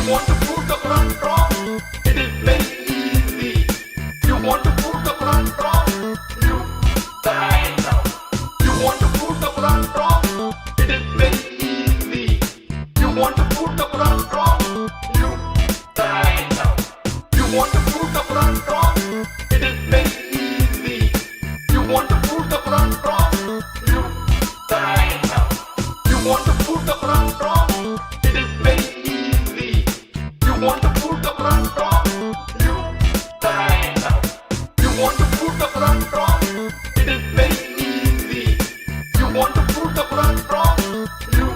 want to prove the Quran wrong? It is very easy. You want to prove the Quran wrong? You die now. You want to prove the Quran wrong? It is very easy. You want to prove the Quran wrong? You die now. You want to prove the Quran wrong? It is very easy. You want to prove the Quran wrong? You die now. You want to prove the Quran wrong? It is very easy. You want to prove the Quran wrong? You die now. You want to prove the Quran wrong? It is very easy. You want to prove the Quran wrong? You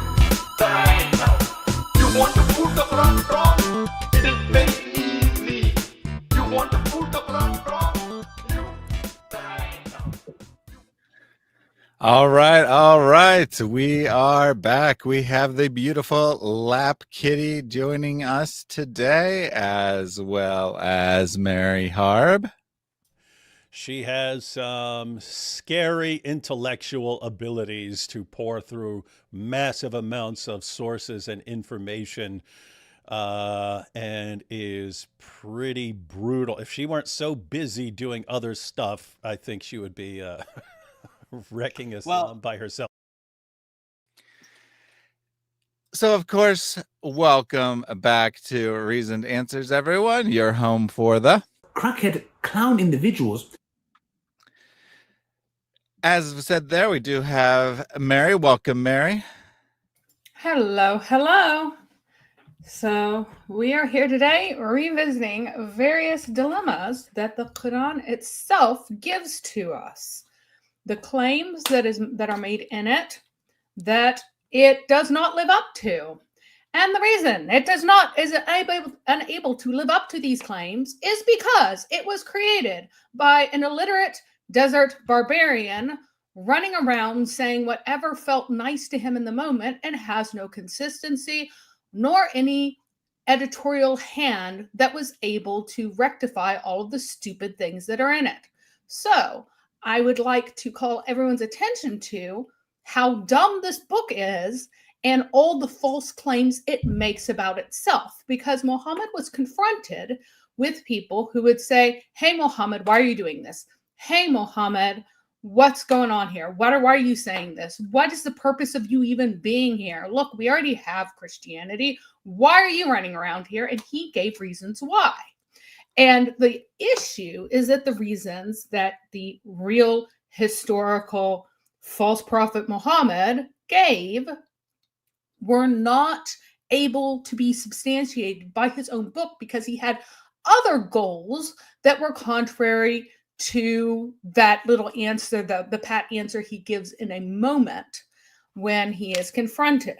die now. You want to prove the Quran wrong? It is very easy. You want to prove the Quran wrong? You die now. All right. We are back. We have the beautiful Lap Kitty joining us today, as well as Mary Harb. She has some scary intellectual abilities to pour through massive amounts of sources and information, and is pretty brutal. If she weren't so busy doing other stuff, I think she would be wrecking Islam by herself. So, of course, welcome back to Reasoned Answers, everyone. You're home for the crackhead clown individuals. As said there, we do have Mary. Welcome, Mary. Hello. So we are here today revisiting various dilemmas that the Quran itself gives to us. The claims that are made in it that it does not live up to. And the reason it is unable to live up to these claims is because it was created by an illiterate desert barbarian running around saying whatever felt nice to him in the moment and has no consistency nor any editorial hand that was able to rectify all of the stupid things that are in it. So I would like to call everyone's attention to how dumb this book is and all the false claims it makes about itself, because Muhammad was confronted with people who would say, hey, Muhammad, why are you doing this? Hey, Muhammad, what's going on here? Why are you saying this? What is the purpose of you even being here? Look, we already have Christianity. Why are you running around here? And he gave reasons why. And the issue is that the reasons that the real historical false prophet Muhammad gave were not able to be substantiated by his own book because he had other goals that were contrary to that little answer, the pat answer he gives in a moment when he is confronted.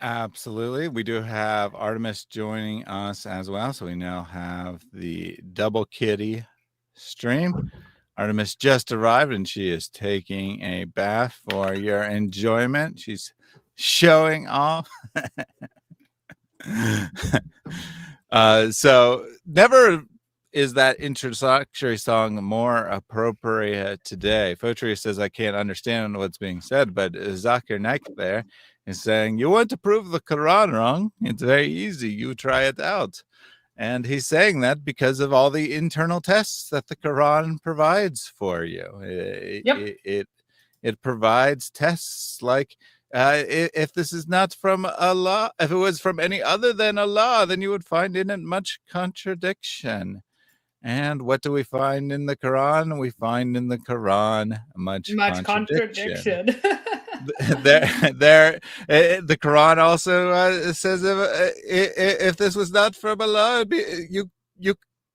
Absolutely. We do have Artemis joining us as well. So we now have the double kitty stream. Artemis just arrived and she is taking a bath for your enjoyment. She's showing off. So never is that introductory song more appropriate today. Fotri says, I can't understand what's being said, but Zakir Naik there is saying, you want to prove the Quran wrong? It's very easy. You try it out. And he's saying that because of all the internal tests that the Quran provides for you. It provides tests like, if this is not from Allah, if it was from any other than Allah, then you would find in it much contradiction. And what do we find in the Quran? We find in the Quran much contradiction. The Quran also says if this was not from Allah,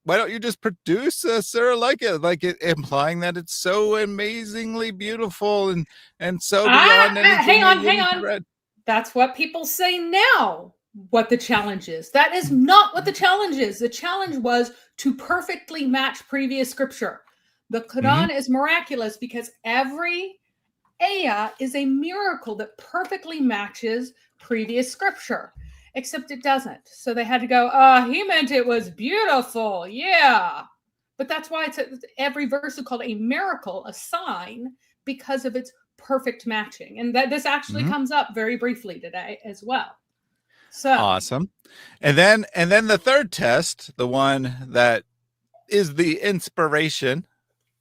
why don't you just produce a surah like it, implying that it's so amazingly beautiful and so beyond anything. Hang on. That's what people say now. What the challenge is. That is not what the challenge is. The challenge was to perfectly match previous scripture. The Quran is miraculous because every ayah is a miracle that perfectly matches previous scripture, except it doesn't. So they had to go, he meant it was beautiful. Yeah. But that's why every verse is called a miracle, a sign, because of its perfect matching. And that this actually Mhm. comes up very briefly today as well. So Awesome. And then the third test, the one that is the inspiration,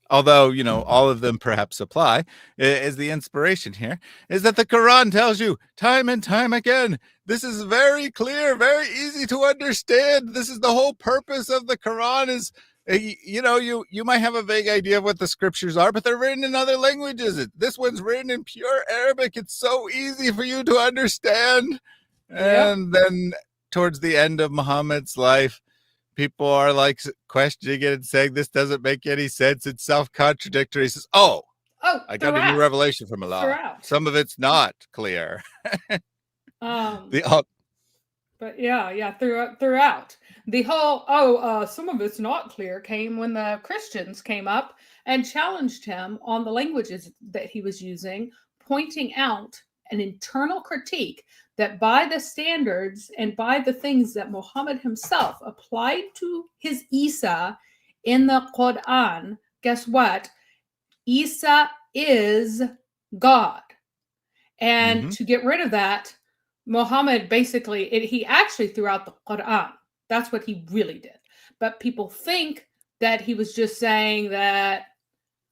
although, you know, all of them perhaps apply, is the inspiration here, is that the Quran tells you time and time again, this is very clear, very easy to understand. This is the whole purpose of the Quran is, you know, you might have a vague idea of what the scriptures are, but they're written in other languages. This one's written in pure Arabic. It's so easy for you to understand. Yep. And then towards the end of Muhammad's life, people are like questioning it and saying this doesn't make any sense. It's self-contradictory. He says, "Oh, I got a new revelation from Allah. throughout. Some of it's not clear." Um, The but yeah, throughout the whole some of it's not clear came when the Christians came up and challenged him on the languages that he was using, pointing out an internal critique that by the standards and by the things that Muhammad himself applied to his Isa in the Quran, guess what? Isa is God. And to get rid of that, Muhammad basically, he actually threw out the Quran. That's what he really did. But people think that he was just saying that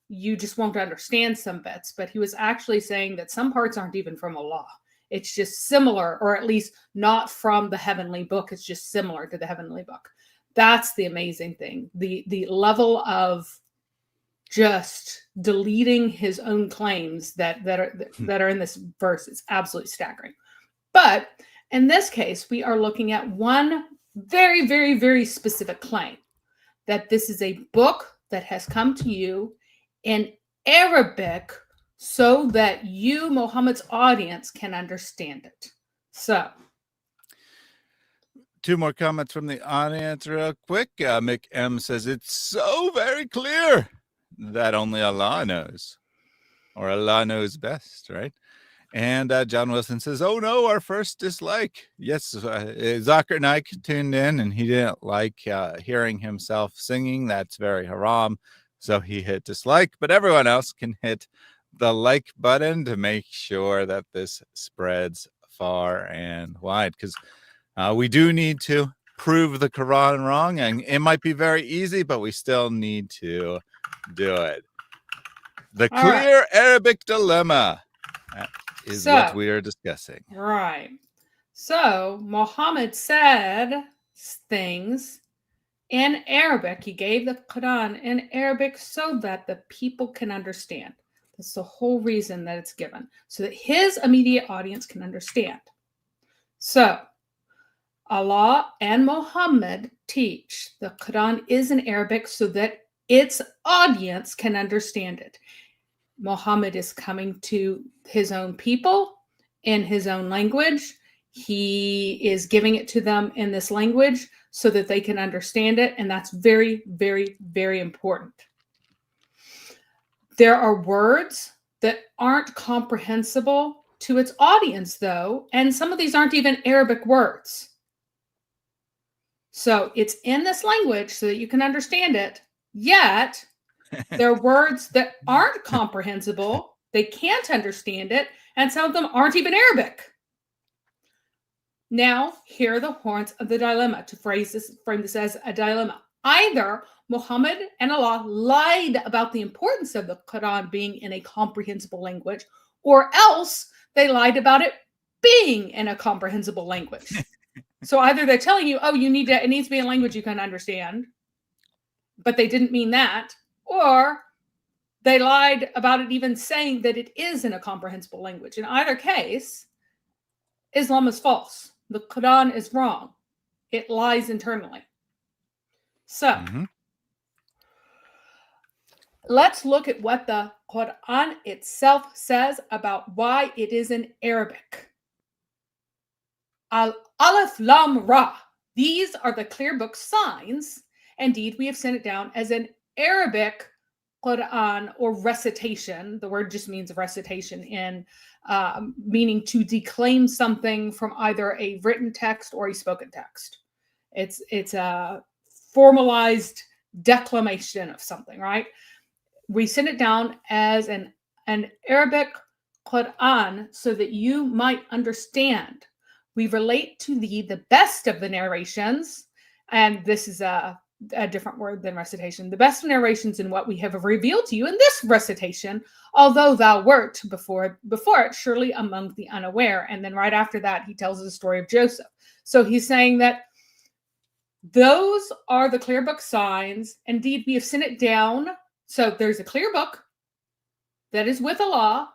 you just won't understand some bits, but he was actually saying that some parts aren't even from Allah. It's just similar, or at least not from the heavenly book. It's just similar to the heavenly book. That's the amazing thing. The level of just deleting his own claims that are in this verse is absolutely staggering. But in this case, we are looking at one very, very, very specific claim, that this is a book that has come to you in Arabic so that you, Muhammad's audience, can understand it. So, two more comments from the audience real quick. Mick M says, it's so very clear that only Allah knows, or Allah knows best, right? And John Wilson says, oh no, our first dislike. Yes, Zakir Naik tuned in and he didn't like hearing himself singing. That's very haram. So he hit dislike, but everyone else can hit the like button to make sure that this spreads far and wide, because we do need to prove the Quran wrong, and it might be very easy, but we still need to do it. The clear Arabic dilemma is what we are discussing. Right. So Muhammad said things in Arabic. He gave the Quran in Arabic so that the people can understand. That's the whole reason that it's given, so that his immediate audience can understand. So Allah and Muhammad teach the Quran is in Arabic so that its audience can understand it. Muhammad is coming to his own people in his own language. He is giving it to them in this language so that they can understand it. And that's very, very, very important. There are words that aren't comprehensible to its audience, though. And some of these aren't even Arabic words. So it's in this language so that you can understand it. Yet there are words that aren't comprehensible. They can't understand it. And some of them aren't even Arabic. Now, here are the horns of the dilemma, to frame this as a dilemma. Either Muhammad and Allah lied about the importance of the Quran being in a comprehensible language, or else they lied about it being in a comprehensible language. So either they're telling you, oh, it needs to be a language you can understand, but they didn't mean that, or they lied about it even saying that it is in a comprehensible language. In either case, Islam is false. The Quran is wrong. It lies internally. So let's look at what the Quran itself says about why it is in Arabic. Alif Lam Ra. These are the clear book signs. Indeed, we have sent it down as an Arabic Quran or recitation. The word just means recitation, in meaning to declaim something from either a written text or a spoken text. It's a formalized declamation of something, right? We send it down as an Arabic Quran so that you might understand. We relate to thee the best of the narrations, and this is a different word than recitation. The best narrations in what we have revealed to you in this recitation, although thou wert before it surely among the unaware. And then right after that, he tells the story of Joseph. So he's saying that those are the clear book signs. Indeed, we have sent it down. So there's a clear book that is with Allah,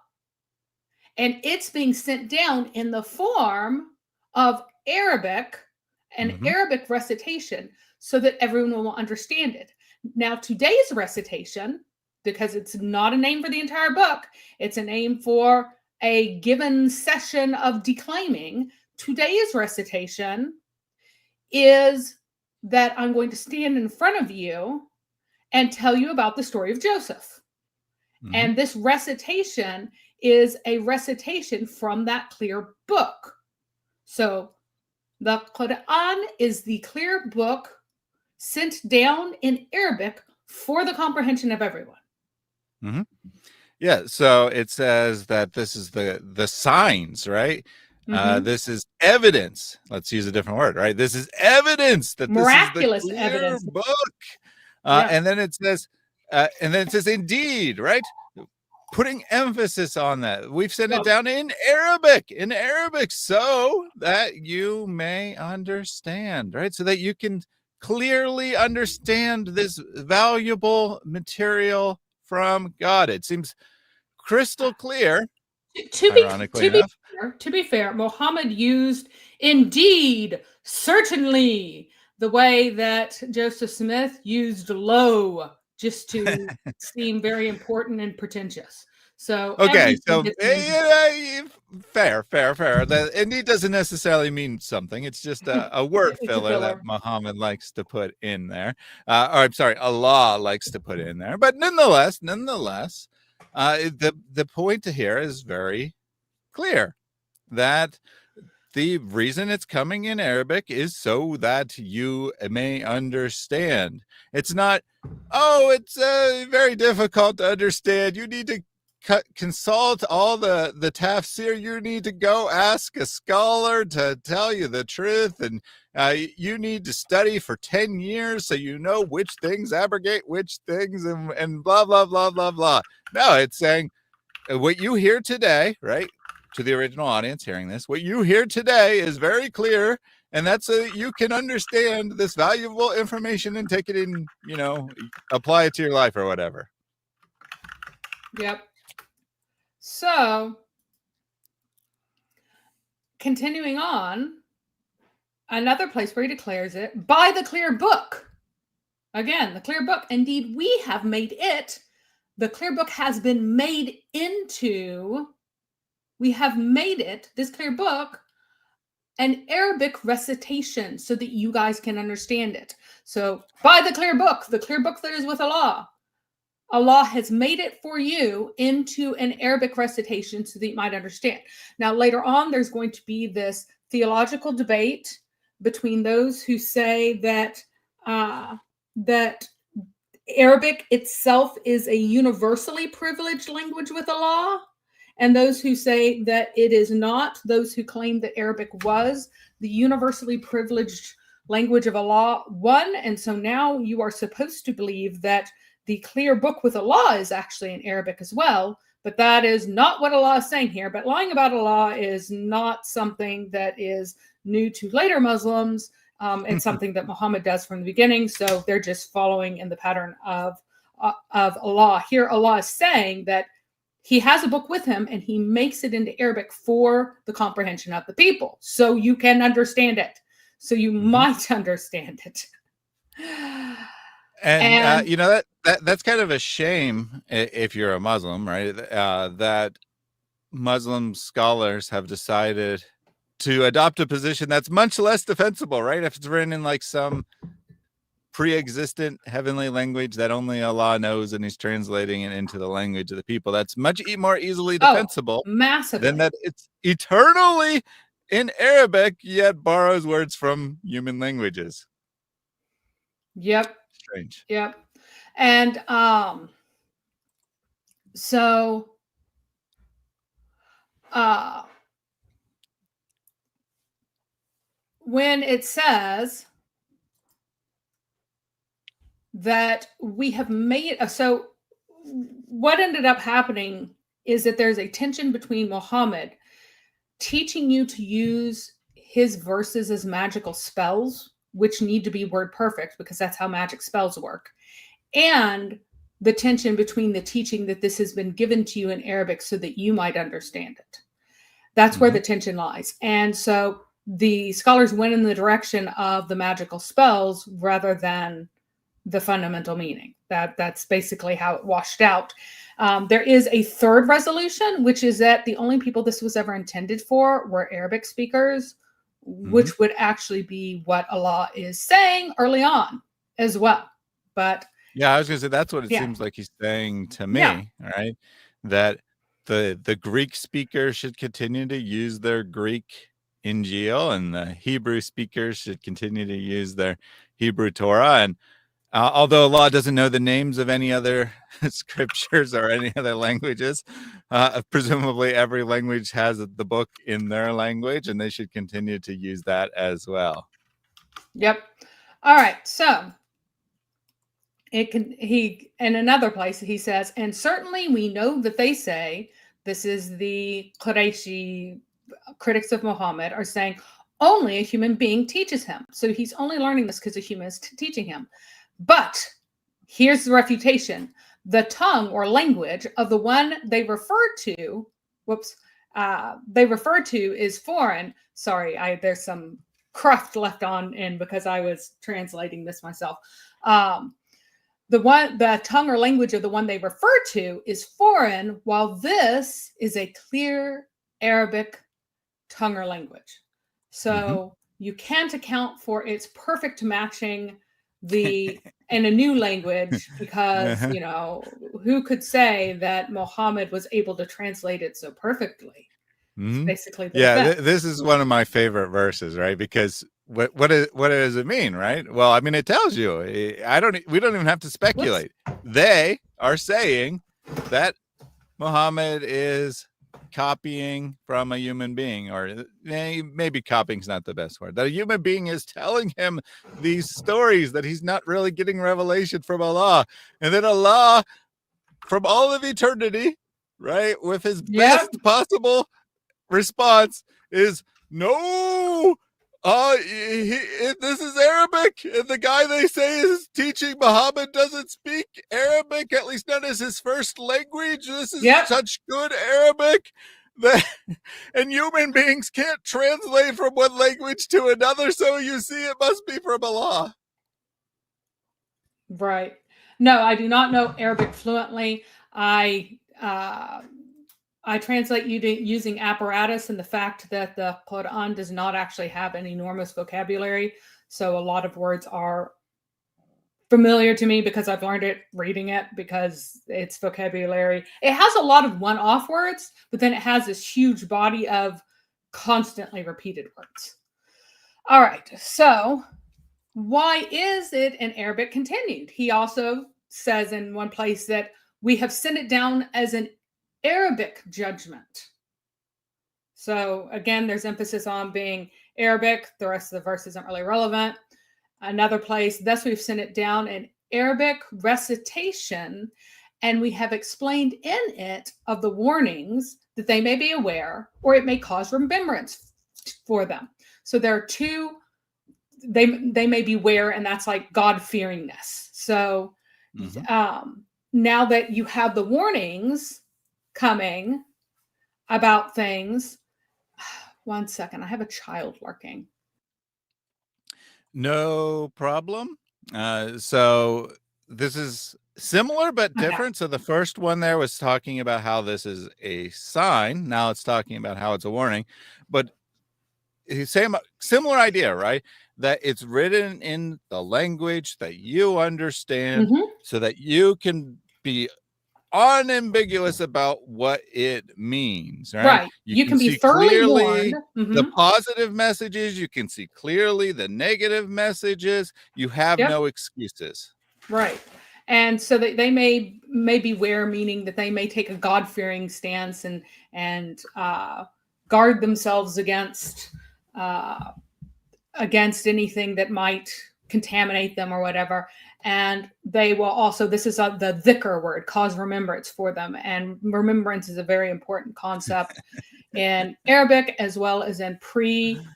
and it's being sent down in the form of Arabic, an Arabic recitation, so that everyone will understand it. Now, today's recitation, because it's not a name for the entire book, it's a name for a given session of declaiming. Today's recitation is that I'm going to stand in front of you and tell you about the story of Joseph. And this recitation is a recitation from that clear book. So the Quran is the clear book sent down in Arabic for the comprehension of everyone. Yeah, so it says that this is the signs, right? This is evidence. Let's use a different word, right? This is evidence that Miraculous this is the clear evidence. book. Yeah. And then it says, indeed, right? Putting emphasis on that. We've sent it down in Arabic, so that you may understand, right? So that you can clearly understand this valuable material from God. It seems crystal clear. To be fair, Muhammad used indeed, certainly, the way that Joseph Smith used lo, just to seem very important and pretentious. So okay, so fair. That indeed doesn't necessarily mean something. It's just a word filler that Muhammad likes to put in there. Or I'm sorry, Allah likes to put in there. But nonetheless, the point here is very clear, that the reason it's coming in Arabic is so that you may understand. It's not, oh, it's very difficult to understand. You need to consult all the tafsir. You need to go ask a scholar to tell you the truth. And you need to study for 10 years so you know which things abrogate which things and blah, blah, blah, blah, blah. No, it's saying what you hear today, right? To the original audience hearing this, what you hear today is very clear, and that's so you can understand this valuable information and take it in, apply it to your life or whatever. Yep. So, continuing on, another place where he declares it, by the clear book. Again, the clear book. Indeed, we have made it. The clear book has been made into. We have made it, this clear book, an Arabic recitation so that you guys can understand it. So by the clear book that is with Allah, Allah has made it for you into an Arabic recitation so that you might understand. Now, later on, there's going to be this theological debate between those who say that that Arabic itself is a universally privileged language with Allah, and those who say that it is not, those who claim that Arabic was the universally privileged language of Allah one. And so now you are supposed to believe that the clear book with Allah is actually in Arabic as well, but that is not what Allah is saying here. But lying about Allah is not something that is new to later Muslims. It's something that Muhammad does from the beginning. So they're just following in the pattern of Allah. Here Allah is saying that he has a book with him and he makes it into Arabic for the comprehension of the people. So you can understand it. So you might understand it. And that's kind of a shame if you're a Muslim, right? That Muslim scholars have decided to adopt a position that's much less defensible, right? If it's written in like some pre-existent heavenly language that only Allah knows, and he's translating it into the language of the people, that's much more easily defensible than that it's eternally in Arabic yet borrows words from human languages. Yep. Strange. Yep. And so when it says that we have made, so what ended up happening is that there's a tension between Muhammad teaching you to use his verses as magical spells, which need to be word perfect because that's how magic spells work, and the tension between the teaching that this has been given to you in Arabic so that you might understand it. That's where the tension lies. And so the scholars went in the direction of the magical spells rather than the fundamental meaning. That's basically how it washed out. There is a third resolution, which is that the only people this was ever intended for were Arabic speakers, which would actually be what Allah is saying early on as well. But yeah, I was gonna say that's what it seems like he's saying to me, right? That the Greek speakers should continue to use their Greek Injil, and the Hebrew speakers should continue to use their Hebrew Torah. And although Allah doesn't know the names of any other scriptures or any other languages, presumably every language has the book in their language, and they should continue to use that as well. Yep. All right. So in another place he says, and certainly we know that they say, this is the Qurayshi critics of Muhammad are saying, only a human being teaches him. So he's only learning this because a human is teaching him. But here's the refutation. The tongue or language of the one they refer to, is foreign. Sorry, there's some cruft left on in because I was translating this myself. The tongue or language of the one they refer to is foreign, while this is a clear Arabic tongue or language. So you can't account for its perfect matching in a new language because, who could say that Muhammad was able to translate it so perfectly? Basically, this is one of my favorite verses, right? Because what does it mean, right? Well, I mean, it tells you. We don't even have to speculate. They are saying that Muhammad is copying from a human being, or maybe copying is not the best word. That a human being is telling him these stories, that he's not really getting revelation from Allah, and then Allah, from all of eternity, right, with his best possible response is, no, this is Arabic, and the guy they say is teaching Muhammad doesn't speak Arabic, at least not as his first language. This is such good Arabic that, and human beings can't translate from one language to another, so you see it must be from Allah. Right. No, I do not know Arabic fluently. I translate using apparatus, and the fact that the Quran does not actually have an enormous vocabulary. So a lot of words are familiar to me because I've learned it reading it, because it's vocabulary. It has a lot of one-off words, but then it has this huge body of constantly repeated words. All right. So why is it in Arabic continued? He also says in one place that we have sent it down as an Arabic judgment. So again, there's emphasis on being Arabic. The rest of the verse isn't really relevant. Another place, thus we've sent it down in Arabic recitation, and we have explained in it of the warnings that they may be aware, or it may cause remembrance for them. So there are two, they may beware, and that's like God-fearingness. So now that you have the warnings coming about things, one second, I have a child lurking. No problem. So this is similar but different. So the first one there was talking about how this is a sign. Now it's talking about how it's a warning, but same similar idea, right? That it's written in the language that you understand, so that you can be unambiguous about what it means, right? You can be thoroughly warned. The positive messages, you can see clearly the negative messages. You have no excuses. Right. And so they may beware, meaning that they may take a God-fearing stance and guard themselves against anything that might contaminate them or whatever. And they will also, this is the dhikr word, cause remembrance for them. And remembrance is a very important concept in Arabic as well as in pre-Islamic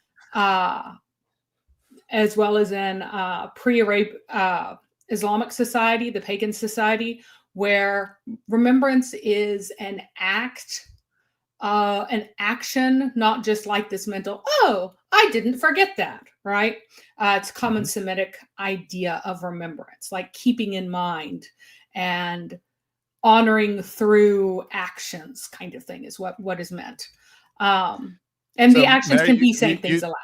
society, the pagan society, where remembrance is an action, not just like this mental, oh, I didn't forget that, right? It's a common Semitic idea of remembrance, like keeping in mind and honoring through actions kind of thing is what is meant. And So, the actions Mary, can be saying things aloud.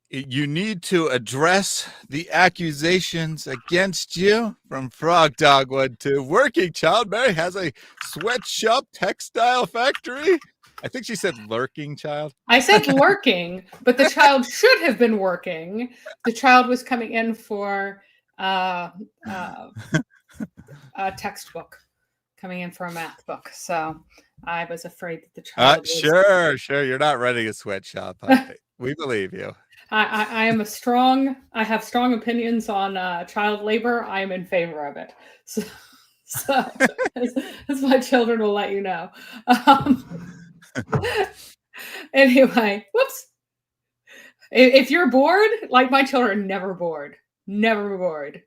You need to address the accusations against you from Frog Dogwood to working child. Mary has a sweatshop textile factory. I think she said lurking child. I said lurking, but the child should have been working. The child was coming in for a textbook, coming in for a math book. So I was afraid that the child was... Sure. You're not running a sweatshop. We believe you. I have strong opinions on child labor. I am in favor of it. So as my children will let you know. Anyway, whoops. If you're bored, like my children, never bored,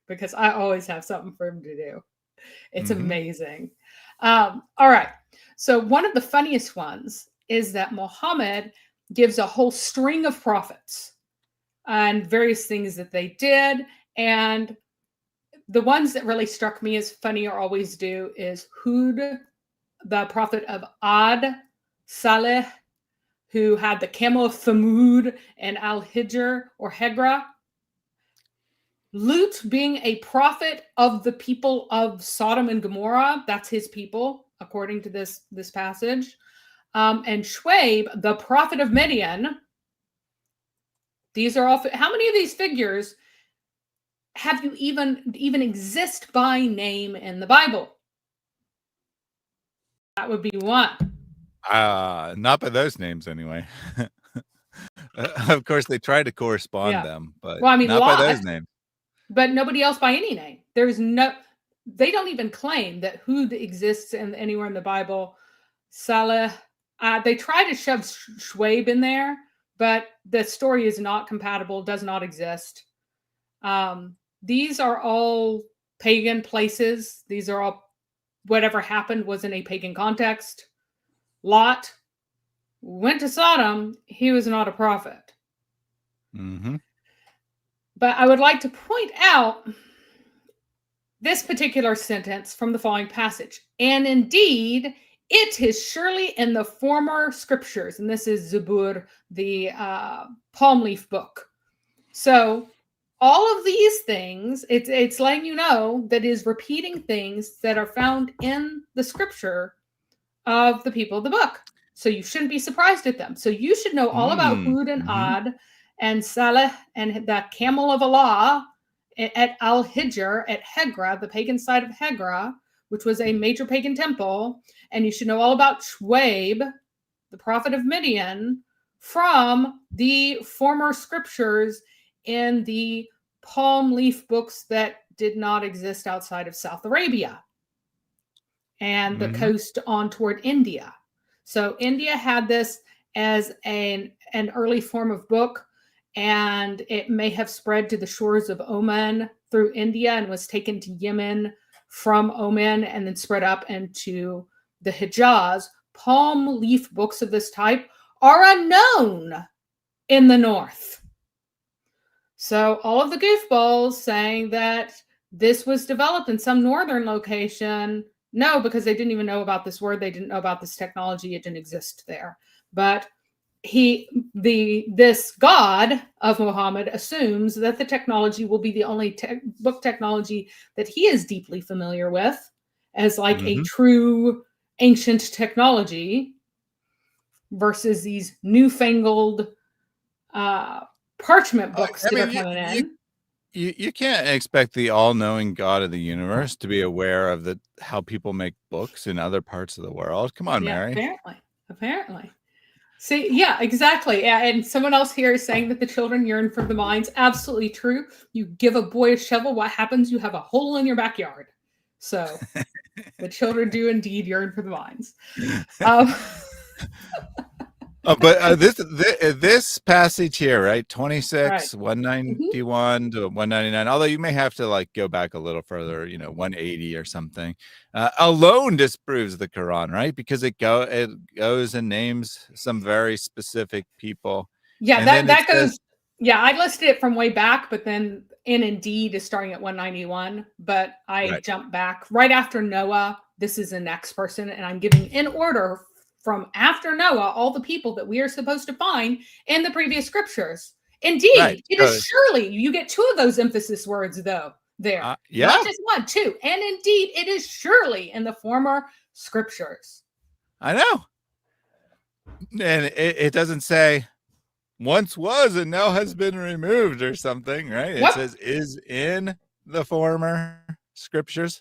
because I always have something for them to do. It's amazing. All right. So one of the funniest ones is that Muhammad gives a whole string of prophets and various things that they did. And the ones that really struck me as funny, or always do, is Hud, the prophet of Ad, Saleh, who had the camel of Thamud, and Al-Hijr or Hegra. Lut being a prophet of the people of Sodom and Gomorrah. That's his people, according to this passage. And Shuaib, the prophet of Midian. These are all, how many of these figures have you even exist by name in the Bible? That would be one. Not by those names anyway. Of course, they try to correspond them, but not by those names. But nobody else by any name. They don't even claim that Hud exists anywhere in the Bible. Saleh, they try to shove Shuaib in there, but the story is not compatible, does not exist. These are all pagan places. These are all, whatever happened was in a pagan context. Lot went to Sodom. He was not a prophet. But I would like to point out this particular sentence from the following passage. And indeed, it is surely in the former scriptures. And this is Zabur, the palm leaf book. So all of these things, it's letting you know that is repeating things that are found in the scripture of the people of the book. So you shouldn't be surprised at them. So you should know all about Hud and Ad and Saleh and the camel of Allah at Al-Hijr, at Hegra, the pagan site of Hegra, which was a major pagan temple. And you should know all about Shuaib, the prophet of Midian, from the former scriptures in the palm leaf books that did not exist outside of South Arabia and the coast on toward India. So India had this as an early form of book, and it may have spread to the shores of Oman through India and was taken to Yemen from Oman and then spread up into the Hijaz. Palm leaf books of this type are unknown in the north. So all of the goofballs saying that this was developed in some northern location, no, because they didn't even know about this word. They didn't know about this technology. It didn't exist there. But this God of Muhammad assumes that the technology will be the only book technology that he is deeply familiar with, as like a true ancient technology, versus these newfangled parchment books that are coming in. You can't expect the all-knowing God of the universe to be aware of how people make books in other parts of the world. Come on, Yeah, Mary. apparently. See, yeah, exactly. And someone else here is saying that the children yearn for the mines. Absolutely true. You give a boy a shovel, what happens? You have a hole in your backyard. So the children do indeed yearn for the mines. Um, But this passage here, right? right. 26, Mhm. 191 to 199. Although you may have to like go back a little further, 180 or something. Alone disproves the Quran, right? Because it goes and names some very specific people, Yeah, and then it that says, goes. Yeah, I listed it from way back, but then in Indeed is starting at 191. But I right, jumped back right after Noah. This is the next person, and I'm giving in order from after Noah all the people that we are supposed to find in the previous scriptures. right. Indeed, it is So, surely. You get two of those emphasis words though there, yeah, not just one, two. And indeed, it is surely in the former scriptures. I know. And it doesn't say once was and now has been removed or something, right? It Yep. says is in the former scriptures.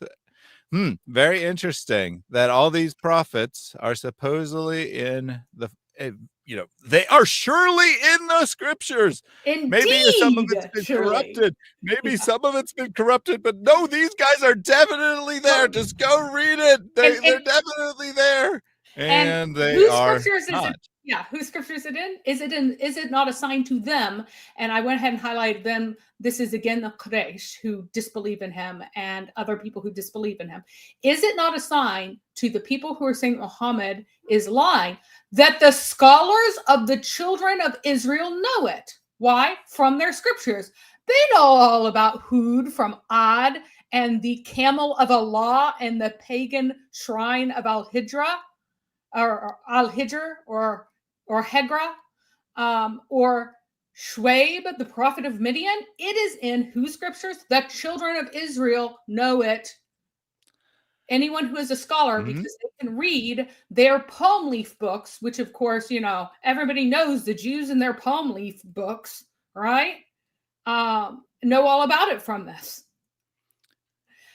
Very interesting that all these prophets are supposedly in they are surely in the scriptures. Maybe some of Indeed, it's been surely. corrupted. Maybe Yeah. some of it's been corrupted, but no, these guys are definitely there. Just go read it. And They're definitely there. And And they whose are scriptures is it? not. Yeah, whose scripture is it in? Is it not assigned to them? And I went ahead and highlighted them. This is again the Quraysh who disbelieve in him and other people who disbelieve in him. Is it not assigned to the people who are saying Muhammad is lying that the scholars of the children of Israel know it? Why? From their scriptures. They know all about Hud from Ad and the camel of Allah and the pagan shrine of Al-Hijra or Al-Hijr or Hegra or Shwaib, the prophet of Midian. It is in whose scriptures? The children of Israel know it. Anyone who is a scholar, Mhm. because they can read their palm leaf books, which of course, everybody knows the Jews and their palm leaf books, right? Know all about it from this.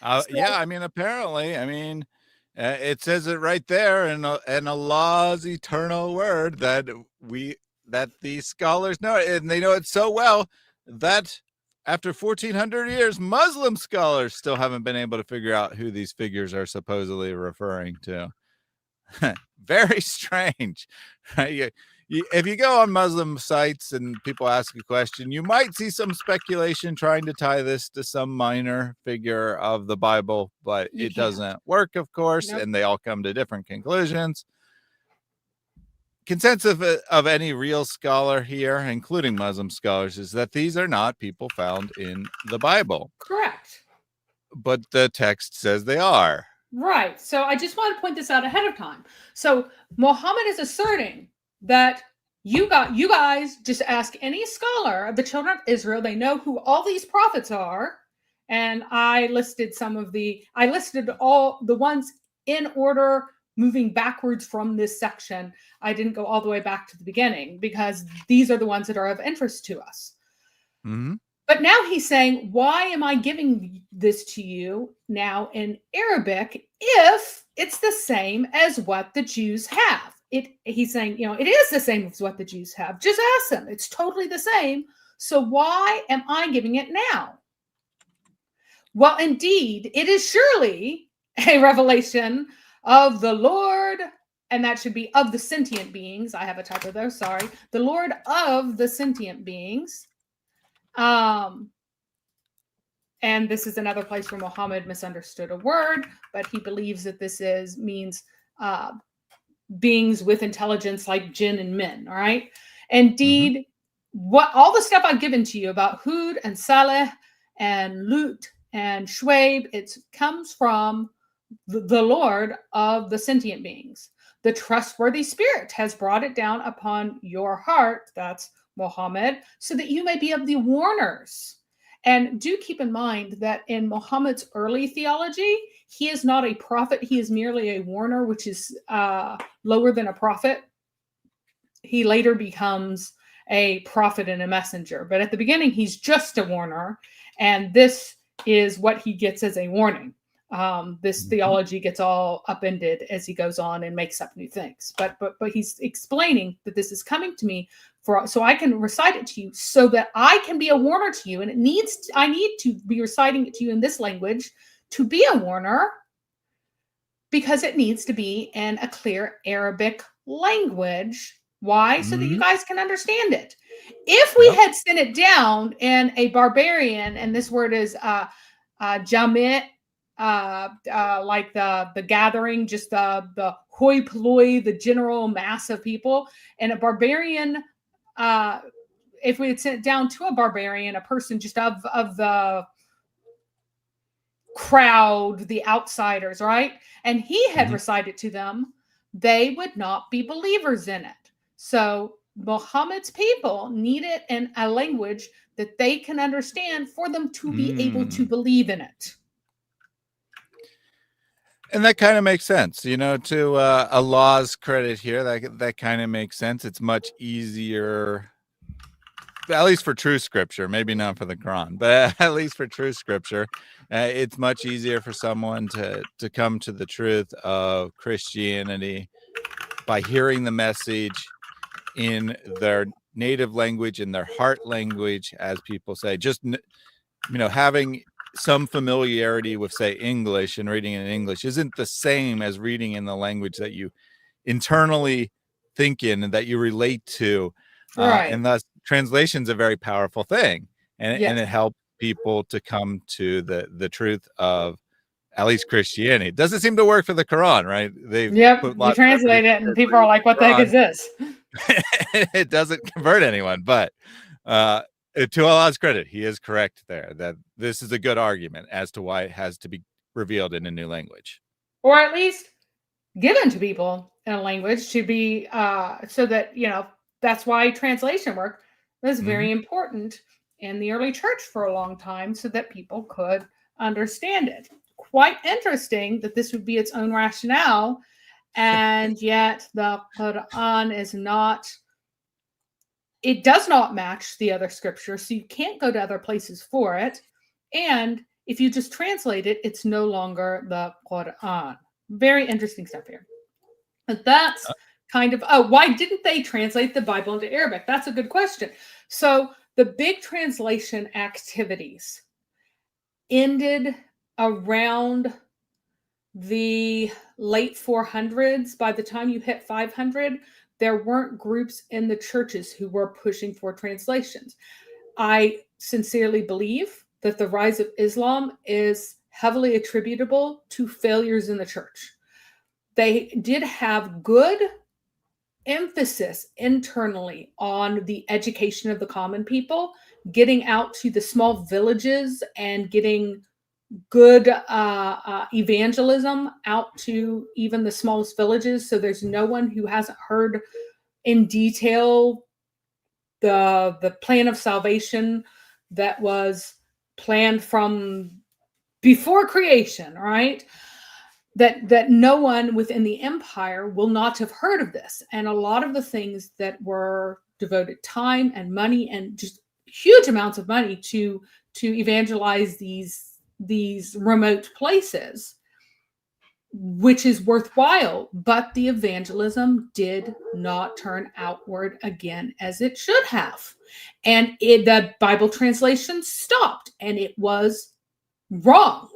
So, Yeah, I mean, apparently, it says it right there in Allah's eternal word that these scholars know it, and they know it so well that after 1400 years, Muslim scholars still haven't been able to figure out who these figures are supposedly referring to. Very strange, right? If you go on Muslim sites and people ask a question, you might see some speculation trying to tie this to some minor figure of the Bible, but you it can't. doesn't work, of course, Nope. and they all come to different conclusions. Consensus of any real scholar here, including Muslim scholars, is that these are not people found in the Bible, Correct. but the text says they are. Right. So I just want to point this out ahead of time. So Muhammad is asserting that you guys just ask any scholar of the children of Israel, they know who all these prophets are. And I listed all the ones in order moving backwards from this section. I didn't go all the way back to the beginning because these are the ones that are of interest to us. Mm-hmm. But now he's saying, why am I giving this to you now in Arabic if it's the same as what the Jews have? He's saying, it is the same as what the Jews have. Just ask them. It's totally the same. So why am I giving it now? Well, indeed, it is surely a revelation of the Lord, and that should be of the sentient beings. I have a typo there, sorry. The Lord of the sentient beings. And this is another place where Muhammad misunderstood a word, but he believes that this means beings with intelligence like jinn and men. All right. Indeed, what all the stuff I've given to you about Hud and Saleh and Lut and Shwaib, it comes from the Lord of the sentient beings. The trustworthy spirit has brought it down upon your heart. That's Muhammad, so that you may be of the warners. And do keep in mind that in Muhammad's early theology, he is not a prophet. He is merely a warner, which is lower than a prophet. He later becomes a prophet and a messenger. But at the beginning, he's just a warner. And this is what he gets as a warning. This theology gets all upended as he goes on and makes up new things. But he's explaining that this is coming to me so I can recite it to you, so that I can be a warner to you. And I need to be reciting it to you in this language to be a warner, because it needs to be in a clear Arabic language. Why? So that you guys can understand it. If we had sent it down in a barbarian, and this word is jamit, like the gathering, just the hoi polloi, the general mass of people, and a barbarian, if we had sent it down to a barbarian, a person just of the crowd, the outsiders, right? And he had recited to them, they would not be believers in it. So Muhammad's people need it in a language that they can understand for them to be able to believe in it. And that kind of makes sense, you know, to Allah's credit here, that kind of makes sense. It's much easier, at least for true scripture, maybe not for the Quran, but at least for true scripture, it's much easier for someone to come to the truth of Christianity by hearing the message in their native language, in their heart language, as people say. Just, you know, having some familiarity with, say, English and reading in English isn't the same as reading in the language that you internally think in and that you relate to. Right. And thus translation's a very powerful thing, and it helps people to come to the truth of at least Christianity. It doesn't seem to work for the Quran, right? You translate it and people are like, what the heck is this? It doesn't convert anyone, but to Allah's credit, he is correct there, that this is a good argument as to why it has to be revealed in a new language, or at least given to people in a language to be so that, you know, that's why translation work was very important in the early church for a long time, so that people could understand it. Quite interesting that this would be its own rationale, and yet the Quran is not. It does not match the other scripture, so you can't go to other places for it. And if you just translate it, it's no longer the Quran. Very interesting stuff here. But that's kind of, why didn't they translate the Bible into Arabic? That's a good question. So the big translation activities ended around the late 400s. By the time you hit 500, there weren't groups in the churches who were pushing for translations. I sincerely believe that the rise of Islam is heavily attributable to failures in the church. They did have good emphasis internally on the education of the common people, getting out to the small villages and getting good evangelism out to even the smallest villages. So there's no one who hasn't heard in detail the plan of salvation that was planned from before creation, right? That no one within the empire will not have heard of this. And a lot of the things that were devoted time and money and just huge amounts of money to evangelize these remote places, which is worthwhile, but the evangelism did not turn outward again as it should have. And the Bible translation stopped, and it was wrong.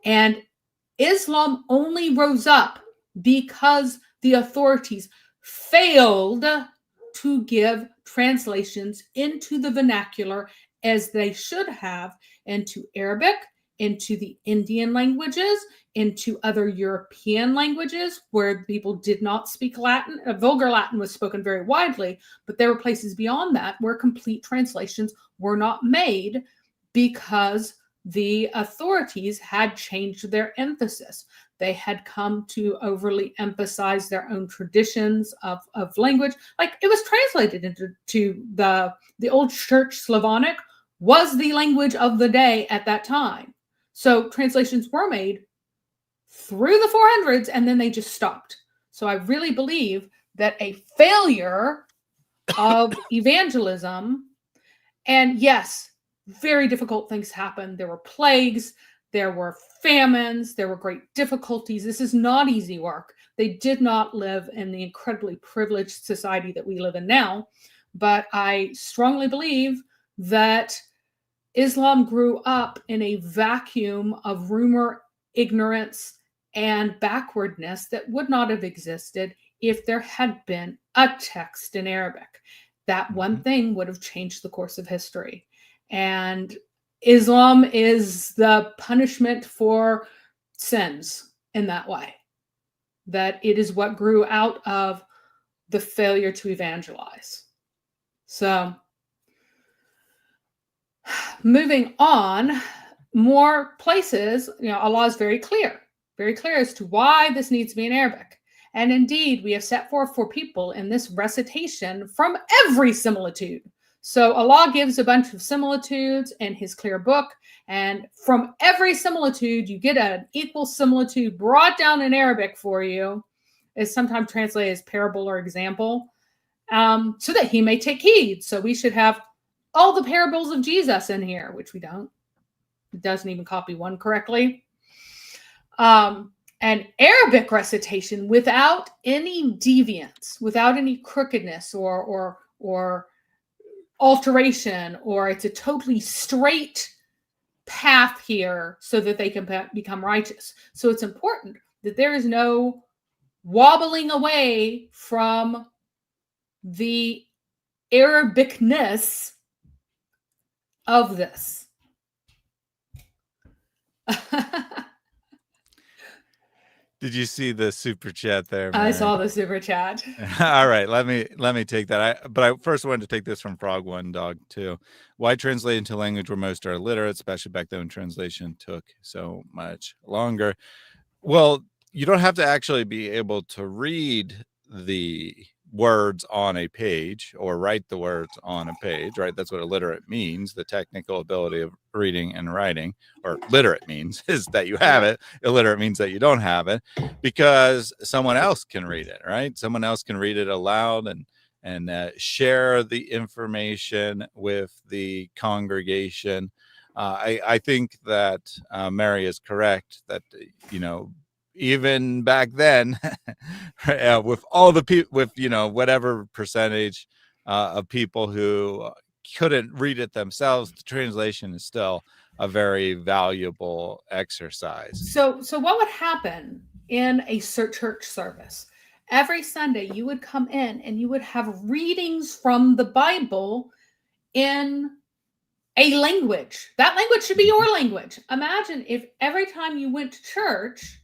And Islam only rose up because the authorities failed to give translations into the vernacular as they should have, into Arabic, into the Indian languages, into other European languages where people did not speak Latin. Vulgar Latin was spoken very widely, but there were places beyond that where complete translations were not made because the authorities had changed their emphasis. They had come to overly emphasize their own traditions of language. Like, it was translated into the old church Slavonic was the language of the day at that time. So translations were made through the 400s, and then they just stopped. So I really believe that a failure of evangelism. And yes, very difficult things happened. There were plagues, there were famines, there were great difficulties. This is not easy work. They did not live in the incredibly privileged society that we live in now. But I strongly believe that Islam grew up in a vacuum of rumor, ignorance, and backwardness that would not have existed if there had been a text in Arabic. That one thing would have changed the course of history. And Islam is the punishment for sins in that way. That it is what grew out of the failure to evangelize. So, moving on, more places, Allah is very clear as to why this needs to be in Arabic. And indeed, we have set forth for people in this recitation from every similitude. So Allah gives a bunch of similitudes in his clear book, and from every similitude, you get an equal similitude brought down in Arabic for you. Is sometimes translated as parable or example, so that he may take heed. So we should have all the parables of Jesus in here, which we don't. It doesn't even copy one correctly. An Arabic recitation without any deviance, without any crookedness or alteration, or it's a totally straight path here so that they can become righteous. So it's important that there is no wobbling away from the Arabicness of this. Did you see the super chat there, Mary? I saw the super chat. All right, let me take that. But I first wanted to take this from Frog One Dog 2. Why translate into language where most are illiterate, especially back then when translation took so much longer? Well, you don't have to actually be able to read the words on a page or write the words on a page, right? That's what illiterate means. The technical ability of reading and writing, or literate means is that you have it. Illiterate means that you don't have it, because someone else can read it, right? Someone else can read it aloud and share the information with the congregation. I think that Mary is correct that, even back then, with all the people, with whatever percentage of people who couldn't read it themselves, the translation is still a very valuable exercise. So what would happen in a church service? Every Sunday you would come in and you would have readings from the Bible in a language. That language should be your language. Imagine if every time you went to church,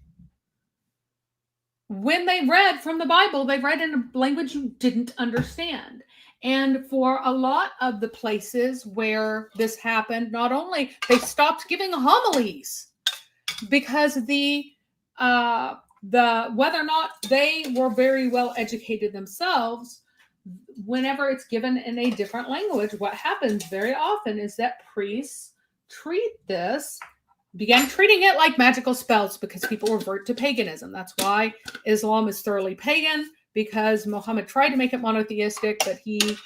when they read from the Bible, they read in a language you didn't understand. And for a lot of the places where this happened, not only they stopped giving homilies because the whether or not they were very well educated themselves, whenever it's given in a different language, what happens very often is that priests began treating it like magical spells, because people revert to paganism. That's why Islam is thoroughly pagan, because Muhammad tried to make it monotheistic, but it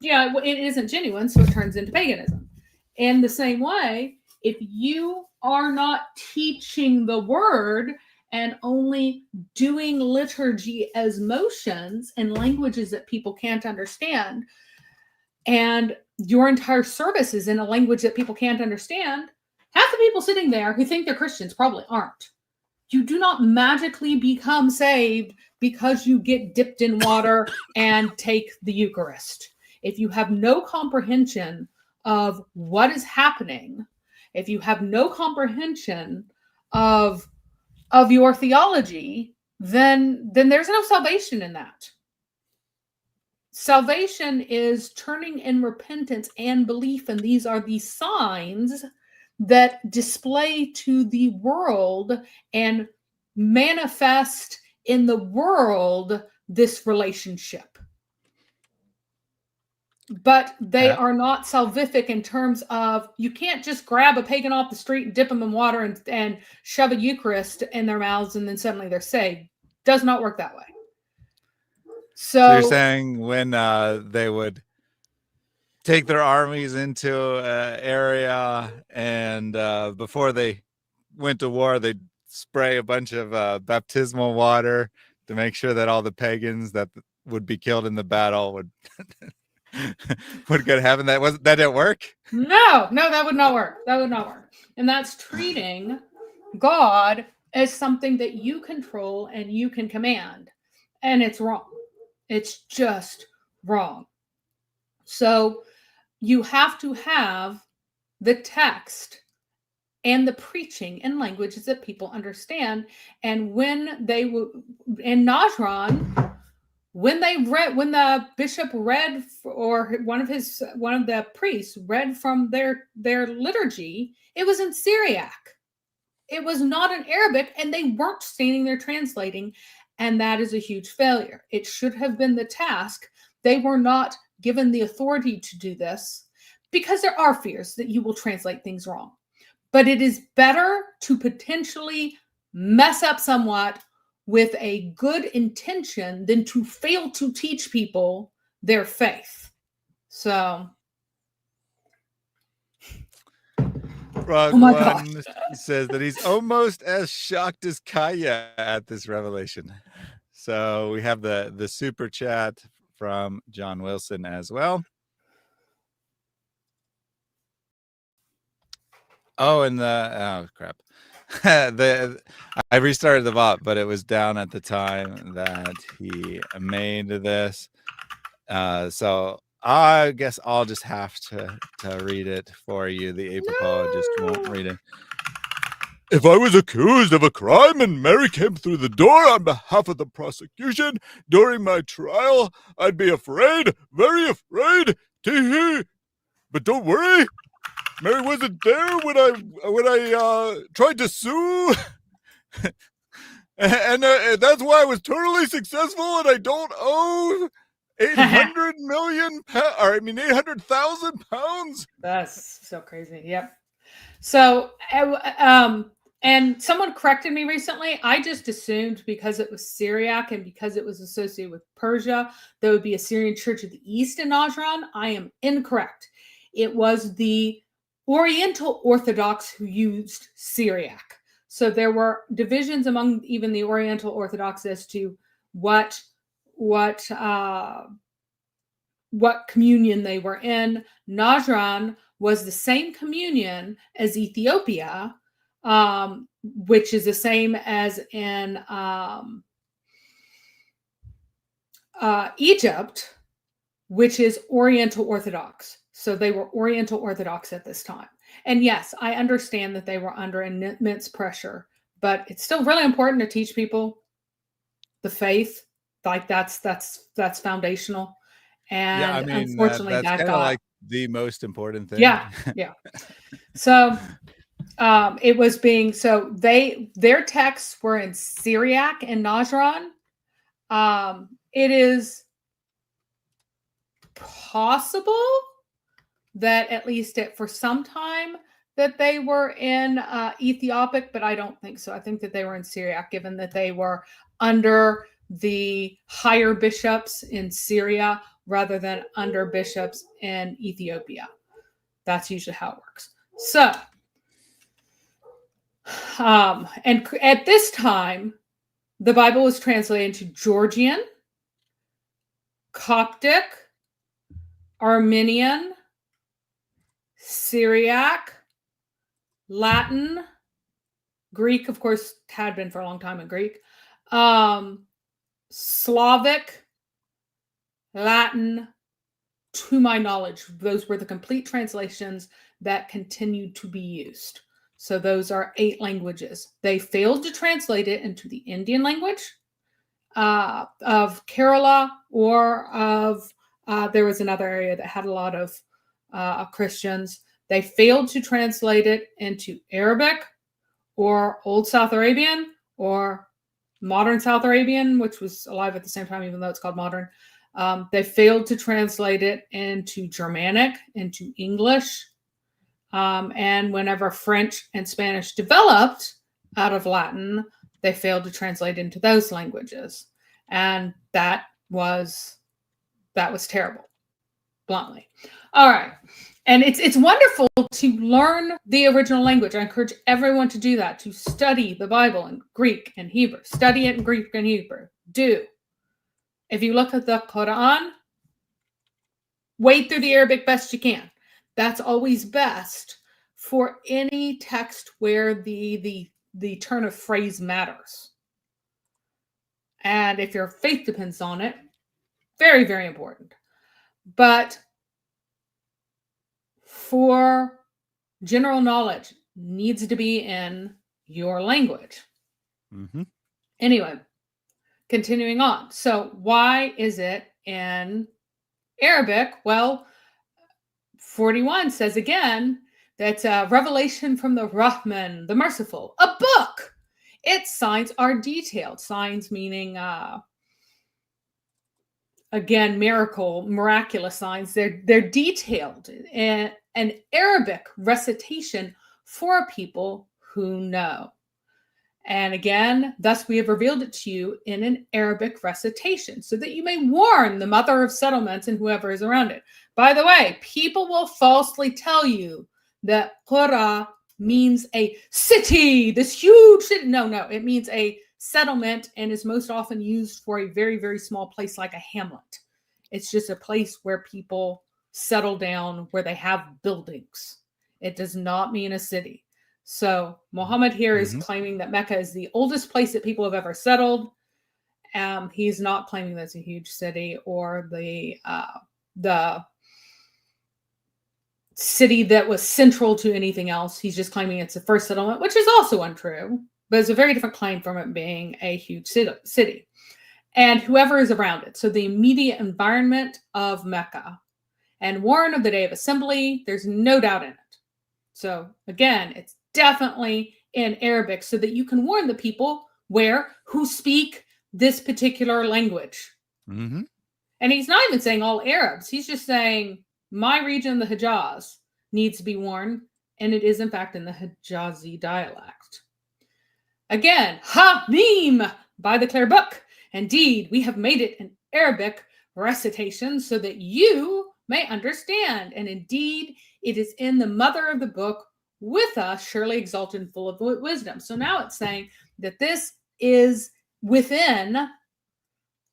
isn't genuine, so it turns into paganism. In the same way, if you are not teaching the word and only doing liturgy as motions in languages that people can't understand, and your entire service is in a language that people can't understand, half the people sitting there who think they're Christians probably aren't. You do not magically become saved because you get dipped in water and take the Eucharist. If you have no comprehension of what is happening, if you have no comprehension of your theology, then there's no salvation in that. Salvation is turning in repentance and belief, and these are the signs that display to the world and manifest in the world this relationship. But they are not salvific in terms of, you can't just grab a pagan off the street and dip them in water and shove a Eucharist in their mouths and then suddenly they're saved. Does not work that way. So you're So saying when they would take their armies into an area, and before they went to war, they'd spray a bunch of baptismal water to make sure that all the pagans that would be killed in the battle would would get heaven. That didn't work. no, that would not work. That would not work. And that's treating God as something that you control and you can command. And it's wrong. It's just wrong. So you have to have the text and the preaching in languages that people understand. And when they in Najran, when the bishop read, or one of the priests read from their liturgy, it was in Syriac. It was not in Arabic, and they weren't standing there translating. And that is a huge failure. It should have been the task. They were not given the authority to do this, because there are fears that you will translate things wrong. But it is better to potentially mess up somewhat with a good intention than to fail to teach people their faith. So, Frog oh my One gosh. says that he's almost as shocked as Kaya at this revelation. So we have the super chat from John Wilson as well. Oh, and oh crap. I restarted the bot, but it was down at the time that he made this. So I guess I'll just have to read it for you. The apologist won't read it. If I was accused of a crime and Mary came through the door on behalf of the prosecution during my trial, I'd be afraid, very afraid. Tee-hee. But don't worry, Mary wasn't there when I tried to sue, and that's why I was totally successful, and I don't owe 800 million pounds, or I mean 800,000 pounds. That's so crazy. Yep. So, and someone corrected me recently. I just assumed because it was Syriac and because it was associated with Persia, there would be a Syrian Church of the East in Najran. I am incorrect. It was the Oriental Orthodox who used Syriac. So there were divisions among even the Oriental Orthodox as to what communion they were in. Najran was the same communion as Ethiopia, which is the same as in Egypt, which is Oriental Orthodox. So they were Oriental Orthodox at this time. And yes, I understand that they were under immense pressure, but it's still really important to teach people the faith. Like that's foundational. And yeah, I mean, unfortunately, that's that kind got of like the most important thing. Yeah. So it was being, so their texts were in Syriac and Najran. It is possible that at least for some time that they were in Ethiopic, but I don't think so. I think that they were in Syriac, given that they were under the higher bishops in Syria rather than under bishops in Ethiopia. That's usually how it works. So, and at this time, the Bible was translated into Georgian, Coptic, Armenian, Syriac, Latin, Greek, of course, had been for a long time in Greek, Slavic, Latin. To my knowledge, those were the complete translations that continued to be used. So those are 8 languages. They failed to translate it into the Indian language of Kerala, or of there was another area that had a lot of Christians. They failed to translate it into Arabic or Old South Arabian or modern South Arabian, which was alive at the same time, even though it's called modern. They failed to translate it into Germanic, into English. And whenever French and Spanish developed out of Latin, they failed to translate into those languages. And that was terrible, bluntly. All right. And it's wonderful to learn the original language. I encourage everyone to do that, to study the Bible in Greek and Hebrew. Study it in Greek and Hebrew. Do. If you look at the Quran, wade through the Arabic best you can. That's always best for any text where the turn of phrase matters. And if your faith depends on it, very, very important. But for general knowledge, needs to be in your language. Mm-hmm. Anyway, continuing on. So why is it in Arabic? Well, 41 says again, that's a revelation from the Rahman, the merciful, a book. Its signs are detailed. Signs meaning, again, miraculous signs. They're detailed. And an Arabic recitation for people who know. And again, thus we have revealed it to you in an Arabic recitation, so that you may warn the mother of settlements and whoever is around it. By the way, people will falsely tell you that Qura means a city, this huge city. No, it means a settlement, and is most often used for a very, very small place like a hamlet. It's just a place where people settle down, where they have buildings. It does not mean a city. So Muhammad here is claiming that Mecca is the oldest place that people have ever settled. He's not claiming that's a huge city, or the city that was central to anything else. He's just claiming it's the first settlement, which is also untrue, but it's a very different claim from it being a huge city. And whoever is around it. So the immediate environment of Mecca. And warn of the day of assembly, there's no doubt in it. So again, it's definitely in Arabic, so that you can warn the people who speak this particular language. Mm-hmm. And he's not even saying all Arabs. He's just saying my region, the Hijaz, needs to be warned. And it is, in fact, in the Hijazi dialect. Again, Hamim, by the clear book. Indeed, we have made it an Arabic recitation so that you may understand. And indeed, it is in the mother of the book, with us, surely exalted and full of wisdom. So now it's saying that this is within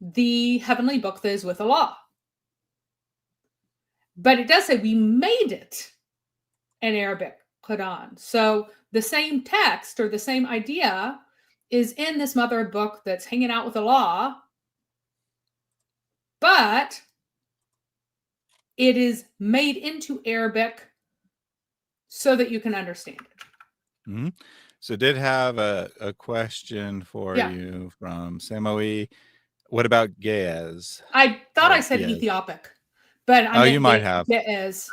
the heavenly book that is with Allah. But it does say we made it an Arabic Quran. So the same text or the same idea is in this mother book that's hanging out with Allah, but it is made into Arabic so that you can understand it. Mm-hmm. So did have a question for you from Samoe. What about Ge'ez? I thought I said Ge'ez. Ethiopic, but I meant you might have as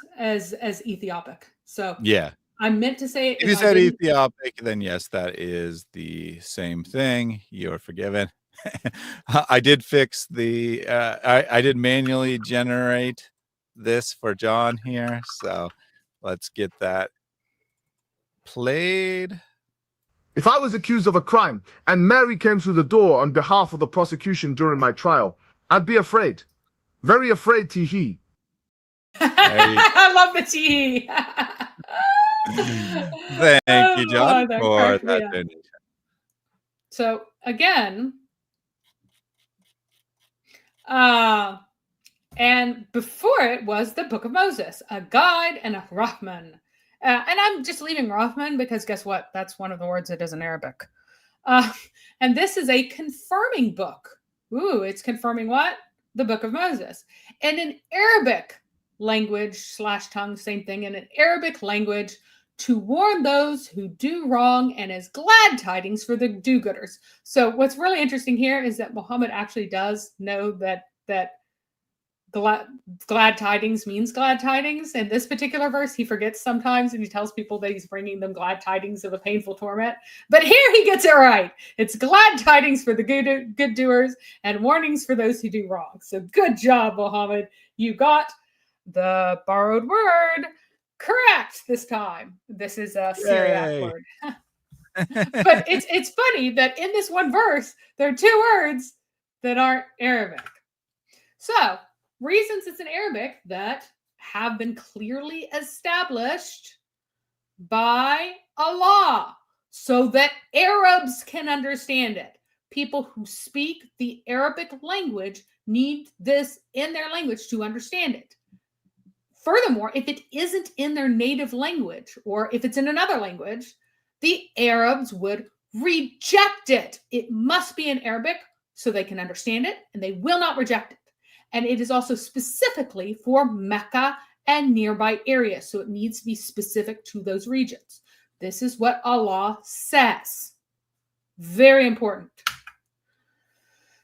Ethiopic. So yeah, I meant to say it. if you said Ethiopic, then yes, that is the same thing. You're forgiven. I did fix the I did manually generate this for John here, so let's get that played. If I was accused of a crime and Mary came through the door on behalf of the prosecution during my trial, I'd be afraid. Very afraid, Teehee. I love the T. Thank you, John, for that donation. So again, and before it was the Book of Moses, a guide and a Rahman. And I'm just leaving Rahman because guess what? That's one of the words that is in Arabic. And this is a confirming book. Ooh, it's confirming what? The Book of Moses. And in Arabic language / tongue, same thing, in an Arabic language, to warn those who do wrong and as glad tidings for the do-gooders. So what's really interesting here is that Muhammad actually does know that glad tidings means glad tidings. In this particular verse, he forgets sometimes, and he tells people that he's bringing them glad tidings of a painful torment. But here he gets it right. It's glad tidings for the good doers and warnings for those who do wrong. So good job, Muhammad. You got the borrowed word correct this time. This is a Syriac word. But it's funny that in this one verse, there are two words that aren't Arabic. So, reasons it's in Arabic that have been clearly established by Allah so that Arabs can understand it. People who speak the Arabic language need this in their language to understand it. Furthermore, if it isn't in their native language or if it's in another language, the Arabs would reject it. It must be in Arabic so they can understand it and they will not reject it. And it is also specifically for Mecca and nearby areas. So it needs to be specific to those regions. This is what Allah says. Very important.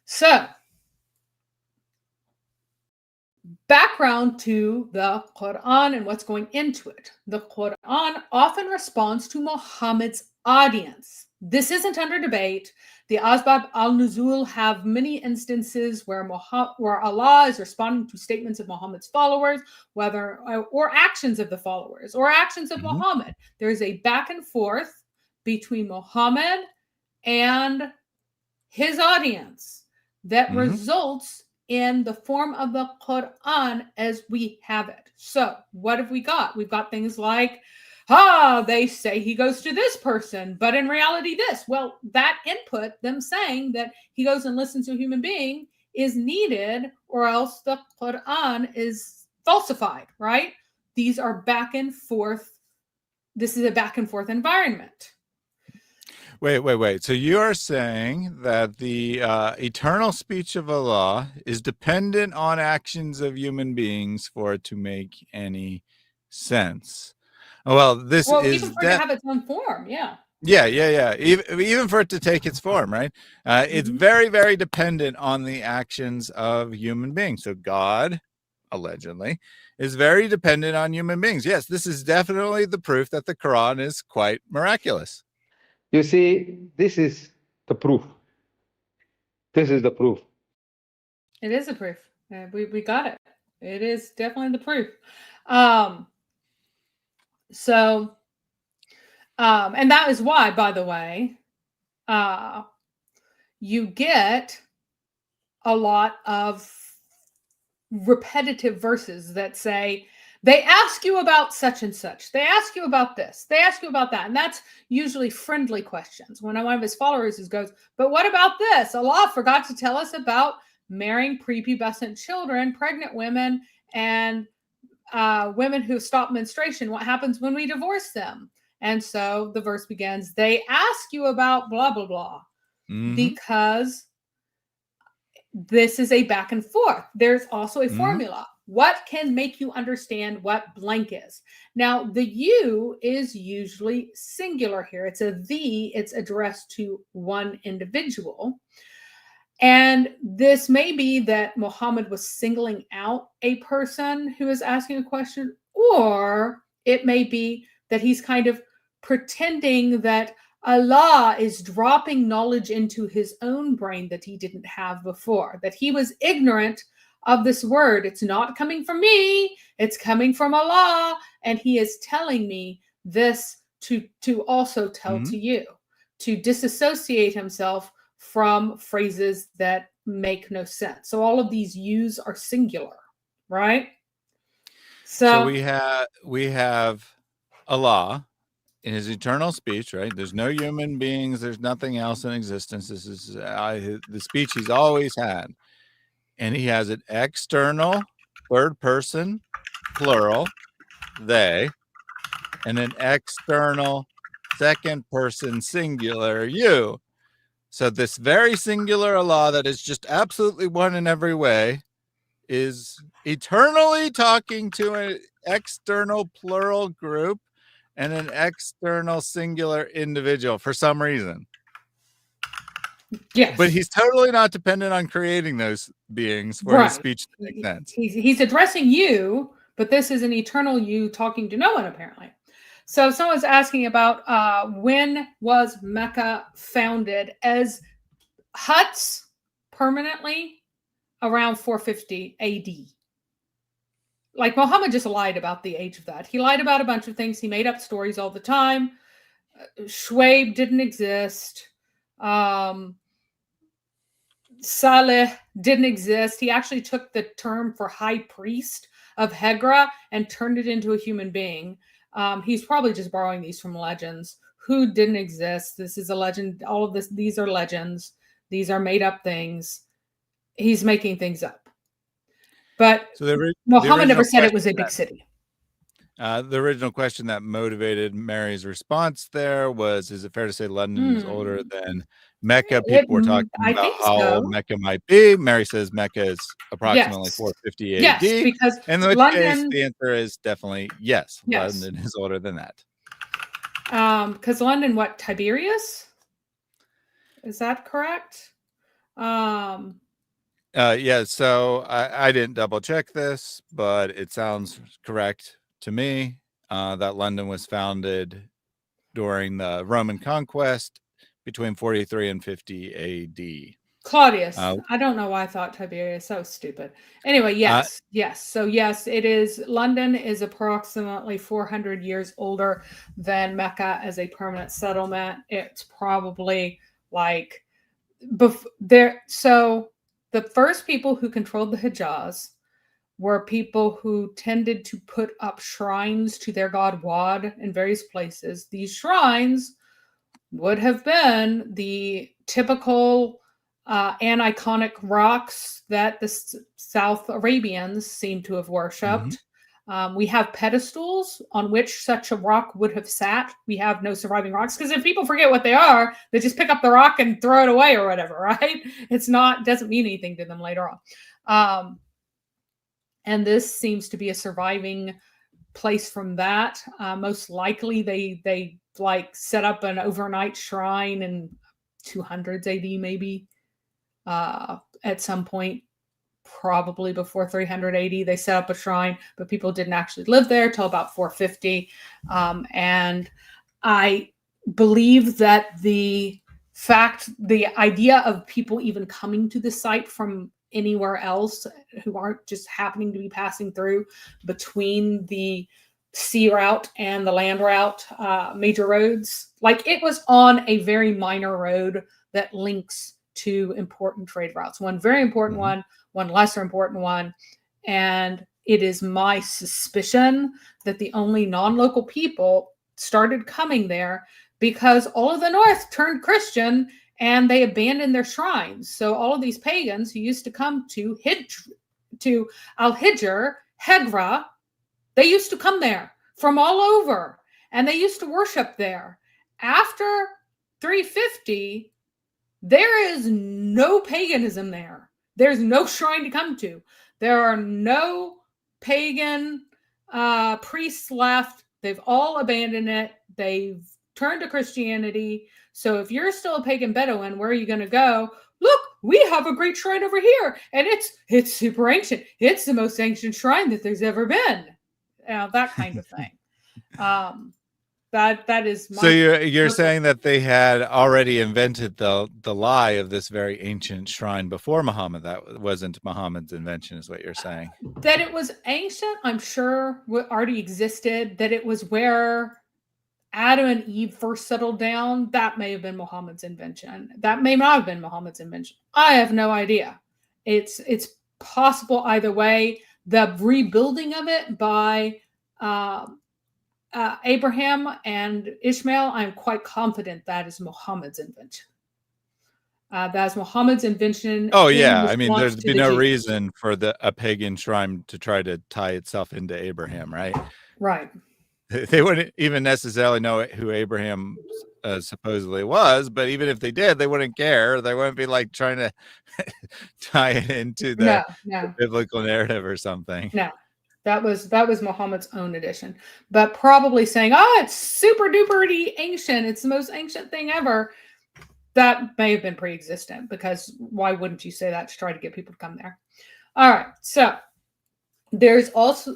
So, background to the Quran and what's going into it. The Quran often responds to Muhammad's audience. This isn't under debate. The Asbab al-Nuzul have many instances where Allah is responding to statements of Muhammad's followers, whether or actions of the followers or actions of Muhammad. There is a back and forth between Muhammad and his audience that results in the form of the Quran as we have it. So what have we got? We've got things like, they say he goes to this person, but in reality this. Well, that input, them saying that he goes and listens to a human being, is needed, or else the Quran is falsified, right? These are back and forth. This is a back and forth environment. Wait. So you are saying that the eternal speech of Allah is dependent on actions of human beings for it to make any sense? Well, this is even for it to have its own form, yeah. Yeah. Even for it to take its form, right? It's very, very dependent on the actions of human beings. So God, allegedly, is very dependent on human beings. Yes, this is definitely the proof that the Quran is quite miraculous. You see, this is the proof. This is the proof. It is a proof. We got it. It is definitely the proof. And that is why, by the way, you get a lot of repetitive verses that say, they ask you about such and such. They ask you about this. They ask you about that. And that's usually friendly questions. When one of his followers goes, but what about this? Allah forgot to tell us about marrying prepubescent children, pregnant women, and women who stop menstruation. What happens when we divorce them? And so the verse begins, they ask you about blah, blah, blah. Because this is a back and forth. There's also a formula. What can make you understand what blank is? Now, the you is usually singular here. It's a thee. It's addressed to one individual. And this may be that Muhammad was singling out a person who is asking a question, or it may be that he's kind of pretending that Allah is dropping knowledge into his own brain that he didn't have before, that he was ignorant of this word. It's not coming from me, it's coming from Allah, and he is telling me this to also tell to you, to disassociate himself from phrases that make no sense. So all of these yous are singular, right? So we have Allah in his eternal speech, right? There's no human beings. There's nothing else in existence. This is the speech he's always had. And he has an external third person, plural, they, and an external second person, singular, you. So this very singular Allah that is just absolutely one in every way is eternally talking to an external plural group and an external singular individual for some reason. Yes. But he's totally not dependent on creating those beings for his speech to make sense. He's addressing you, but this is an eternal you talking to no one, apparently. So someone's asking about when was Mecca founded as huts permanently around 450 AD. Like Muhammad just lied about the age of that. He lied about a bunch of things. He made up stories all the time. Shuaib didn't exist. Saleh didn't exist. He actually took the term for high priest of Hegra and turned it into a human being. He's probably just borrowing these from legends. Who didn't exist? This is a legend. All of these are legends. These are made up things. He's making things up. But So the Muhammad never original said it was a question big that- city. The original question that motivated Mary's response there was, is it fair to say London is older than Mecca? People were talking I about think how so. old Mecca might be. Mary says Mecca is approximately Yes. 450 AD. Yes, because in which case London, the answer is definitely yes. Yes. London is older than that. because London, what, Tiberius? Is that correct? Yeah, so I didn't double check this, but it sounds correct to me that London was founded during the Roman conquest between 43 and 50 AD. Claudius. I don't know why I thought Tiberius. So stupid. Anyway, yes. So yes, it is. London is approximately 400 years older than Mecca as a permanent settlement. It's probably like there. So the first people who controlled the Hijaz were people who tended to put up shrines to their god Wad in various places. These shrines would have been the typical aniconic rocks that the South Arabians seem to have worshipped. We have pedestals on which such a rock would have sat. We have no surviving rocks because if people forget what they are, they just pick up the rock and throw it away or whatever, right? Doesn't mean anything to them later on. And this seems to be a surviving place from that. Most likely they like set up an overnight shrine in 200s AD maybe. At some point, probably before 380, they set up a shrine, but people didn't actually live there till about 450. And I believe that the idea of people even coming to the site from anywhere else who aren't just happening to be passing through between the sea route and the land route, major roads, like it was on a very minor road that links to important trade routes, one very important one lesser important one. And it is my suspicion that the only non-local people started coming there because all of the North turned Christian and they abandoned their shrines. So all of these pagans who used to come to Al-Hijr, Hegra, they used to come there from all over and they used to worship there. After 350, there is no paganism there. There's no shrine to come to. There are no pagan priests left. They've all abandoned it. They've turned to Christianity. So if you're still a pagan Bedouin, where are you going to go? Look, we have a great shrine over here, and it's super ancient. It's the most ancient shrine that there's ever been. That kind of thing. That is my. So you're saying that they had already invented the lie of this very ancient shrine before Muhammad. That wasn't Muhammad's invention, is what you're saying. That it was ancient, I'm sure already existed. That it was where Adam and Eve first settled down. That may have been Muhammad's invention. That may not have been Muhammad's invention. I have no idea. It's possible either way. The rebuilding of it by Abraham and Ishmael, I'm quite confident that is Muhammad's invention. That's Muhammad's invention. Oh yeah, I mean, there'd be no reason for a pagan shrine to try to tie itself into Abraham, right? Right. They wouldn't even necessarily know who Abraham supposedly was, but even if they did, they wouldn't care. They wouldn't be like trying to tie it into the biblical narrative or something. No. That was Muhammad's own edition, but probably saying, "Oh, it's super duper ancient. It's the most ancient thing ever." That may have been pre-existent because why wouldn't you say that to try to get people to come there? All right. So there's also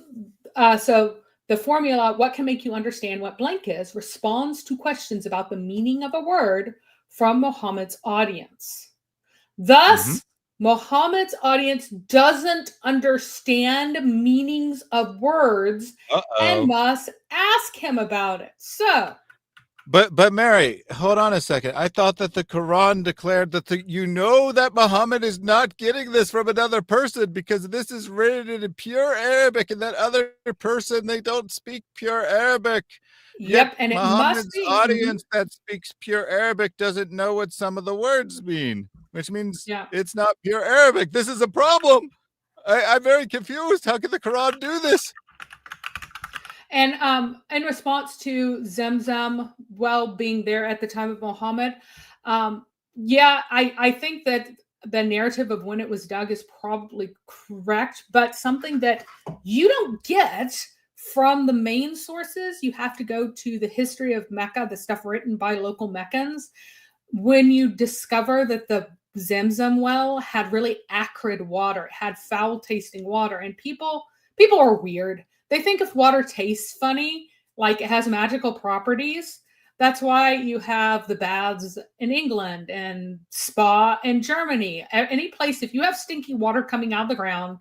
so the formula, what can make you understand what blank is, responds to questions about the meaning of a word from Muhammad's audience. Thus, Muhammad's audience doesn't understand meanings of words and must ask him about it. So But Mary, hold on a second. I thought that the Quran declared that that Muhammad is not getting this from another person because this is written in pure Arabic, and that other person, they don't speak pure Arabic. Yet Yep, and it must Muhammad's be. audience that speaks pure Arabic doesn't know what some of the words mean, which means Yeah. it's not pure Arabic. This is a problem. I'm very confused. How can the Quran do this? And in response to Zemzem well being there at the time of Muhammad, yeah, I think that the narrative of when it was dug is probably correct, but something that you don't get from the main sources, you have to go to the history of Mecca, the stuff written by local Meccans. When you discover that the Zemzem well had really acrid water, it had foul tasting water, and people are weird. They think if water tastes funny, like it has magical properties. That's why you have the baths in England and spa in Germany. Any place, if you have stinky water coming out of the ground,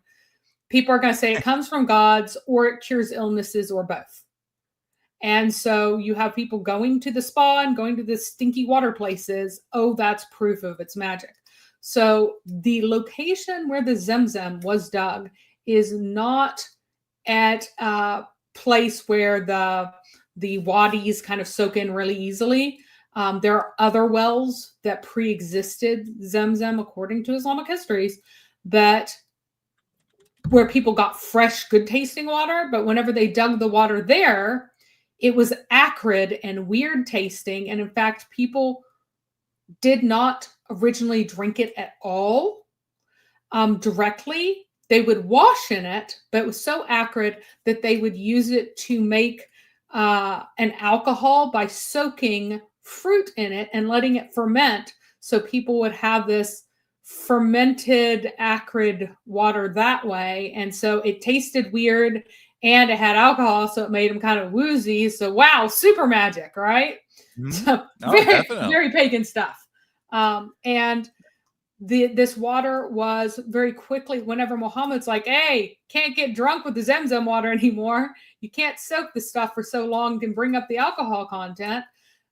people are going to say it comes from gods or it cures illnesses or both. And so you have people going to the spa and going to the stinky water places. Oh, that's proof of its magic. So the location where the Zemzem was dug is not at a place where the wadis kind of soak in really easily. There are other wells that pre-existed Zemzem, according to Islamic histories, that where people got fresh, good tasting water, but whenever they dug the water there, it was acrid and weird tasting. And in fact, people did not originally drink it at all directly. They would wash in it, but it was so acrid that they would use it to make an alcohol by soaking fruit in it and letting it ferment. So people would have this fermented acrid water that way. And so it tasted weird and it had alcohol, so it made them kind of woozy. So wow, super magic, right? Mhm. So Oh, very, definitely. very pagan stuff. And this water was very quickly, whenever Muhammad's like, hey, can't get drunk with the Zemzem water anymore. You can't soak the stuff for so long and bring up the alcohol content.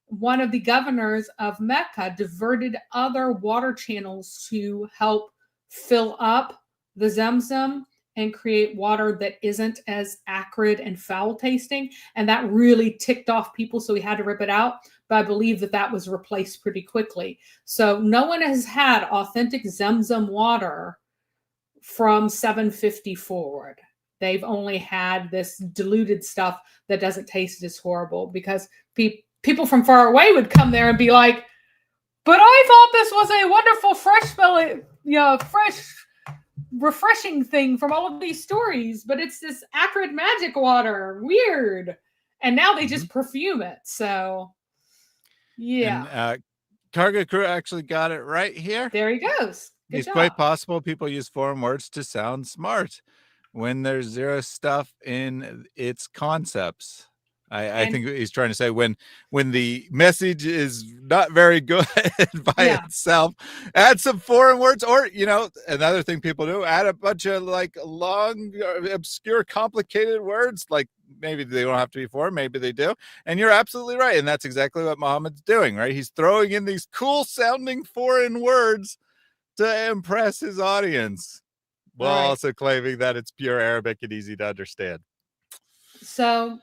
One of the governors of Mecca diverted other water channels to help fill up the Zemzem and create water that isn't as acrid and foul tasting. And that really ticked off people, so he had to rip it out. But I believe that was replaced pretty quickly. So no one has had authentic Zemzem water from 750 forward. They've only had this diluted stuff that doesn't taste as horrible, because people from far away would come there and be like, but I thought this was a wonderful, fresh smelling, fresh, refreshing thing from all of these stories, but it's this acrid magic water. Weird. And now they just perfume it. So yeah. And Cargo Crew actually got it right here. There he goes. Good It's job. quite possible people use foreign words to sound smart when there's zero stuff in its concepts. I think he's trying to say when the message is not very good by itself, add some foreign words, or another thing people do, add a bunch of like long, obscure, complicated words. Like maybe they don't have to be foreign, maybe they do. And you're absolutely right, and that's exactly what Muhammad's doing, right? He's throwing in these cool sounding foreign words to impress his audience, while also claiming that it's pure Arabic and easy to understand. So,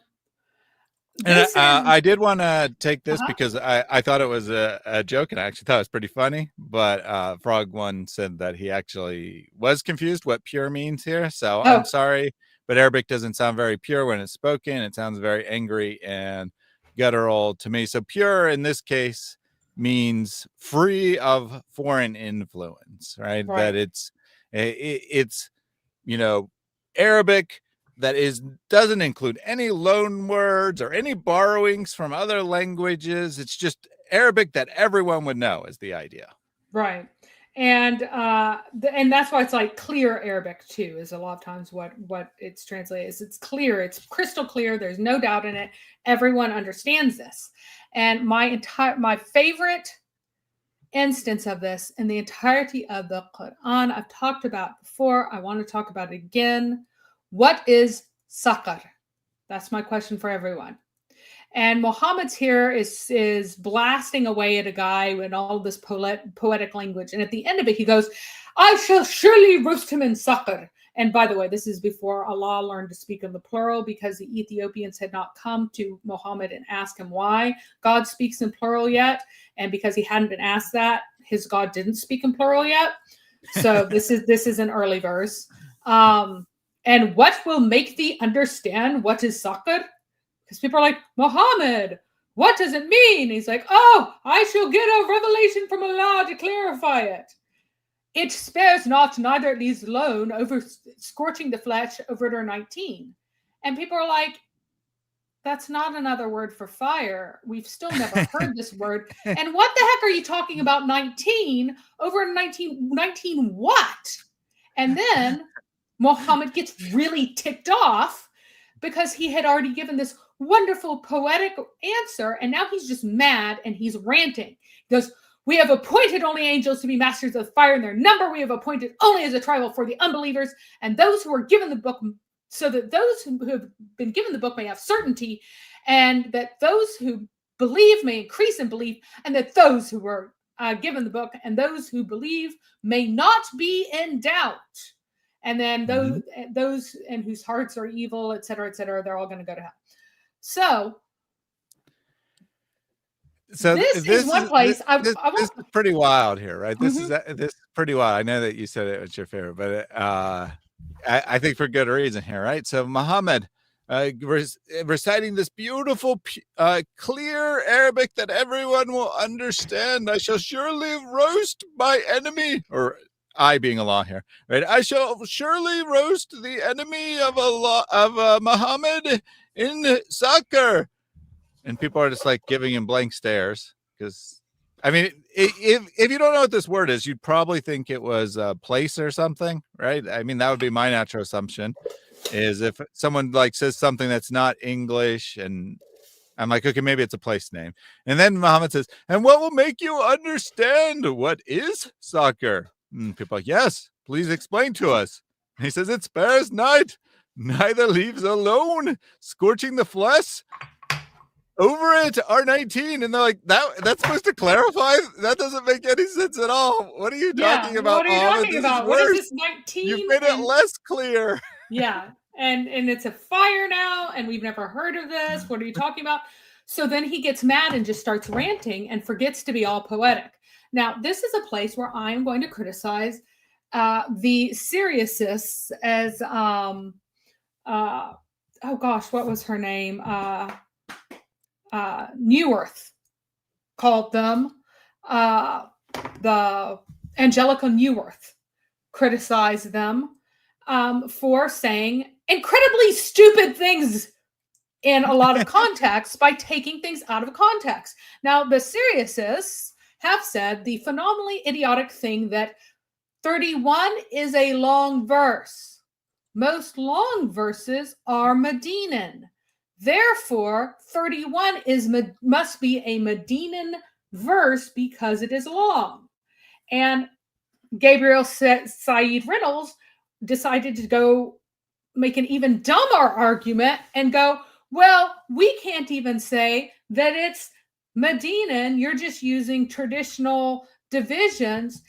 and I did want to take this because I thought it was a joke, and I actually thought it was pretty funny. But Frog One said that he actually was confused what pure means here. So I'm sorry, but Arabic doesn't sound very pure when it's spoken. It sounds very angry and guttural to me. So pure in this case means free of foreign influence, right? That it's Arabic that doesn't include any loan words or any borrowings from other languages. It's just Arabic that everyone would know is the idea. Right. And that's why it's like clear Arabic too, is a lot of times what it's translated is. It's clear, it's crystal clear, there's no doubt in it. Everyone understands this. And my favorite instance of this in the entirety of the Quran, I've talked about before, I want to talk about it again. What is saqar? That's my question for everyone. And Muhammad's here is blasting away at a guy in all this poetic language. And at the end of it, he goes, I shall surely roast him in succor. And by the way, this is before Allah learned to speak in the plural, because the Ethiopians had not come to Muhammad and asked him why God speaks in plural yet. And because he hadn't been asked that, his God didn't speak in plural yet. So this is an early verse. And what will make thee understand what is succor? Because people are like, Muhammad, what does it mean? He's like, oh, I shall get a revelation from Allah to clarify it. It spares not, neither it leaves alone, over scorching the flesh, over 19. And people are like, that's not another word for fire. We've still never heard this word. And what the heck are you talking about 19 over 19 what? And then Muhammad gets really ticked off because he had already given this wonderful poetic answer, and now he's just mad and he's ranting. He goes, we have appointed only angels to be masters of fire in their number. We have appointed only as a trial for the unbelievers and those who are given the book, so that those who have been given the book may have certainty, and that those who believe may increase in belief, and that those who were given the book and those who believe may not be in doubt. And then those and whose hearts are evil, et cetera, they're all going to go to hell. So this is one place this is pretty wild here, right? This is pretty wild. I know that you said it was your favorite, but I think for good reason here, right? So Muhammad reciting this beautiful, clear Arabic that everyone will understand. I shall surely roast my enemy, or I being Allah here, right? I shall surely roast the enemy of Allah, of Muhammad in succor. And people are just like giving him blank stares, because I mean, if you don't know what this word is, you'd probably think it was a place or something, right? I mean, that would be my natural assumption, is if someone like says something that's not English, and I'm like, okay, maybe it's a place name. And then Muhammad says, and what will make you understand what is succor? And people are like, yes, please explain to us. And he says, it spares night, neither leaves alone, scorching the flesh. Over it, R19, and they're like, that's supposed to clarify? That doesn't make any sense at all. What are you talking about? What are you talking about? What is this 19? You've made it less clear. Yeah, and it's a fire now, and we've never heard of this. What are you talking about? So then he gets mad and just starts ranting and forgets to be all poetic. Now, this is a place where I'm going to criticize the Syriacists as, oh gosh, what was her name? Neuwirth called them, the Angelica Neuwirth criticized them for saying incredibly stupid things in a lot of contexts by taking things out of context. Now, the Syriacists have said the phenomenally idiotic thing that 31 is a long verse. Most long verses are Medinan. Therefore, 31 must be a Medinan verse because it is long. And Gabriel Said Reynolds decided to go make an even dumber argument and go, well, we can't even say that it's Medinan. You're just using traditional divisions.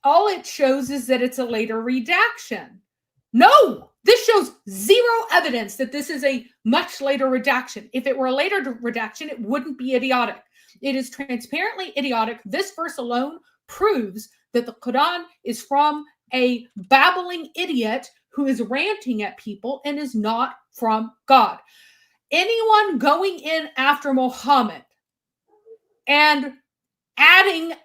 All it shows is that it's a later redaction. No! This shows zero evidence that this is a much later redaction. If it were a later redaction, it wouldn't be idiotic. It is transparently idiotic. This verse alone proves that the Quran is from a babbling idiot who is ranting at people and is not from God. Anyone going in after Muhammad and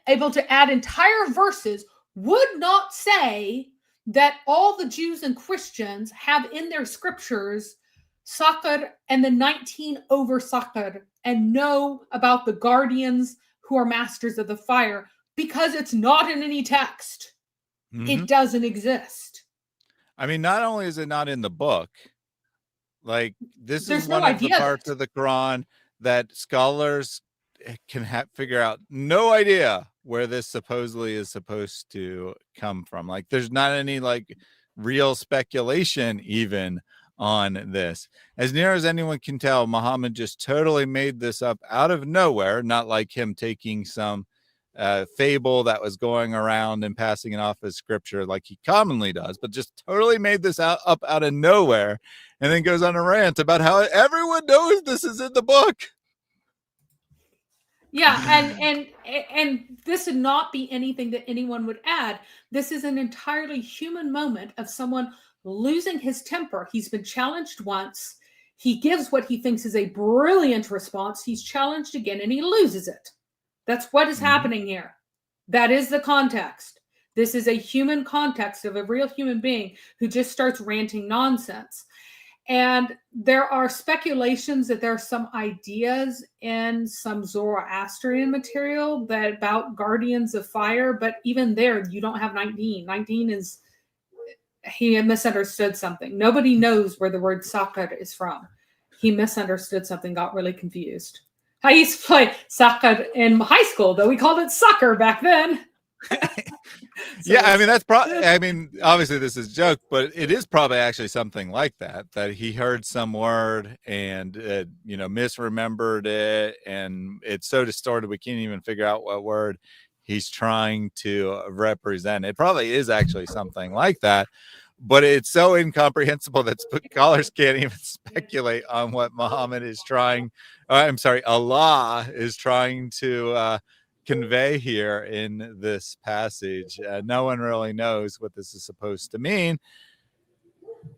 able to add entire verses would not say that all the Jews and Christians have in their scriptures succor and the 19 over succor and know about the guardians who are masters of the fire, because it's not in any text. It doesn't exist. I mean, not only is it not in the book, like this There's is no one of the idea parts of the Quran that scholars can figure out no idea where this supposedly is supposed to come from. Like there's not any like real speculation even on this. As near as anyone can tell, Muhammad just totally made this up out of nowhere, not like him taking some fable that was going around and passing it off as scripture like he commonly does, but just totally made this up out of nowhere, and then goes on a rant about how everyone knows this is in the book. Yeah, and this would not be anything that anyone would add. This is an entirely human moment of someone losing his temper. He's been challenged once. He gives what he thinks is a brilliant response. He's challenged again and he loses it. That's what is happening here. That is the context. This is a human context of a real human being who just starts ranting nonsense. And there are speculations that there are some ideas in some Zoroastrian material that about guardians of fire, but even there, you don't have 19. 19 is, he misunderstood something. Nobody knows where the word sakar is from. He misunderstood something, got really confused. I used to play soccer in high school, though we called it soccer back then. Yeah, I mean, that's probably, I mean, obviously this is a joke, but it is probably actually something like that he heard some word and, misremembered it. And it's so distorted, we can't even figure out what word he's trying to represent. It probably is actually something like that, but it's so incomprehensible that scholars can't even speculate on what Muhammad is trying. Allah is trying to convey here in this passage. No one really knows what this is supposed to mean.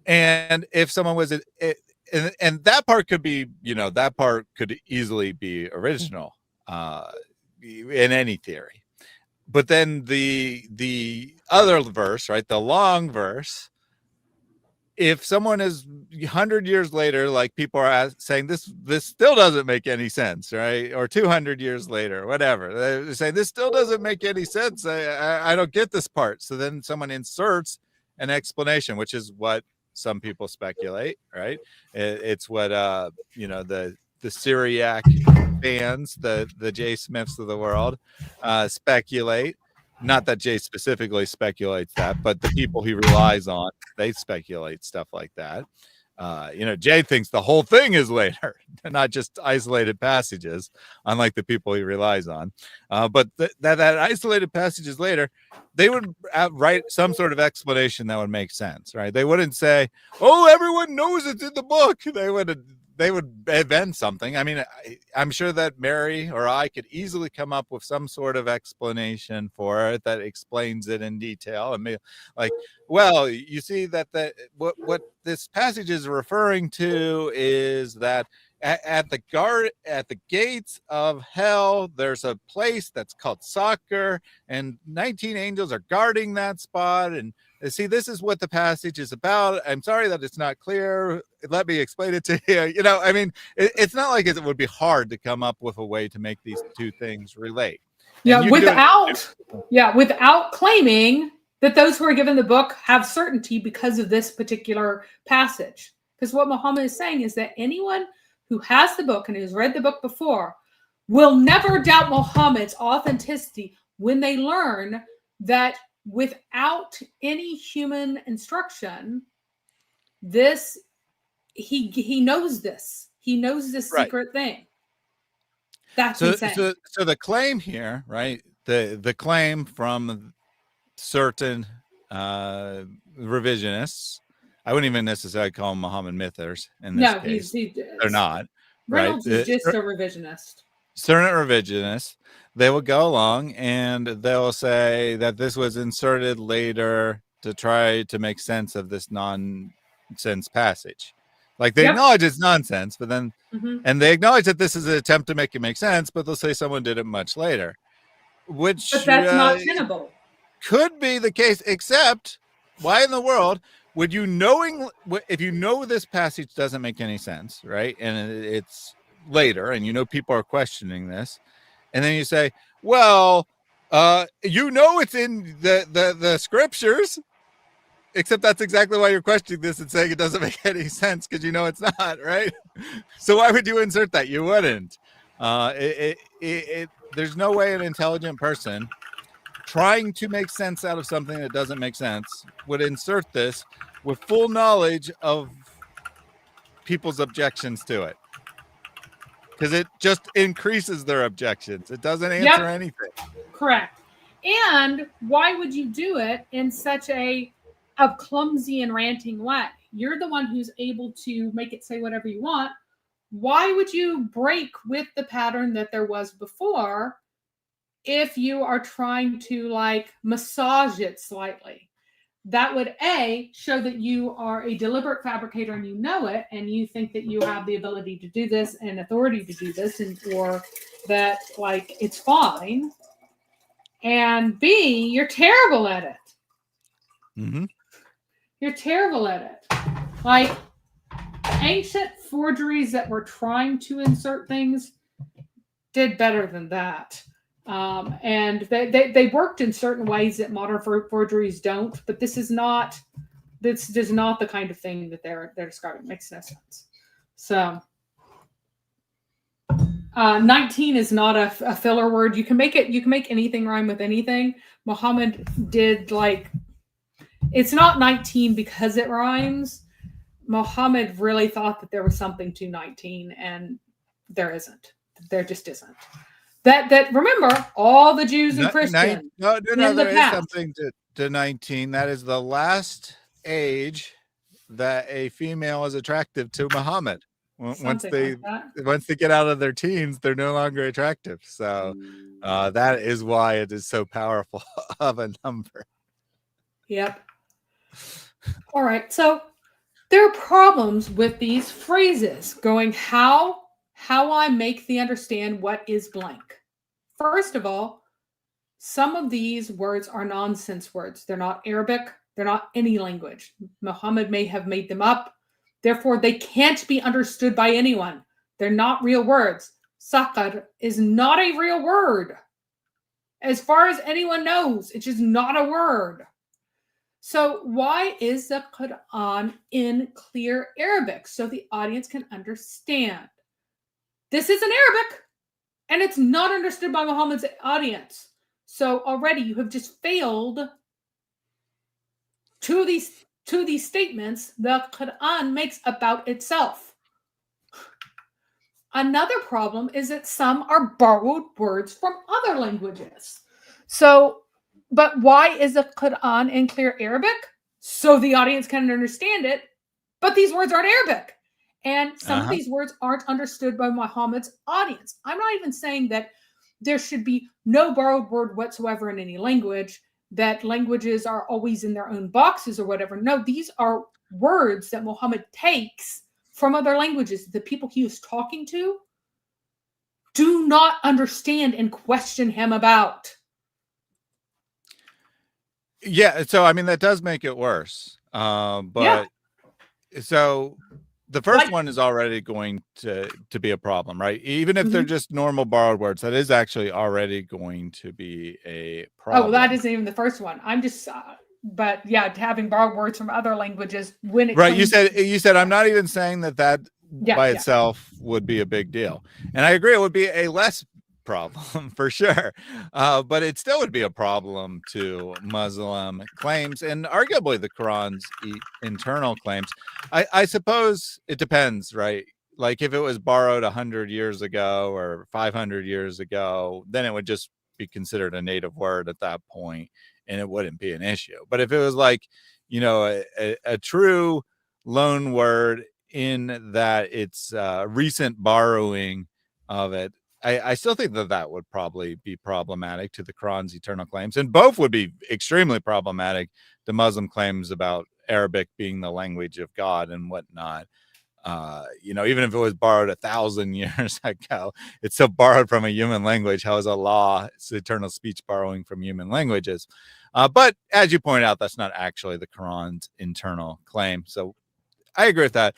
And if someone was, and that part could be, that part could easily be original in any theory. But then the other verse, right, the long verse, if someone is 100 years later, like people are saying this still doesn't make any sense, right? Or 200 years later, whatever, they say this still doesn't make any sense. I don't get this part. So then someone inserts an explanation, which is what some people speculate, right? It's what the Syriac fans, the Jay Smiths of the world, speculate. Not that Jay specifically speculates that, but the people he relies on, they speculate stuff like that. Jay thinks the whole thing is later, not just isolated passages, unlike the people he relies on. But that isolated passages later, they would write some sort of explanation that would make sense, right? They wouldn't say, "Oh, everyone knows it's in the book." They would invent something. I mean, I'm sure that Mary or I could easily come up with some sort of explanation for it that explains it in detail. And be like, well, you see that what this passage is referring to is that at the gates of hell, there's a place that's called Soccer, and 19 angels are guarding that spot. And see, this is what the passage is about. I'm sorry that it's not clear. Let me explain it to you. I mean, it's not like it would be hard to come up with a way to make these two things relate. Yeah, without claiming that those who are given the book have certainty because of this particular passage. Because what Muhammad is saying is that anyone who has the book and who's read the book before will never doubt Muhammad's authenticity when they learn that without any human instruction, he knows this. He knows this secret thing. That's insane. So the claim here, right? The claim from certain revisionists, I wouldn't even necessarily call them Muhammad mythers in this case. They're not. Reynolds right? is just a revisionist. Certain revisionists, they will go along and they'll say that this was inserted later to try to make sense of this nonsense passage. Like they acknowledge it's nonsense, but then, and they acknowledge that this is an attempt to make it make sense, but they'll say someone did it much later, but that's not tenable. Could be the case, except why in the world would you if you know this passage doesn't make any sense, right? And it's later and people are questioning this, and then you say, well, it's in the scriptures, except that's exactly why you're questioning this and saying it doesn't make any sense, because it's not, right? So why would you insert that? You wouldn't. There's no way an intelligent person trying to make sense out of something that doesn't make sense would insert this with full knowledge of people's objections to it. Because it just increases their objections. It doesn't answer anything. Correct. And why would you do it in such a clumsy and ranting way? You're the one who's able to make it say whatever you want. Why would you break with the pattern that there was before if you are trying to like massage it slightly? That would show that you are a deliberate fabricator and you know it, and you think that you have the ability to do this and authority to do this, and or that like it's fine. And B, you're terrible at it. Mm-hmm. You're terrible at it. Like ancient forgeries that were trying to insert things did better than that. And they worked in certain ways that modern forgeries don't, but this is not the kind of thing that they're describing. It makes no sense. So 19 is not a filler word. You can make anything rhyme with anything. Muhammad did like, it's not 19 because it rhymes. Muhammad really thought that there was something to 19, and there isn't. There just isn't. That remember, all the Jews and Christians. No, there is something to 19. That is the last age that a female is attractive to Muhammad. Once they get out of their teens, they're no longer attractive. So that is why it is so powerful of a number. Yep. All right. So there are problems with these phrases going how I make the understand what is blank. First of all, some of these words are nonsense words. They're not Arabic. They're not any language. Muhammad may have made them up. Therefore, they can't be understood by anyone. They're not real words. Saqar is not a real word. As far as anyone knows, it's just not a word. So why is the Quran in clear Arabic? So the audience can understand. This isn't Arabic, and it's not understood by Muhammad's audience. So already you have just failed two of these statements the Quran makes about itself. Another problem is that some are borrowed words from other languages. So, but why is the Quran in clear Arabic? So the audience can understand it, but these words aren't Arabic. And some of these words aren't understood by Muhammad's audience. I'm not even saying that there should be no borrowed word whatsoever in any language, that languages are always in their own boxes or whatever. No, these are words that Muhammad takes from other languages. The people he was talking to do not understand and question him about. Yeah, so I mean that does make it worse. But so the first one is already going to be a problem, right? Even if they're just normal borrowed words, that is actually already going to be a problem. Oh, that isn't even the first one. I'm just, but yeah, having borrowed words from other languages when it right. You said I'm not even saying that by itself would be a big deal, and I agree it would be a less problem for sure, but it still would be a problem to Muslim claims and arguably the Quran's internal claims. I suppose it depends, right? Like if it was borrowed 100 years ago or 500 years ago, then it would just be considered a native word at that point and it wouldn't be an issue. But if it was like, you know, a true loan word in that it's recent borrowing of it, I still think that would probably be problematic to the Quran's eternal claims, and both would be extremely problematic to Muslim claims about Arabic being the language of God and whatnot. You know, even if it was borrowed 1,000 years ago, it's still borrowed from a human language. How is Allah, it's eternal speech, borrowing from human languages? But as you point out, that's not actually the Quran's internal claim. So I agree with that.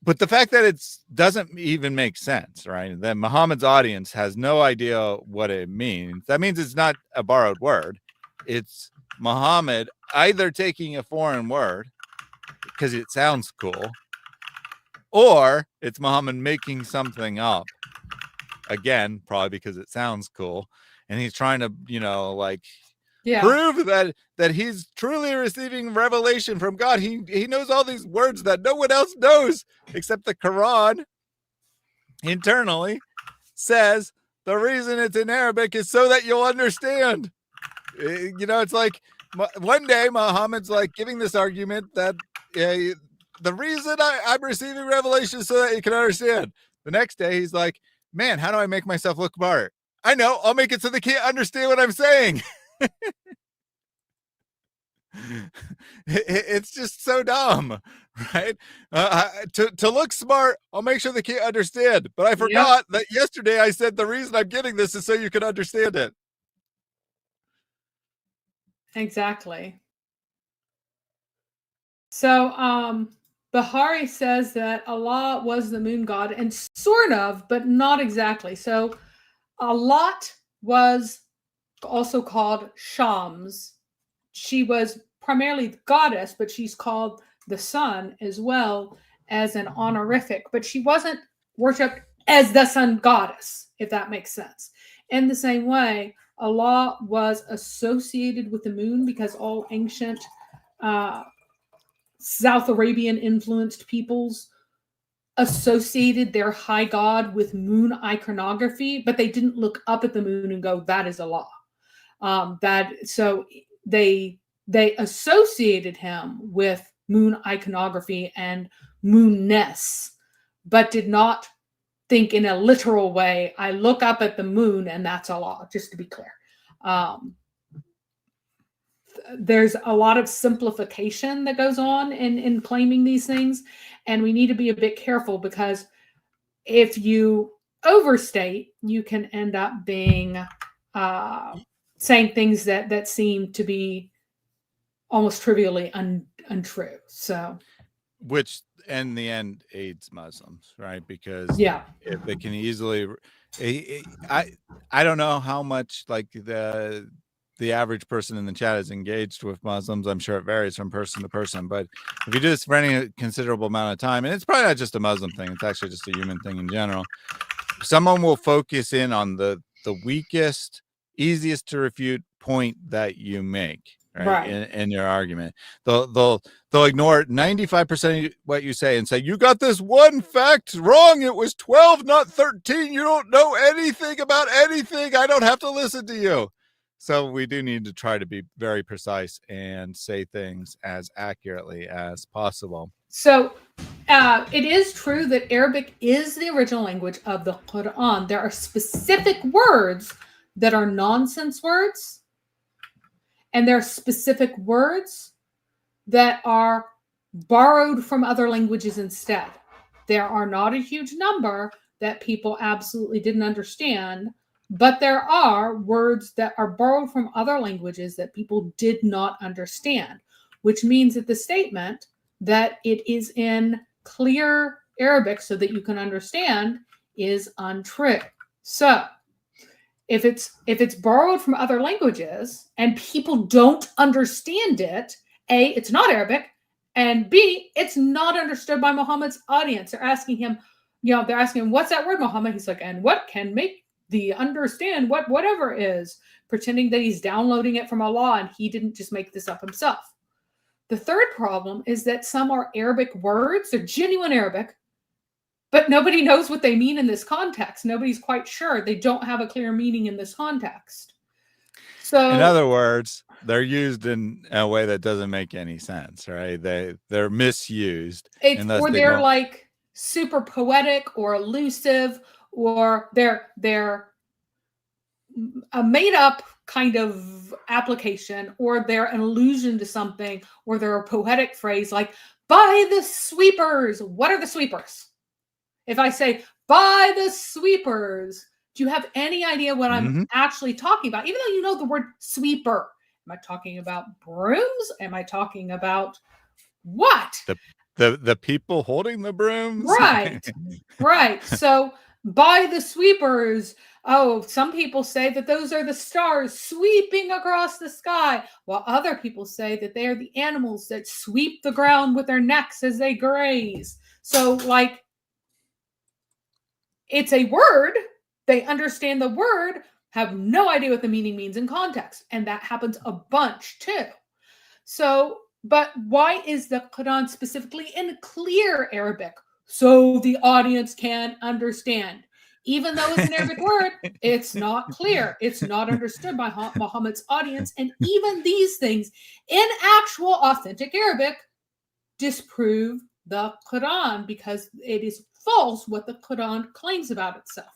But the fact that it doesn't even make sense, right? That Muhammad's audience has no idea what it means. That means it's not a borrowed word. It's Muhammad either taking a foreign word because it sounds cool, or it's Muhammad making something up. Again, probably because it sounds cool. And he's trying to, you know, like Yeah. Prove that he's truly receiving revelation from God. He knows all these words that no one else knows except the Quran internally says the reason it's in Arabic is so that you'll understand. You know, it's like one day Muhammad's like giving this argument that the reason I'm receiving revelation is so that you can understand. The next day he's like, man, how do I make myself look smart? I know, I'll make it so they can't understand what I'm saying. It's just so dumb, right? To look smart, I'll make sure they can't understand. But I forgot that yesterday I said the reason I'm getting this is so you can understand it. Exactly. So Bahari says that Allah was the moon god, and sort of, but not exactly. So Alat was also called Shams. She was primarily the goddess, but she's called the sun as well as an honorific, but she wasn't worshipped as the sun goddess, if that makes sense. In the same way, Allah was associated with the moon because all ancient South Arabian influenced peoples associated their high god with moon iconography, but they didn't look up at the moon and go, that is Allah. So they associated him with moon iconography and moonness, but did not think in a literal way, I look up at the moon and that's Allah, just to be clear. There's a lot of simplification that goes on in claiming these things, and we need to be a bit careful, because if you overstate, you can end up being saying things that seem to be almost trivially untrue. So, which in the end aids Muslims, right? Because if they can easily, I don't know how much like the average person in the chat is engaged with Muslims. I'm sure it varies from person to person, but if you do this for any considerable amount of time, and it's probably not just a Muslim thing, it's actually just a human thing in general, someone will focus in on the weakest, easiest to refute point that you make, right? In your argument. They'll ignore 95% of what you say and say, you got this one fact wrong. It was 12, not 13. You don't know anything about anything. I don't have to listen to you. So we do need to try to be very precise and say things as accurately as possible. So it is true that Arabic is the original language of the Quran. There are specific words that are nonsense words, and there are specific words that are borrowed from other languages instead. There are not a huge number that people absolutely didn't understand, but there are words that are borrowed from other languages that people did not understand, which means that the statement that it is in clear Arabic so that you can understand is untrue. So if it's borrowed from other languages and people don't understand it, A, it's not Arabic, and B, it's not understood by Muhammad's audience. They're asking him, what's that word, Muhammad? He's like, and what can make thee understand whatever is, pretending that he's downloading it from Allah and he didn't just make this up himself. The third problem is that some are Arabic words, they're genuine Arabic, but nobody knows what they mean in this context. Nobody's quite sure. They don't have a clear meaning in this context. So, in other words, they're used in a way that doesn't make any sense, right? They're misused. Or they're like super poetic or elusive, or they're a made up kind of application, or they're an allusion to something, or they're a poetic phrase like, by the sweepers. What are the sweepers? If I say, by the sweepers, do you have any idea what I'm actually talking about? Even though you know the word sweeper. Am I talking about brooms? Am I talking about what? The people holding the brooms? Right. Right. So by the sweepers, some people say that those are the stars sweeping across the sky, while other people say that they are the animals that sweep the ground with their necks as they graze. So, like, it's a word. They understand the word, have no idea what the meaning means in context. And that happens a bunch too. So, but why is the Quran specifically in clear Arabic? So the audience can understand. Even though it's an Arabic word, it's not clear. It's not understood by Muhammad's audience. And even these things in actual authentic Arabic disprove the Quran because it is false what the Quran claims about itself.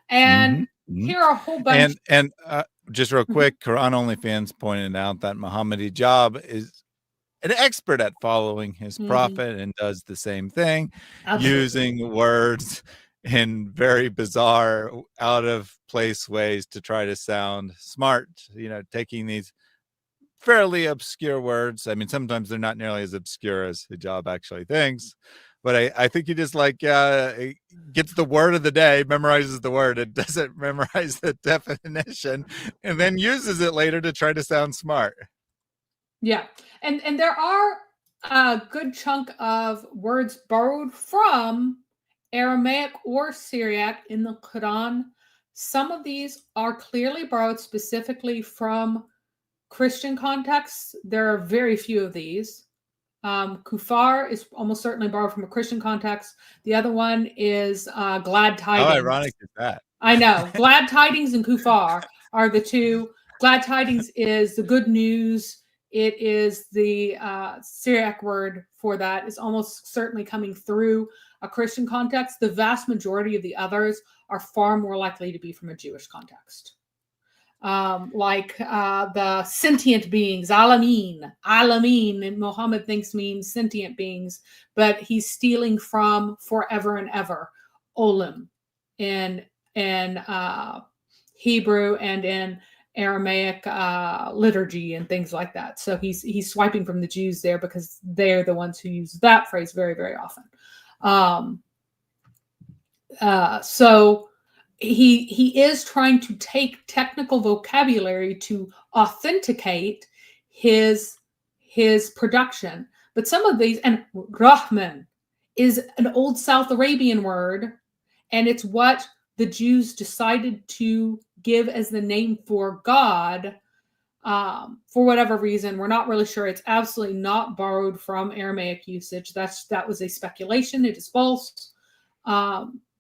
And here are a whole bunch. And just real quick, Quran Only fans pointed out that Muhammad Hijab is an expert at following his prophet and does the same thing, using words in very bizarre, out of place ways to try to sound smart, taking these fairly obscure words. I mean, sometimes they're not nearly as obscure as hijab actually thinks, but I think he just gets the word of the day, memorizes the word, and doesn't memorize the definition, and then uses it later to try to sound smart. Yeah, and there are a good chunk of words borrowed from Aramaic or Syriac in the Quran. Some of these are clearly borrowed specifically from Christian contexts. There are very few of these. Kufar is almost certainly borrowed from a Christian context. The other one is glad tidings. How ironic is that? I know. Glad tidings and kufar are the two. Glad tidings is the good news. It is the Syriac word for that. Is almost certainly coming through a Christian context. The vast majority of the others are far more likely to be from a Jewish context. Like the sentient beings, alameen, and Muhammad thinks means sentient beings, but he's stealing from forever and ever, olim, in Hebrew and in Aramaic liturgy and things like that. So he's swiping from the Jews there because they're the ones who use that phrase very, very often. So he is trying to take technical vocabulary to authenticate his production. But some of these, and Rahman is an old South Arabian word, and it's what the Jews decided to give as the name for God for whatever reason. We're not really sure. It's absolutely not borrowed from Aramaic usage. That was a speculation. It is false.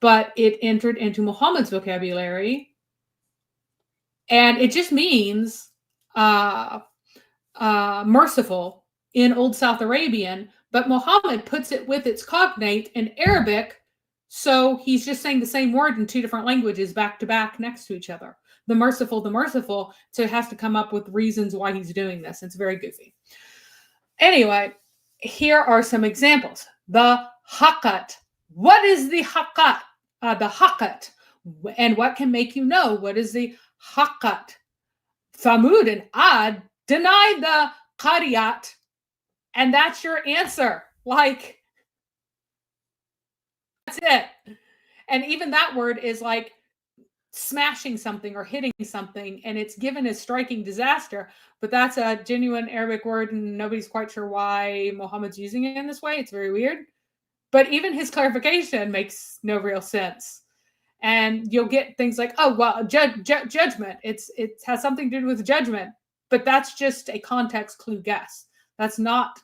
But it entered into Muhammad's vocabulary, and it just means merciful in Old South Arabian, but Muhammad puts it with its cognate in Arabic, so he's just saying the same word in two different languages back to back next to each other. The merciful, so he has to come up with reasons why he's doing this. It's very goofy. Anyway, here are some examples. The haqqat. What is the haqqat? The haqqat. And what can make you know what is the haqqat? Thamud and Ad denied the qadiyat, and that's your answer. Like, that's it. And even that word is like smashing something or hitting something, and it's given as striking disaster, but that's a genuine Arabic word, and nobody's quite sure why Muhammad's using it in this way. It's very weird. But even his clarification makes no real sense. And you'll get things like, oh, well, judgment. It has something to do with judgment, but that's just a context clue guess. That's not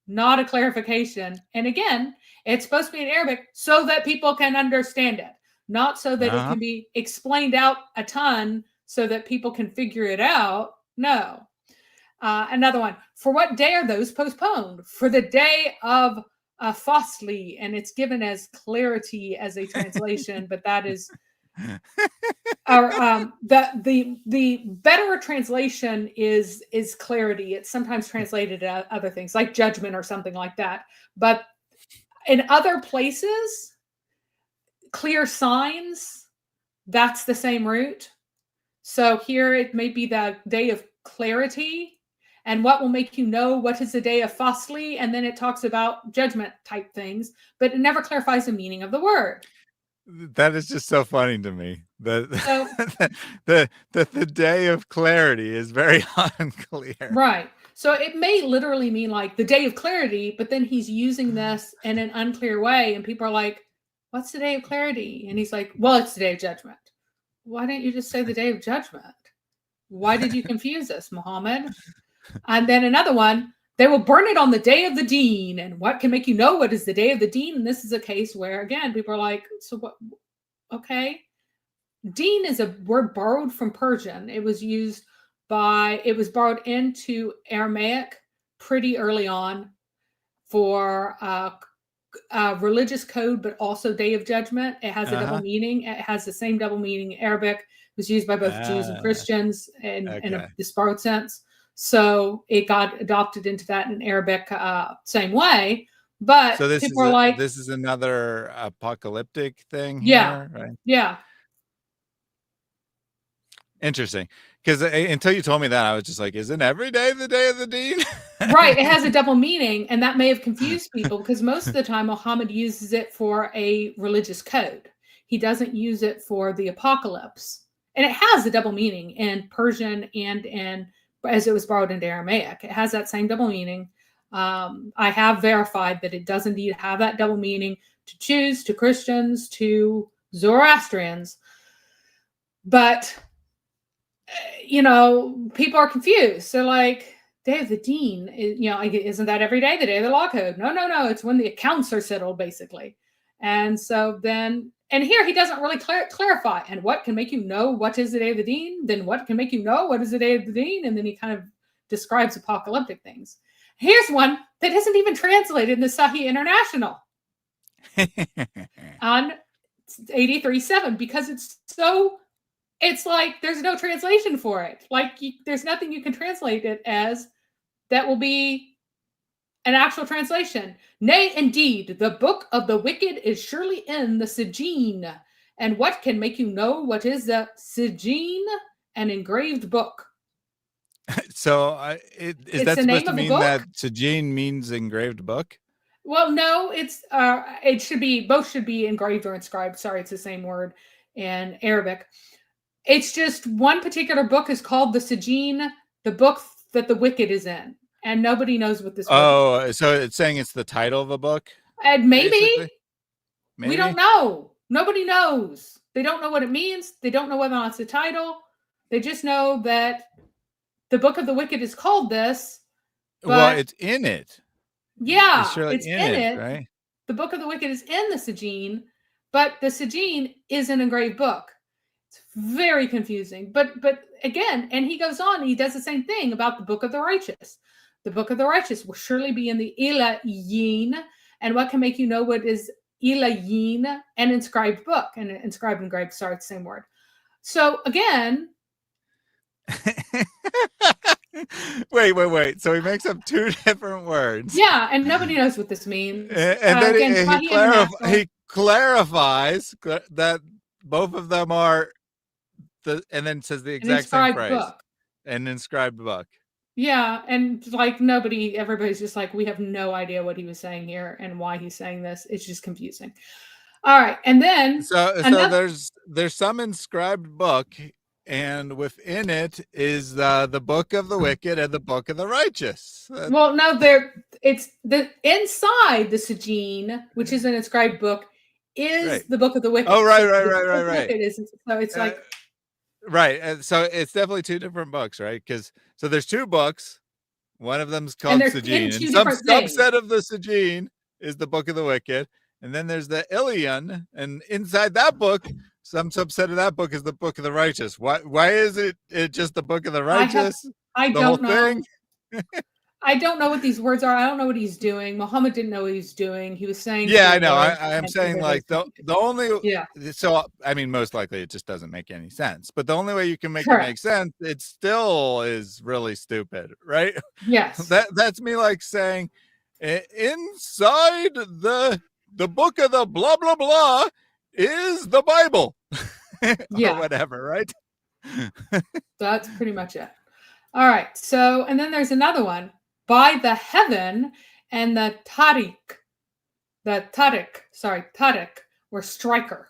a clarification. And again, it's supposed to be in Arabic so that people can understand it, not so that it can be explained out a ton so that people can figure it out. No. Another one. For what day are those postponed? For the day of Fastly, and it's given as clarity as a translation, but that is the better translation is clarity. It's sometimes translated as other things like judgment or something like that. But in other places, clear signs, that's the same root. So here it may be the day of clarity. And what will make you know what is the day of Fastly? And then it talks about judgment type things, but it never clarifies the meaning of the word. That is just so funny to me. The day of clarity is very unclear. Right. So it may literally mean like the day of clarity, but then he's using this in an unclear way. And people are like, what's the day of clarity? And he's like, well, it's the day of judgment. why didn't you just say the day of judgment? Why did you confuse us, Muhammad? And then another one, they will burn it on the day of the deen. And what can make you know what is the day of the deen? And this is a case where, again, people are like, so what? Okay. Deen is a word borrowed from Persian. It was borrowed into Aramaic pretty early on for religious code, but also day of judgment. It has a double meaning. It has the same double meaning in Arabic. It was used by both Jews and Christians in this borrowed sense. So it got adopted into that in Arabic same way. But so people are like, this is another apocalyptic thing yeah, here, right? Yeah. Interesting. Because until you told me that, I was just like, isn't every day the day of the deen? Right. It has a double meaning. And that may have confused people because most of the time Muhammad uses it for a religious code. He doesn't use it for the apocalypse. And it has a double meaning in Persian and as it was borrowed into Aramaic. It has that same double meaning. I have verified that it does indeed have that double meaning to Jews, to Christians, to Zoroastrians. But people are confused. They're like, day of the deen, isn't that every day? The day of the law code? No. It's when the accounts are settled, basically. And so then, and here he doesn't really clarify. And what can make you know what is the day of the deen? Then what can make you know what is the day of the deen? And then he kind of describes apocalyptic things. Here's one that isn't even translated in the Sahih International on 83.7 because it's like there's no translation for it. Like there's nothing you can translate it as that will be an actual translation. Nay, indeed, the book of the wicked is surely in the Sijin. And what can make you know what is the Sijin? An engraved book. So is that supposed to mean that Sijin means engraved book? Well, no, it should be, both should be engraved or inscribed. Sorry, it's the same word in Arabic. It's just one particular book is called the Sijin, the book that the wicked is in. And nobody knows what this book is. So it's saying it's the title of a book? And maybe. We don't know. Nobody knows. They don't know what it means. They don't know whether or not it's the title. They just know that the book of the wicked is called this. Well, it's in it. Yeah, it's in it. Right? The book of the wicked is in the Sijin, but the Sijin is an engraved book. It's very confusing. But again, and he goes on, he does the same thing about the book of the righteous. The book of the righteous will surely be in the Ilayin. And what can make you know what is Ilayin? An inscribed book. And inscribed, engraved, sorry, it's the same word. So again. Wait. So he makes up two different words. Yeah, and nobody knows what this means. And then he clarifies that both of them are and then says the exact same phrase. Book. An inscribed book. Yeah, and like everybody's just like, we have no idea what he was saying here and why he's saying this. It's just confusing. All right, and then so there's some inscribed book, and within it is the book of the wicked and the book of the righteous. Well, no, it's the inside the Sijin, which is an inscribed book, is the book of the wicked. Oh, right. So it's like. Right. And so it's definitely two different books, right? So there's two books. One of them's called Sijin. And some subset of the Sijin is the book of the wicked. And then there's the Ilion. And inside that book, some subset of that book is the book of the righteous. Why is it just the book of the righteous? I don't know. I don't know what these words are. I don't know what he's doing. Muhammad didn't know what he was doing. He was saying. Yeah, I know. I am saying like the only. Yeah. So, I mean, most likely it just doesn't make any sense. But the only way you can make it make sense, it still is really stupid, right? Yes. That's me like saying inside the book of the blah, blah, blah is the Bible. Yeah. Or whatever, right? That's pretty much it. All right. So, and then there's another one. By the heaven and the Tariq, or striker.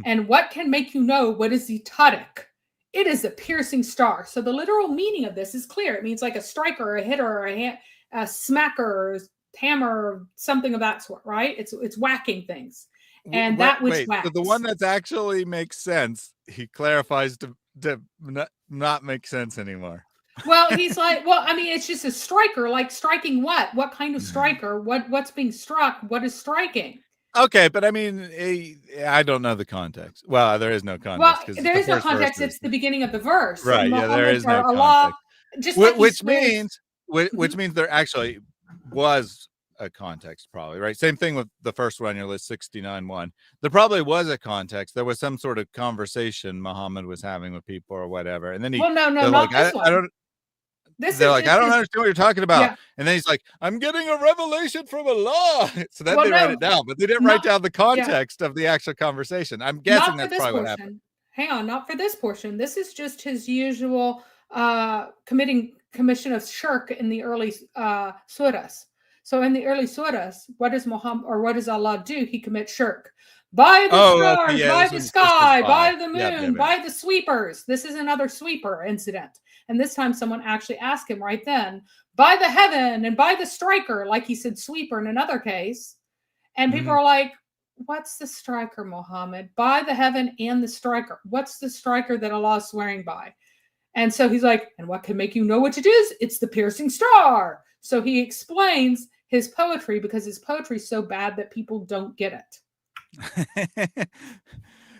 And what can make you know what is the Tariq? It is a piercing star. So the literal meaning of this is clear. It means like a striker, or a hitter, or a smacker, or hammer, or something of that sort, right? It's whacking things. and that which wait, wax. so the one that actually makes sense, he clarifies to not make sense anymore. Well, he's like, well, I mean, it's just a striker, like striking what? What kind of striker? What's being struck? What is striking? Okay, but I mean, I don't know the context. Well, there is no Well, context because there is no context. It's the beginning of the verse. Right, And yeah, there Muhammad is no or Allah, context. just like he Which swears. means which means there actually was a context, probably, right? Same thing with the first one on your list, 69:1. There probably was a context. There was some sort of conversation Muhammad was having with people or whatever, and then Well, no, they're not like, this I one. don't. This They're is like, just I don't his, understand what you're talking about. yeah. And then he's like, I'm getting a revelation from Allah. So then Well, they write no, it down, but they didn't write not down the yeah, context of the actual conversation. I'm guessing not for that's this probably what happened. portion. Hang on, not for this portion. This is just his usual commission of shirk in the early surahs. So in the early surahs, what does Muhammad or what does Allah do? He commits shirk. By the Oh, okay, stars, yeah, by this the one's sky, by. by the moon, Yep. by the sweepers. This is another sweeper incident. And this time someone actually asked him right then, by the heaven and by the striker, like he said sweeper in another case. And people are like, what's the striker, Muhammad? By the heaven and the striker. What's the striker that Allah is swearing by? And so he's like, and what can make you know which it is? It's the piercing star. So he explains his poetry because his poetry is so bad that people don't get it.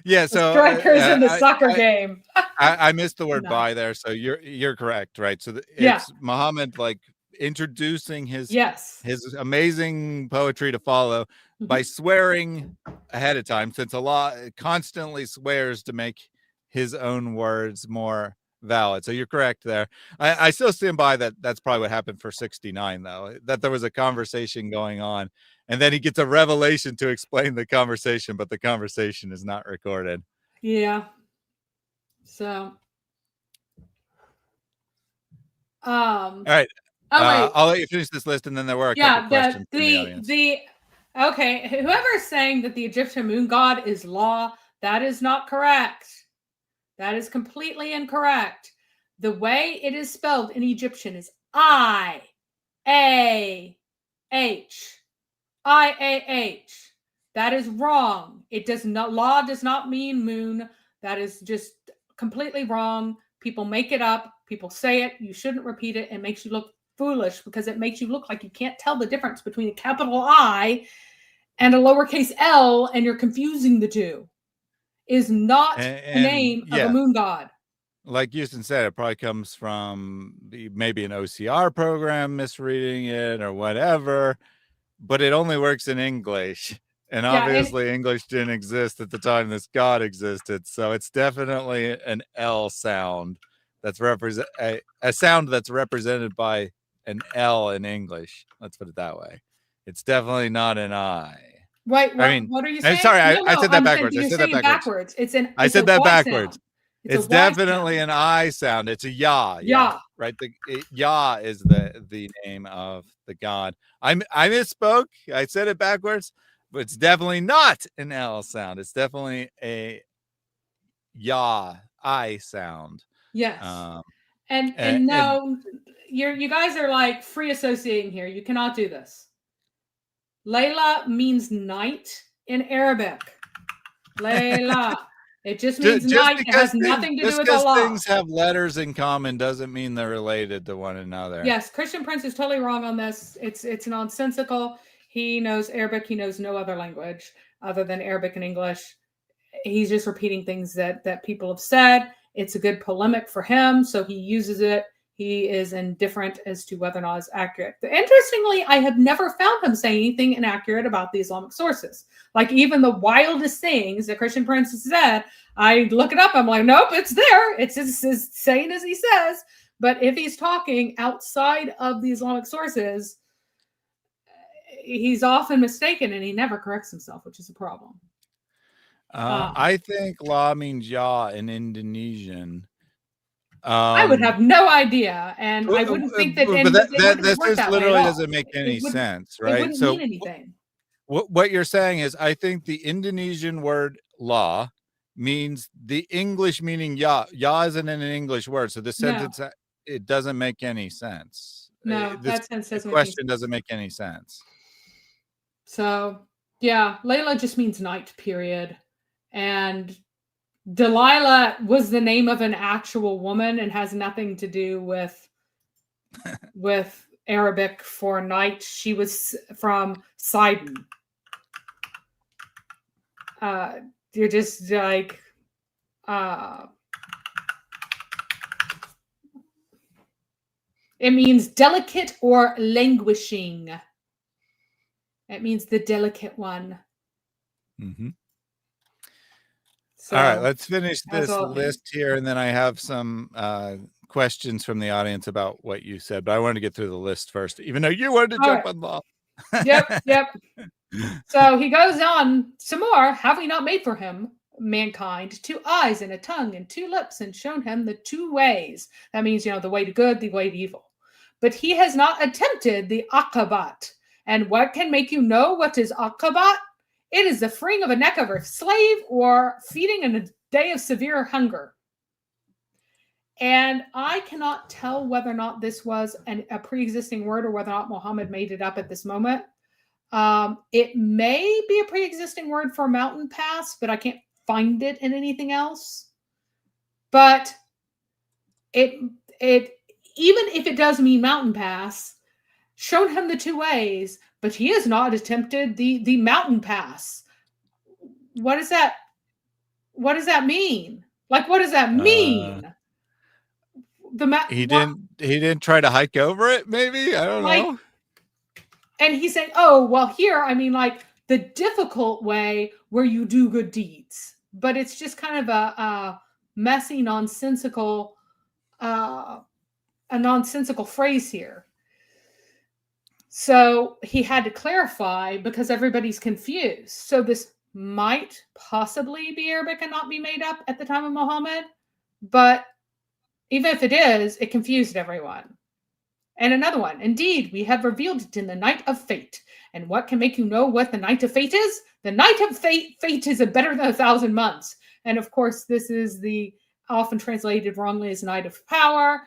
Yeah, The so strikers in the soccer game. I missed the word No. by there, so you're correct, right? So Yeah. it's Muhammad like introducing his Yes. amazing poetry to follow by swearing ahead of time, since Allah constantly swears to make his own words more valid. So you're correct there. I still stand by that. That's probably what happened for 69, though, that there was a conversation going on, and then he gets a revelation to explain the conversation, but the conversation is not recorded. Yeah. So. All right. Oh wait. I'll let you finish this list, and then there were a couple questions from the audience. Okay, whoever is saying that the Egyptian moon god is Law, that is not correct. That is completely incorrect. The way it is spelled in Egyptian is I-A-H. I-A-H. That is wrong. It does not, Law does not mean moon. That is just completely wrong. People make it up. People say it. You shouldn't repeat it. It makes you look foolish because it makes you look like you can't tell the difference between a capital I and a lowercase l, and you're confusing the two. Is not the name of a moon god. Like Houston said, it probably comes from maybe an OCR program misreading it or whatever, but it only works in English. And obviously English didn't exist at the time this god existed. So it's definitely an L sound that's a sound that's represented by an L in English. Let's put it that way. It's definitely not an I. Wait, what are you saying? Sorry, I said that backwards. I said that backwards. I said that backwards. It's definitely an I sound. It's a ya. Ya. Right. Ya is the name of the god. I misspoke. I said it backwards, but it's definitely not an L sound. It's definitely a ya, I sound. Yes. And no, you guys are like free associating here. You cannot do this. Layla means night in Arabic. Layla. It just means night. It has nothing to do with Allah. Things have letters in common doesn't mean they're related to one another. Yes, Christian Prince is totally wrong on this. It's nonsensical. He knows Arabic. He knows no other language other than Arabic and English. He's just repeating things that people have said. It's a good polemic for him, so he uses it. He is indifferent as to whether or not it's accurate. Interestingly, I have never found him saying anything inaccurate about the Islamic sources. Like even the wildest things that Christian Prince has said, I look it up. I'm like, nope, it's there. It's just saying as he says. But if he's talking outside of the Islamic sources, he's often mistaken and he never corrects himself, which is a problem. I think la means ya in Indonesian. I would have no idea, and I wouldn't think that. This literally doesn't make any sense, right? It wouldn't mean anything. What you're saying is, I think the Indonesian word "la" means the English meaning "ya." "Ya" isn't an English word, so the sentence it doesn't make any sense. No, that sentence doesn't. Question doesn't make any sense. So Yeah, Layla just means night, period. And Delilah was the name of an actual woman and has nothing to do with Arabic for night. She was from Sidon. You're just like it means delicate or languishing. It means the delicate one. Mm-hmm. So, all right, let's finish that's this all it means. list here, and then I have some questions from the audience about what you said, but I wanted to get through the list first, even though you wanted to All jump right. on law. Yep. So he goes on some more. Have we not made for him, mankind, 2 eyes and a tongue and 2 lips, and shown him the 2 ways? That means, the way to good, the way to evil. But he has not attempted the akabat. And what can make you know what is akabat? It is the freeing of a neck of a slave or feeding in a day of severe hunger. And I cannot tell whether or not this was a pre-existing word or whether or not Muhammad made it up at this moment. It may be a pre-existing word for mountain pass, but I can't find it in anything else. But it even if it does mean mountain pass, showed him the 2 ways, but he has not attempted the mountain pass. What does that mean? Like, what does that mean? He didn't try to hike over it, maybe? I don't know. And he's saying, oh, well, here, I mean, like the difficult way where you do good deeds. But it's just kind of a messy, nonsensical, a nonsensical phrase here. So he had to clarify because everybody's confused. So this might possibly be Arabic and not be made up at the time of Muhammad. But even if it is, it confused everyone. And another one, indeed, we have revealed it in the night of fate. And what can make you know what the night of fate is? The night of fate is a better than 1,000 months. And of course, this is the often translated wrongly as night of power.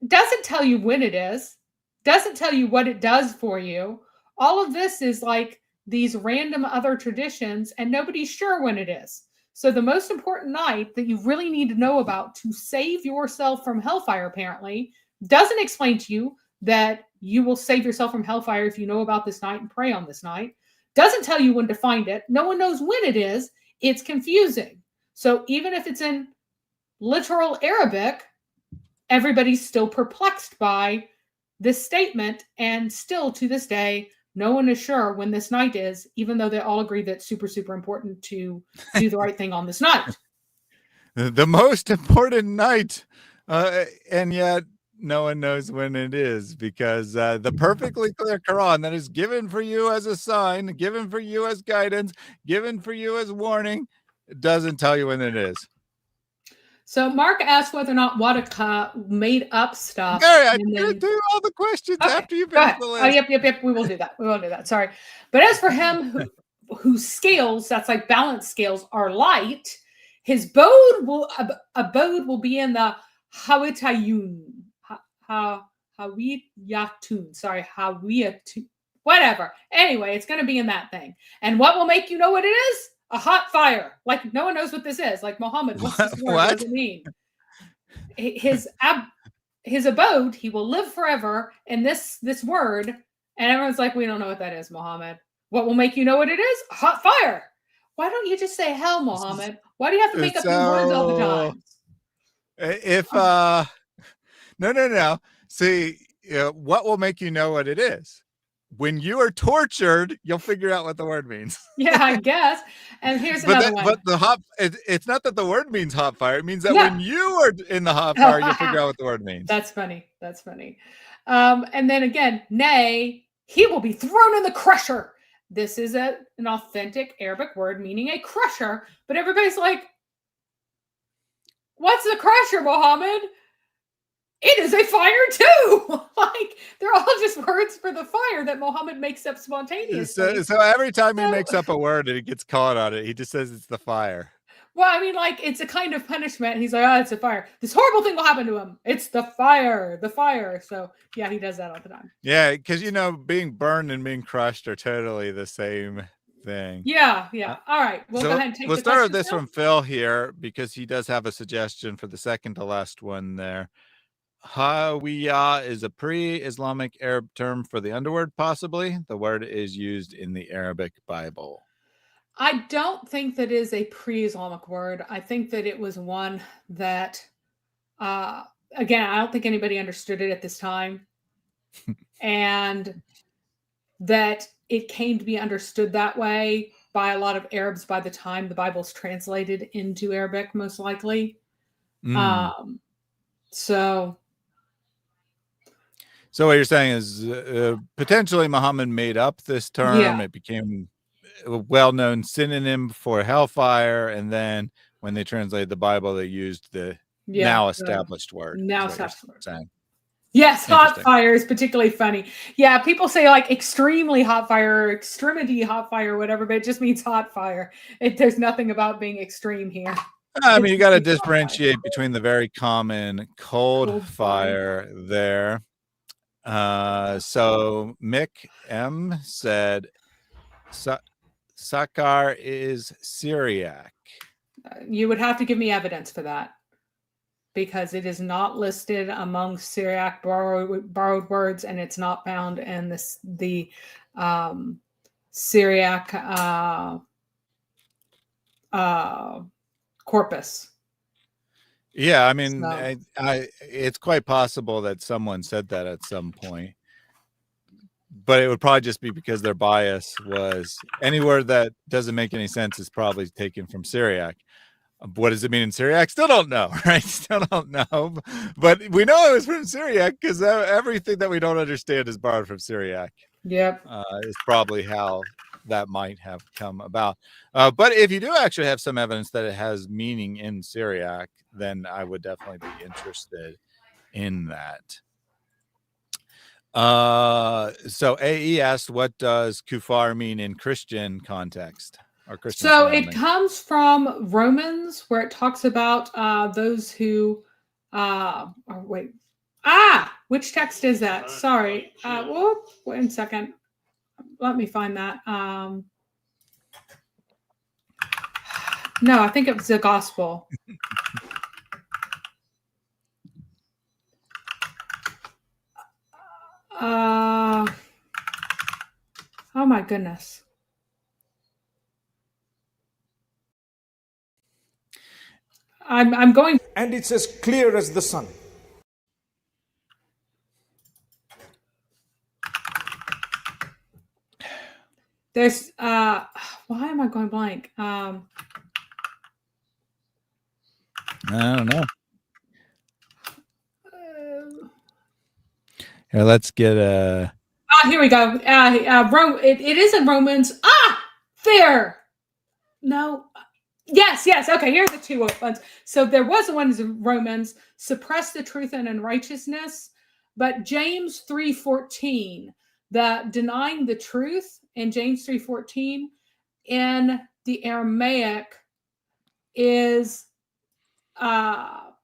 Doesn't tell you when it is. Doesn't tell you what it does for you. All of this is like these random other traditions, and nobody's sure when it is. So the most important night that you really need to know about to save yourself from hellfire, apparently, doesn't explain to you that you will save yourself from hellfire if you know about this night and pray on this night. Doesn't tell you when to find it. No one knows when it is. It's confusing. So even if it's in literal Arabic, everybody's still perplexed by this statement. And still to this day, no one is sure when this night is, even though they all agree that it's super, super important to do the right thing on this night. The most important night. And yet no one knows when it is, because the perfectly clear Quran that is given for you as a sign, given for you as guidance, given for you as warning, doesn't tell you when it is. So Mark asked whether or not Wadaka made up stuff. Mary, I did do all the questions after you finish the list. Oh, yep. We will do that. Sorry. But as for him whose scales, that's like balance scales, are light, his abode will be in the Hawitayun. Hawiyatun. Sorry, Hawiyatun. Whatever. Anyway, it's going to be in that thing. And what will make you know what it is? A hot fire. Like, no one knows what this is. Like, Muhammad, what's this word? What does it mean? His abode, he will live forever in this word. And everyone's like, we don't know what that is, Muhammad. What will make you know what it is? A hot fire. Why don't you just say hell, Muhammad? Why do you have to make up new words all the time? If no. See, what will make you know what it is? When you are tortured, you'll figure out what the word means. Yeah, I guess. And here's another one. But the hot, it's not that the word means hot fire. It means that when you are in the hot fire, you'll figure out what the word means. That's funny. And then again, nay, he will be thrown in the crusher. This is an authentic Arabic word meaning a crusher. But everybody's like, what's the crusher, Muhammad? It is a fire too. Like, they're all just words for the fire that Muhammad makes up spontaneously. So every time he makes up a word and he gets caught on it, he just says it's the fire. Well, I mean, like, it's a kind of punishment. He's like, oh, it's a fire. This horrible thing will happen to him. It's the fire. So yeah, he does that all the time. Yeah, because being burned and being crushed are totally the same thing. Yeah. All right. We'll go ahead and take we'll the start with questions this now. from Phil here because he does have a suggestion for the second to last one there. Hawiya is a pre-Islamic Arab term for the underword, possibly. The word is used in the Arabic Bible. I don't think that is a pre-Islamic word. I think that it was one that, again, I don't think anybody understood it at this time. And that it came to be understood that way by a lot of Arabs by the time the Bible's translated into Arabic, most likely. So what you're saying is potentially Muhammad made up this term. Yeah. It became a well-known synonym for hellfire, and then when they translated the Bible, they used the now established word. Now is what you're established. saying. Yes, hot fire is particularly funny. Yeah, people say like extremely hot fire or extremity hot fire or whatever, but it just means hot fire. There's nothing about being extreme here. I mean, you got to differentiate between the very common cold fire there. So Mick M said Sakar is Syriac. You would have to give me evidence for that because it is not listed among Syriac borrowed words, and it's not found in the Syriac corpus. Yeah, I mean, it's quite possible that someone said that at some point, but it would probably just be because their bias was any word that doesn't make any sense is probably taken from Syriac. What does it mean in Syriac? Still don't know, right? Still don't know, but we know it was from Syriac because everything that we don't understand is borrowed from Syriac. Yep, is probably how that might have come about. But if you do actually have some evidence that it has meaning in Syriac, then I would definitely be interested in that. So AE asked, what does kufar mean in Christian context? Or Christian it comes from Romans, where it talks about those who which text is that? Sorry. Wait a second. Let me find that. No, I think it was the gospel. Oh my goodness. I'm going. And it's as clear as the sun. There's why am I going blank? I don't know. Here, let's get a. Here we go. It is in Romans. There. No. Yes. Okay, here are the two ones. So there was the one in Romans, suppress the truth and unrighteousness, but James 3:14, the denying the truth in James 3:14 in the Aramaic is cover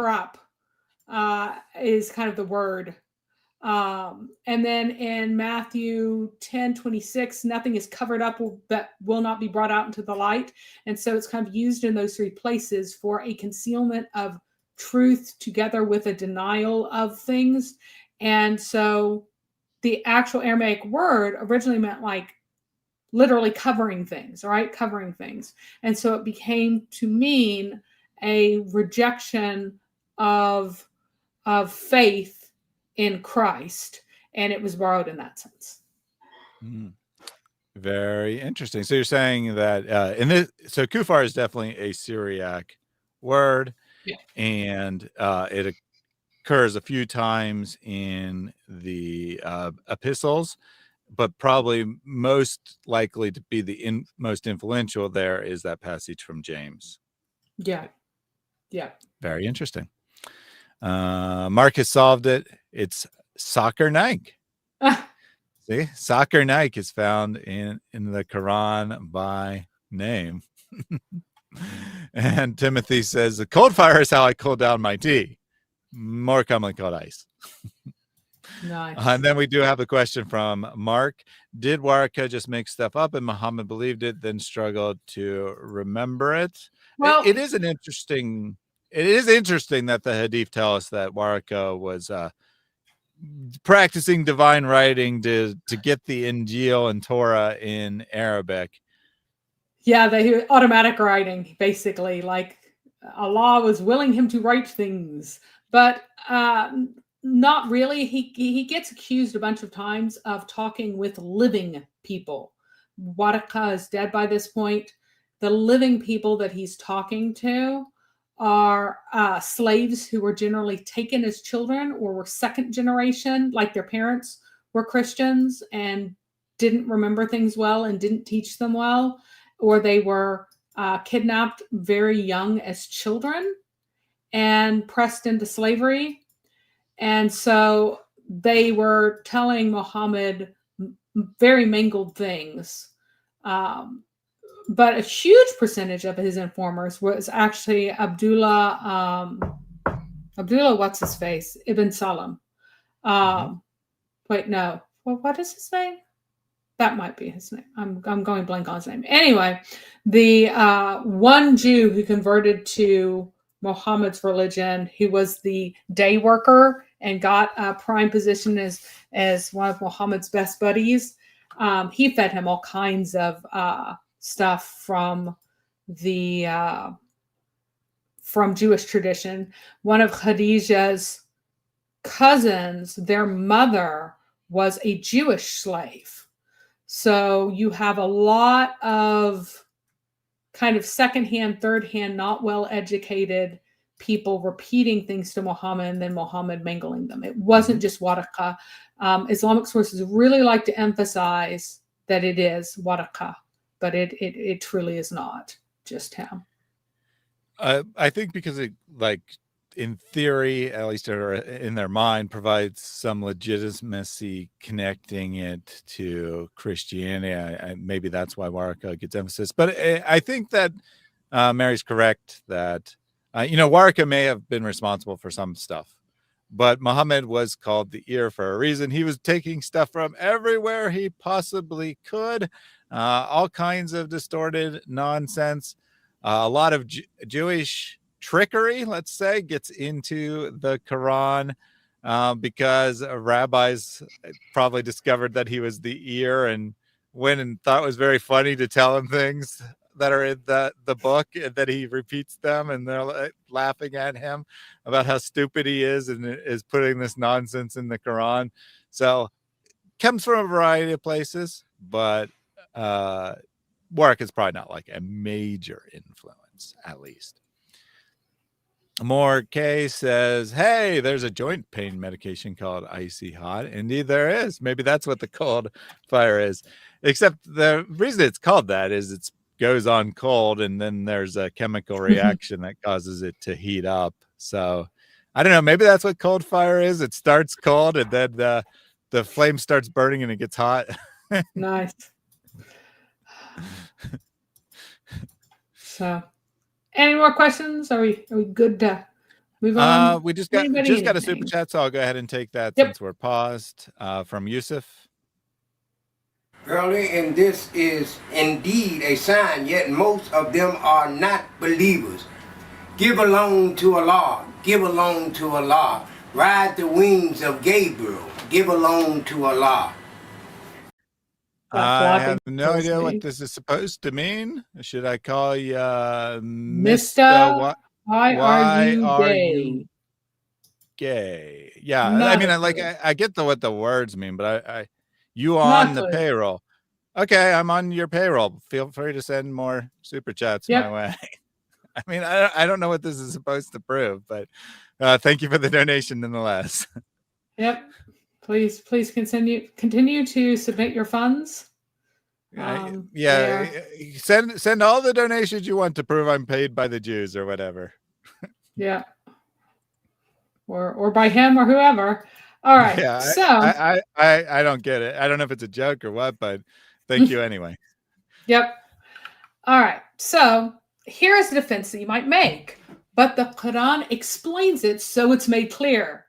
up, is kind of the word. And then in Matthew 10:26, nothing is covered up that will not be brought out into the light. And so it's kind of used in those three places for a concealment of truth together with a denial of things. And so the actual Aramaic word originally meant like literally covering things, right? Covering things. And so it became to mean a rejection of faith in Christ, and it was borrowed in that sense. Very interesting. So you're saying that so kufar is definitely a Syriac word, and it occurs a few times in the epistles, but probably most likely to be the most influential there is that passage from James. Yeah. Very interesting. Mark has solved it. It's Soccer Nike. See, Soccer Nike is found in the Quran by name. And Timothy says, the cold fire is how I cool down my tea, more commonly called ice. Nice. And then we do have a question from Mark. Did Waraka just make stuff up and Muhammad believed it, then struggled to remember it? Well, It is interesting that the Hadith tell us that Waraka was practicing divine writing to get the Injil and Torah in Arabic. yeah, they automatic writing, basically, like Allah was willing him to write things, but not really. He gets accused a bunch of times of talking with living people. Waraka is dead by this point. The living people that he's talking to are slaves who were generally taken as children or were second generation, like their parents were Christians and didn't remember things well and didn't teach them well, or they were kidnapped very young as children and pressed into slavery. And so they were telling Muhammad very mangled things. But a huge percentage of his informers was actually Abdullah, what's his face? Ibn Salam. Wait, no. Well, what is his name? That might be his name. I'm going blank on his name. Anyway, the one Jew who converted to Muhammad's religion, who was the day worker and got a prime position as one of Muhammad's best buddies, he fed him all kinds of stuff from the from Jewish tradition. One of Khadija's cousins, their mother was a Jewish slave. So you have a lot of kind of secondhand, third-hand, not well-educated people repeating things to Muhammad and then Muhammad mangling them. It wasn't just Waraka. Islamic sources really like to emphasize that it is Waraka, but it truly is not just him. I think because it, like, in theory, at least in their mind, provides some legitimacy connecting it to Christianity. Maybe that's why Waraka gets emphasis. But I think that Mary's correct that, Waraka may have been responsible for some stuff, but Muhammad was called the ear for a reason. He was taking stuff from everywhere he possibly could, all kinds of distorted nonsense, a lot of Jewish trickery, let's say, gets into the Quran because rabbis probably discovered that he was the ear and went and thought it was very funny to tell him things that are in the book, and that he repeats them, and they're laughing at him about how stupid he is and is putting this nonsense in the Quran. So comes from a variety of places, but work is probably not like a major influence, at least. More K says, hey, there's a joint pain medication called Icy Hot. Indeed, there is. Maybe that's what the cold fire is. Except the reason it's called that is it goes on cold, and then there's a chemical reaction that causes it to heat up. So I don't know. Maybe that's what cold fire is. It starts cold, and then the flame starts burning, and it gets hot. Nice. So, any more questions? Are we good to move on? We just got a super chat, so I'll go ahead and take that since we're paused. From Yusuf. Early, and this is indeed a sign, yet most of them are not believers. Give alone to Allah, give alone to Allah. Ride the wings of Gabriel, give alone to Allah. I have no idea what this is supposed to mean. Should I call you Mr. Why are you gay? Yeah, Not I mean, I get what the words mean, but you on the payroll. Okay, I'm on your payroll. Feel free to send more super chats my way. I mean, I don't know what this is supposed to prove, but thank you for the donation nonetheless. Yep. Please continue to submit your funds. Send all the donations you want to prove I'm paid by the Jews or whatever. Yeah. Or by him or whoever. All right. Yeah, so I don't get it. I don't know if it's a joke or what, but thank you anyway. Yep. All right. So here is the defense that you might make, but the Quran explains it so it's made clear.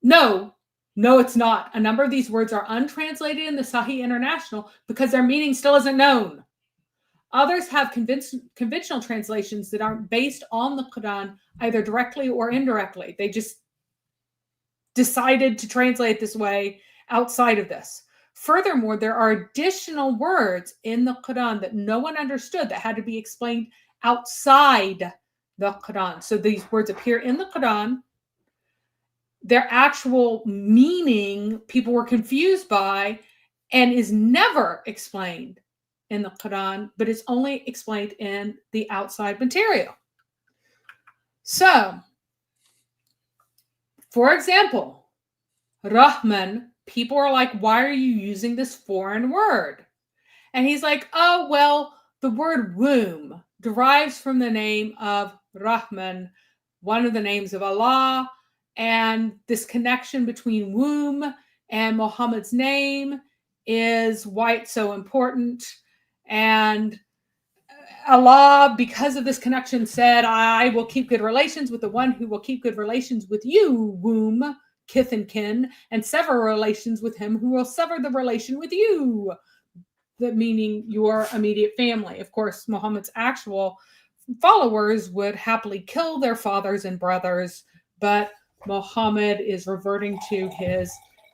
No, it's not. A number of these words are untranslated in the Sahih International because their meaning still isn't known. Others have conventional translations that aren't based on the Quran, either directly or indirectly. They just decided to translate this way outside of this. Furthermore, there are additional words in the Quran that no one understood that had to be explained outside the Quran. So these words appear in the Quran. Their actual meaning people were confused by and is never explained in the Quran, but it's only explained in the outside material. So, for example, Rahman, people are like, why are you using this foreign word? And he's like, oh, well, the word womb derives from the name of Rahman, one of the names of Allah, and this connection between womb and Muhammad's name is why it's so important. And Allah, because of this connection, said, I will keep good relations with the one who will keep good relations with you, womb, kith and kin, and sever relations with him who will sever the relation with you, meaning your immediate family. Of course, Muhammad's actual followers would happily kill their fathers and brothers, but Muhammad is reverting to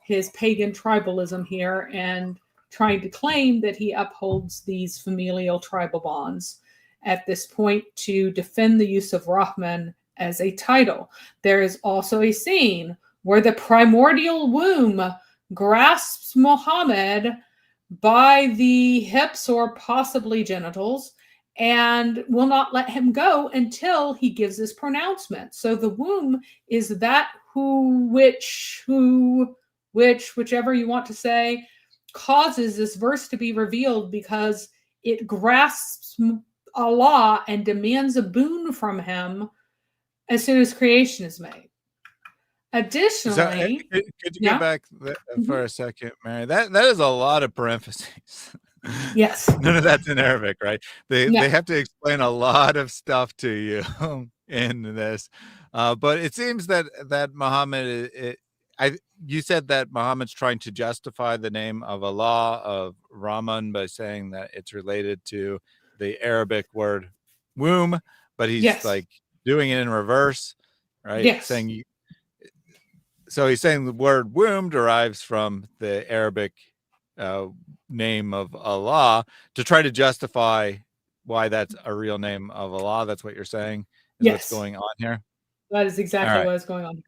his pagan tribalism here and trying to claim that he upholds these familial tribal bonds at this point to defend the use of Rahman as a title. There is also a scene where the primordial womb grasps Muhammad by the hips or possibly genitals and will not let him go until he gives his pronouncement. So the womb is that whichever you want to say, causes this verse to be revealed because it grasps Allah and demands a boon from him as soon as creation is made. Additionally, could you go back for a second, Mary? That is a lot of parentheses. Yes. None of that's in Arabic, right? They have to explain a lot of stuff to you in this. But it seems that Muhammad, you said that Muhammad's trying to justify the name of Allah, of Rahman, by saying that it's related to the Arabic word womb, but he's like doing it in reverse, right? Yes. So he's saying the word womb derives from the Arabic name of Allah to try to justify why that's a real name of Allah. That's what you're saying is what's going on here? That is exactly what's going on.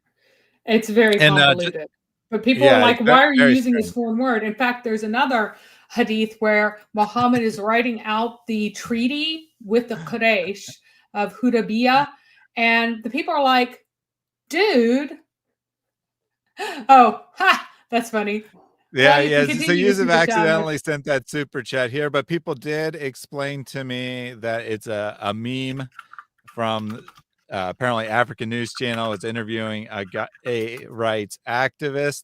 It's very convoluted. But people are like, it's why are you very using strange. this foreign word? In fact, there's another hadith where Muhammad is writing out the treaty with the Quraysh of Hudaybiyah, and the people are like, dude, that's funny. Yeah. So Yusuf accidentally sent that super chat here, but people did explain to me that it's a meme from apparently African News Channel. Is interviewing a rights activist,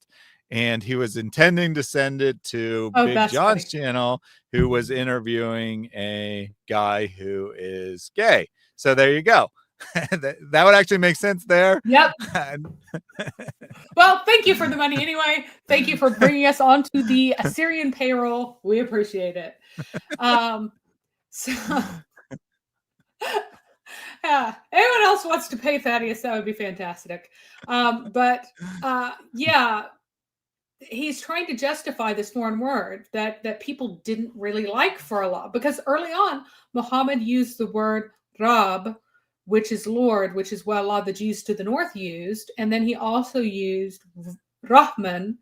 and he was intending to send it to Big John's channel, who was interviewing a guy who is gay. So there you go. that would actually make sense there. Yep. Well, thank you for the money anyway. Thank you for bringing us onto the Assyrian payroll. We appreciate it. Yeah, anyone else wants to pay Thaddeus, that would be fantastic. He's trying to justify this foreign word that people didn't really like for Allah, because early on, Muhammad used the word Rab, which is Lord, which is what a lot of the Jews to the north used. And then he also used Rahman,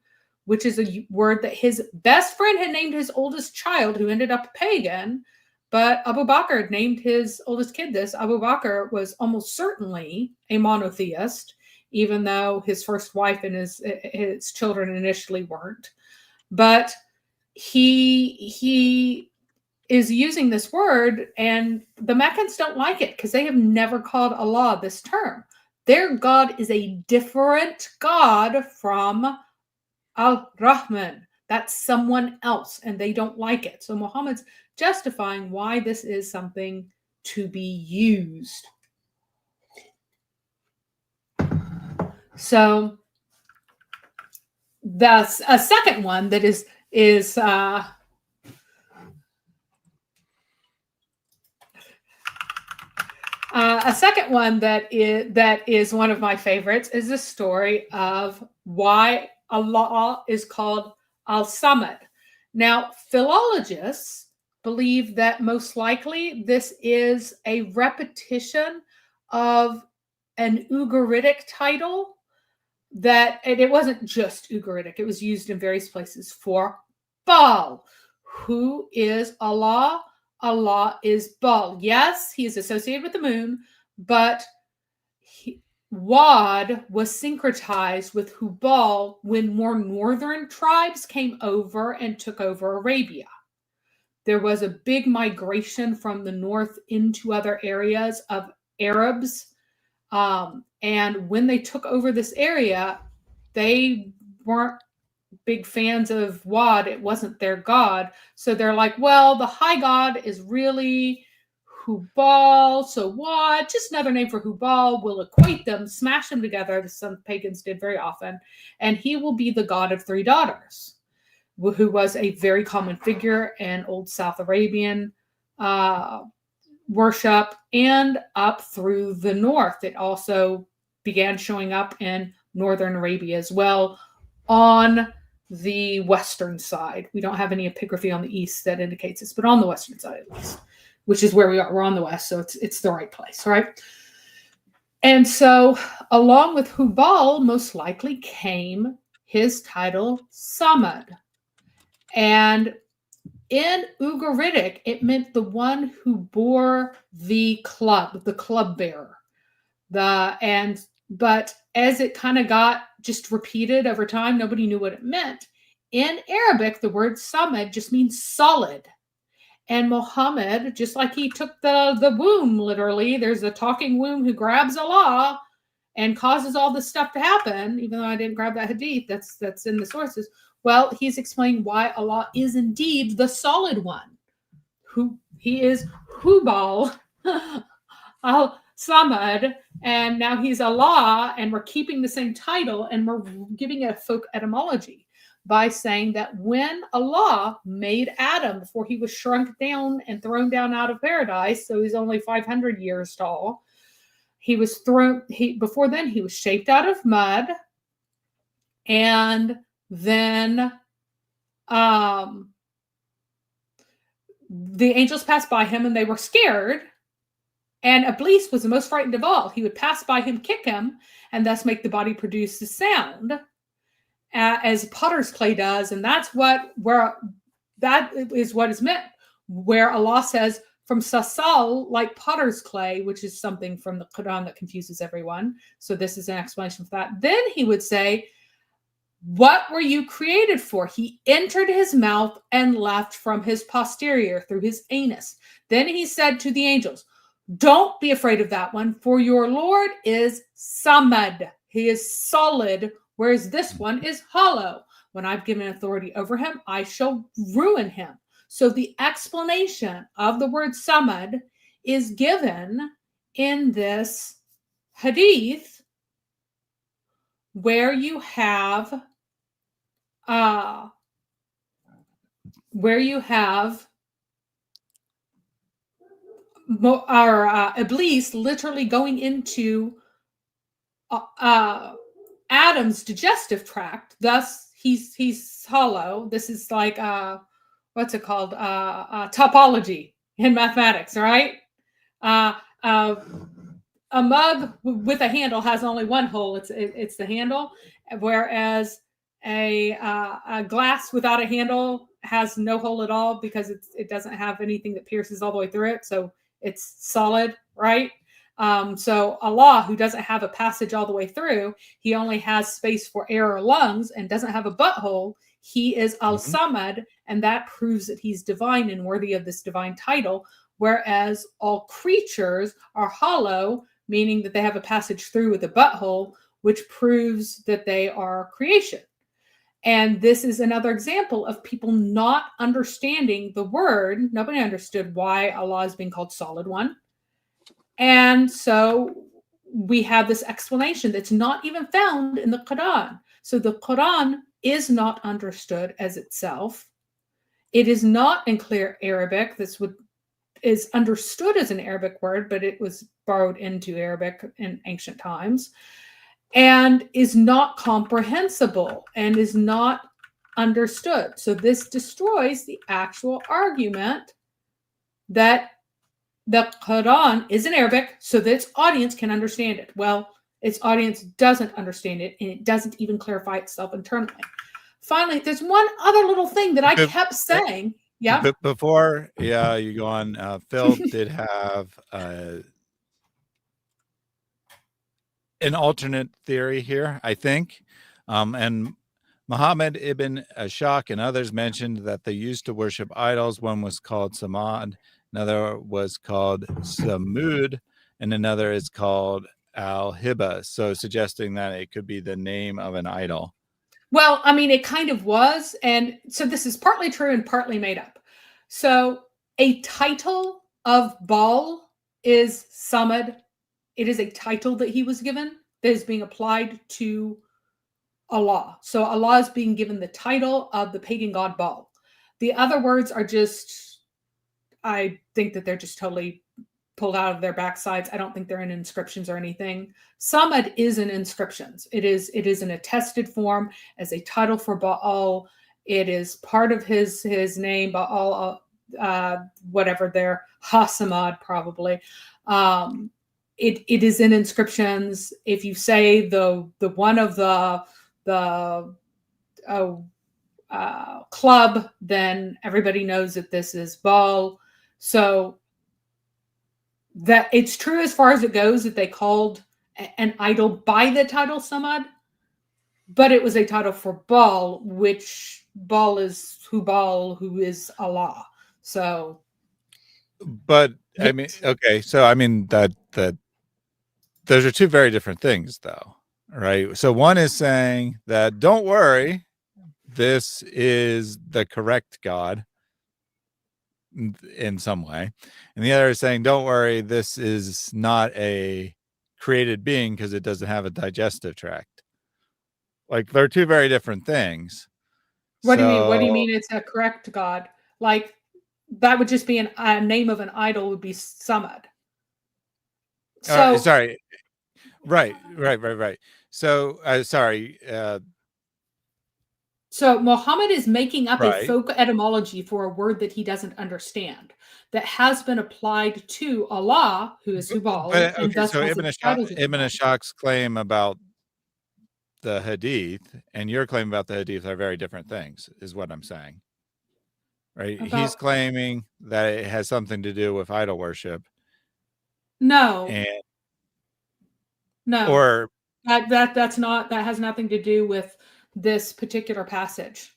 which is a word that his best friend had named his oldest child, who ended up a pagan. But Abu Bakr named his oldest kid this. Abu Bakr was almost certainly a monotheist, even though his first wife and his children initially weren't. But he is using this word, and the Meccans don't like it because they have never called Allah this term. Their God is a different God from Al-Rahman. That's someone else, and they don't like it. So Muhammad's justifying why this is something to be used. So that's a second one that is a second one that is one of my favorites is the story of why Allah is called Al-Samad. Now, philologists believe that most likely this is a repetition of an Ugaritic title that, and it wasn't just Ugaritic, it was used in various places for Baal. Who is Allah? Allah is Baal. Yes, he is associated with the moon, but Wad was syncretized with Hubal when more northern tribes came over and took over Arabia. There was a big migration from the north into other areas of Arabs. And when they took over this area, they weren't big fans of Wad. It wasn't their god. So they're like, well, the high god is really Hubal. So Wad, just another name for Hubal. We'll equate them, smash them together, as some pagans did very often. And he will be the god of three daughters, who was a very common figure in old South Arabian worship and up through the north. It also began showing up in northern Arabia as well on the western side. We don't have any epigraphy on the east that indicates this, but on the western side at least, which is where we are. We're on the west, so it's the right place, right? And so along with Hubal, most likely came his title Samad. And in Ugaritic, it meant the one who bore the club bearer. But as it kind of got just repeated over time, nobody knew what it meant. In Arabic, the word Samad just means solid. And Muhammad, just like he took the womb, literally, there's a talking womb who grabs Allah and causes all this stuff to happen, even though I didn't grab that hadith, that's in the sources. Well, he's explained why Allah is indeed the solid one. He is Hubal al-Samad, and now he's Allah, and we're keeping the same title, and we're giving it a folk etymology by saying that when Allah made Adam, before he was shrunk down and thrown down out of paradise, so he's only 500 years tall, before then he was shaped out of mud, and then the angels passed by him and they were scared. And Iblis was the most frightened of all. He would pass by him, kick him, and thus make the body produce the sound as potter's clay does. And that is what is meant, where Allah says from sasal, like potter's clay, which is something from the Quran that confuses everyone. So this is an explanation for that. Then he would say, what were you created for? He entered his mouth and left from his posterior through his anus. Then he said to the angels, don't be afraid of that one, for your Lord is Samad. He is solid, whereas this one is hollow. When I've given authority over him, I shall ruin him. So the explanation of the word Samad is given in this hadith, where you have Iblis literally going into Adam's digestive tract. Thus, he's hollow. This is like what's it called? Topology in mathematics, right? A mug with a handle has only one hole. It's the handle, whereas a glass without a handle has no hole at all because it doesn't have anything that pierces all the way through it. So it's solid, right? So Allah, who doesn't have a passage all the way through, he only has space for air or lungs and doesn't have a butthole. He is Al-Samad, and that proves that he's divine and worthy of this divine title, whereas all creatures are hollow, meaning that they have a passage through with a butthole, which proves that they are creation. And this is another example of people not understanding the word. Nobody understood why Allah is being called Solid One. And so we have this explanation that's not even found in the Quran. So the Quran is not understood as itself. It is not in clear Arabic. This is understood as an Arabic word, but it was borrowed into Arabic in ancient times, and is not comprehensible and is not understood. So this destroys the actual argument that the Quran is in Arabic so that its audience can understand it. Well, its audience doesn't understand it, and it doesn't even clarify itself internally. Finally, there's one other little thing that I kept saying. Yeah. But before, you go on. Phil did have an alternate theory here, I think, and Muhammad ibn Ashaq and others mentioned that they used to worship idols. One was called Samad, another was called Samud, and another is called Al-Hiba. So suggesting that it could be the name of an idol. Well, I mean, it kind of was. And so this is partly true and partly made up. So a title of Baal is Samad. It is a title that he was given that is being applied to Allah. So Allah is being given the title of the pagan god Baal. The other words are just, I think that they're just totally pulled out of their backsides. I don't think they're in inscriptions or anything. Samad is in inscriptions. It is an attested form as a title for Baal. It is part of his name, Baal, whatever their Hasamad probably. It is in inscriptions. If you say the one of the club, then everybody knows that this is Baal. So that it's true as far as it goes that they called an idol by the title Samad, but it was a title for Baal, which Baal is who is Allah. So, but I mean, okay, so I mean that those are two very different things, though, right? So one is saying that don't worry, this is the correct God in some way, and the other is saying don't worry, this is not a created being because it doesn't have a digestive tract. Like they're two very different things. What do you mean? What do you mean it's a correct God? Like that would just be a name of an idol would be Samad. So sorry, right. So sorry. So Muhammad is making up Right. a folk etymology for a word that he doesn't understand that has been applied to Allah, who is Hubal, and thus so has Ibn its titles. Ashaq's claim about the Hadith and your claim about the Hadith are very different things, is what I'm saying. Right? He's claiming that it has something to do with idol worship. No. And no. Or that has nothing to do with this particular passage.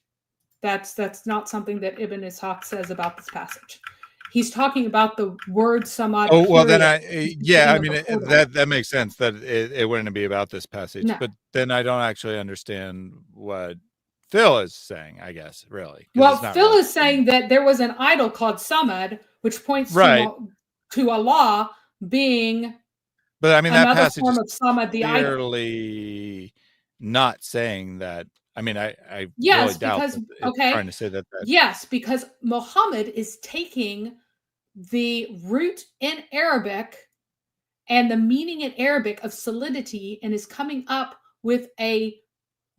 That's not something that Ibn Ishaq says about this passage. He's talking about the word Samad. Oh, well, then I mean, that makes sense that it wouldn't be about this passage, no. But then I don't actually understand what Phil is saying, I guess, really. Well, Phil is saying that there was an idol called Samad, which points to Allah being but I mean, that passage form of Samad, the clearly idol. Not saying that. I mean, I yes, really doubt because trying to say that. Yes, because Muhammad is taking the root in Arabic and the meaning in Arabic of solidity and is coming up with a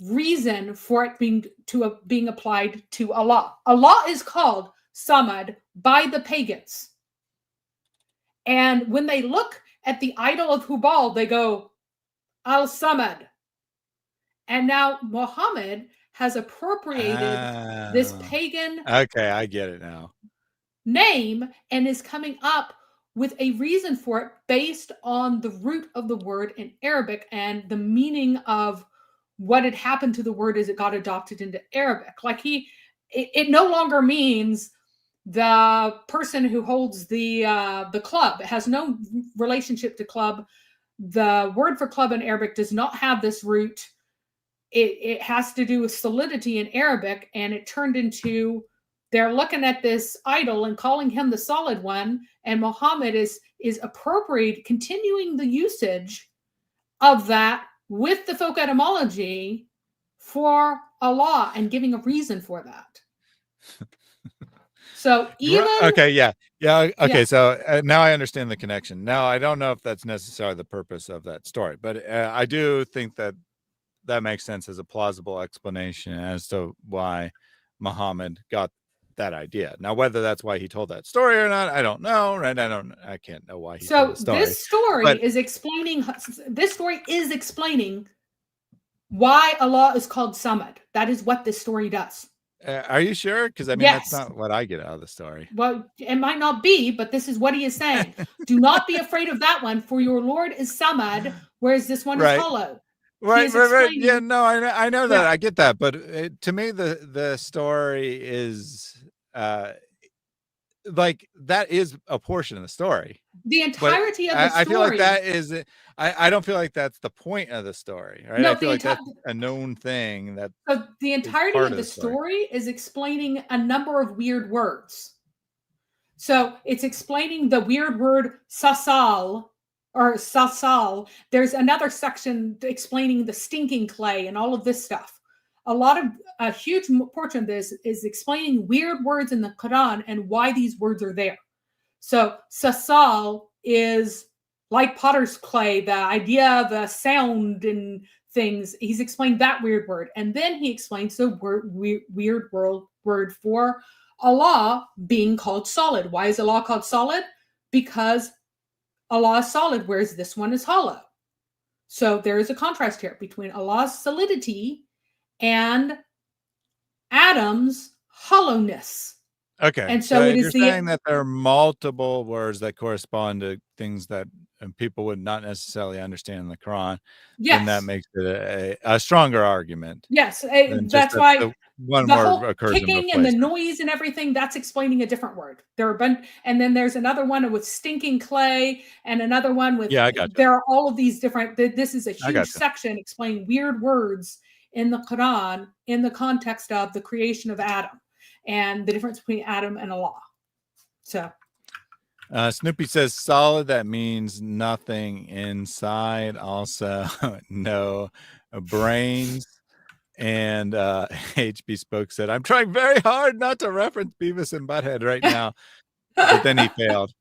reason for it being applied to Allah. Allah is called Samad by the pagans. And when they look at the idol of Hubal, they go, Al-Samad. And now Muhammad has appropriated this pagan okay, I get it now. Name and is coming up with a reason for it based on the root of the word in Arabic and the meaning of what had happened to the word as it got adopted into Arabic. Like it no longer means the person who holds the club. It has no relationship to club. The word for club in Arabic does not have this root. it has to do with solidity in Arabic, and it turned into they're looking at this idol and calling him the solid one, and Muhammad is appropriate, continuing the usage of that with the folk etymology for Allah and giving a reason for that. So even okay, yeah, okay. Yeah. So now I understand the connection. Now I don't know if that's necessarily the purpose of that story, but I do think that makes sense as a plausible explanation as to why Muhammad got that idea. Now, whether that's why he told that story or not, I don't know. Right? I can't know why he told the story. This story but, is explaining. This story is explaining why Allah is called Samad. That is what this story does. Are you sure? Because I mean, Yes. that's not what I get out of the story. Well, it might not be, but this is what he is saying. Do not be afraid of that one, for your Lord is Samad, whereas this one is hollow. Right. Yeah, no, I know that. Yeah. I get that. But to me, the story is like that is a portion of the story. The entirety of the story. I feel like that is. I don't feel like that's the point of the story. Right. No, I feel like that's a known thing. That so the entirety of the story is explaining a number of weird words. So it's explaining the weird word sasal or sasal. There's another section explaining the stinking clay and all of this stuff. A huge portion of this is explaining weird words in the Quran and why these words are there. So sasal is like potter's clay, the idea of a sound and things. He's explained that weird word. And then he explains the weird word for Allah being called solid. Why is Allah called solid? Because Allah is solid, whereas this one is hollow. So there is a contrast here between Allah's solidity and Adam's hollowness. Okay. And so it is you're saying that there are multiple words that correspond to things that people would not necessarily understand in the Quran. Yes. And that makes it a stronger argument. Yes. That's why one the word whole occurs kicking and the noise and everything, that's explaining a different word. And then there's another one with stinking clay and another one with, I got you. There are all of these different, this is a huge section explaining weird words in the Quran in the context of the creation of Adam and the difference between Adam and Allah. So Snoopy says solid, that means nothing inside. Also no brains. And HB Spoke said, I'm trying very hard not to reference Beavis and Butthead right now. But then he failed.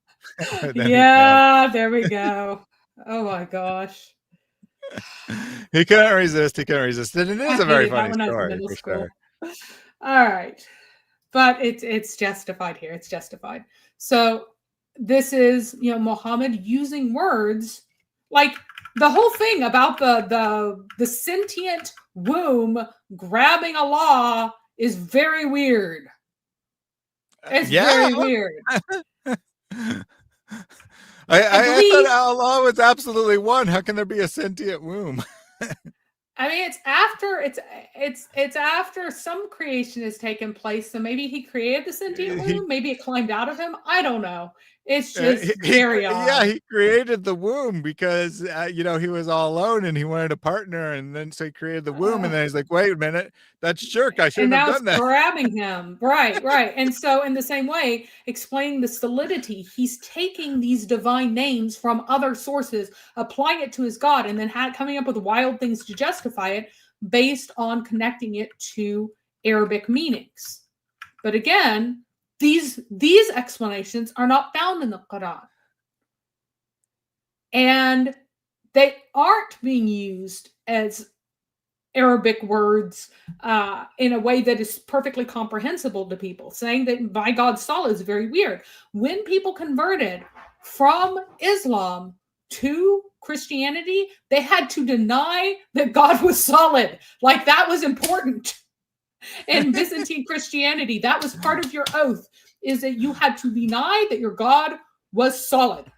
There we go. Oh my gosh. He couldn't resist. And it is a very funny story for sure. All right. But it's justified here. It's justified. So this is, Muhammad using words like the whole thing about the sentient womb grabbing Allah is very weird. It's very weird. I thought Allah was absolutely one. How can there be a sentient womb? I mean, it's after some creation has taken place. So maybe he created the sentient womb. Maybe it climbed out of him. I don't know. It's just very odd. Yeah, he created the womb because he was all alone and he wanted a partner, and then so he created the womb, and then he's like, "Wait a minute, that's jerk! I shouldn't have done that." Grabbing him, right. And so, in the same way, explaining the solidity, he's taking these divine names from other sources, applying it to his God, and then coming up with wild things to justify it based on connecting it to Arabic meanings. But again, these explanations are not found in the Quran. And they aren't being used as Arabic words in a way that is perfectly comprehensible to people. Saying that by God's solid is very weird. When people converted from Islam to Christianity, they had to deny that God was solid. Like that was important. In Byzantine Christianity, that was part of your oath, is that you had to deny that your God was solid.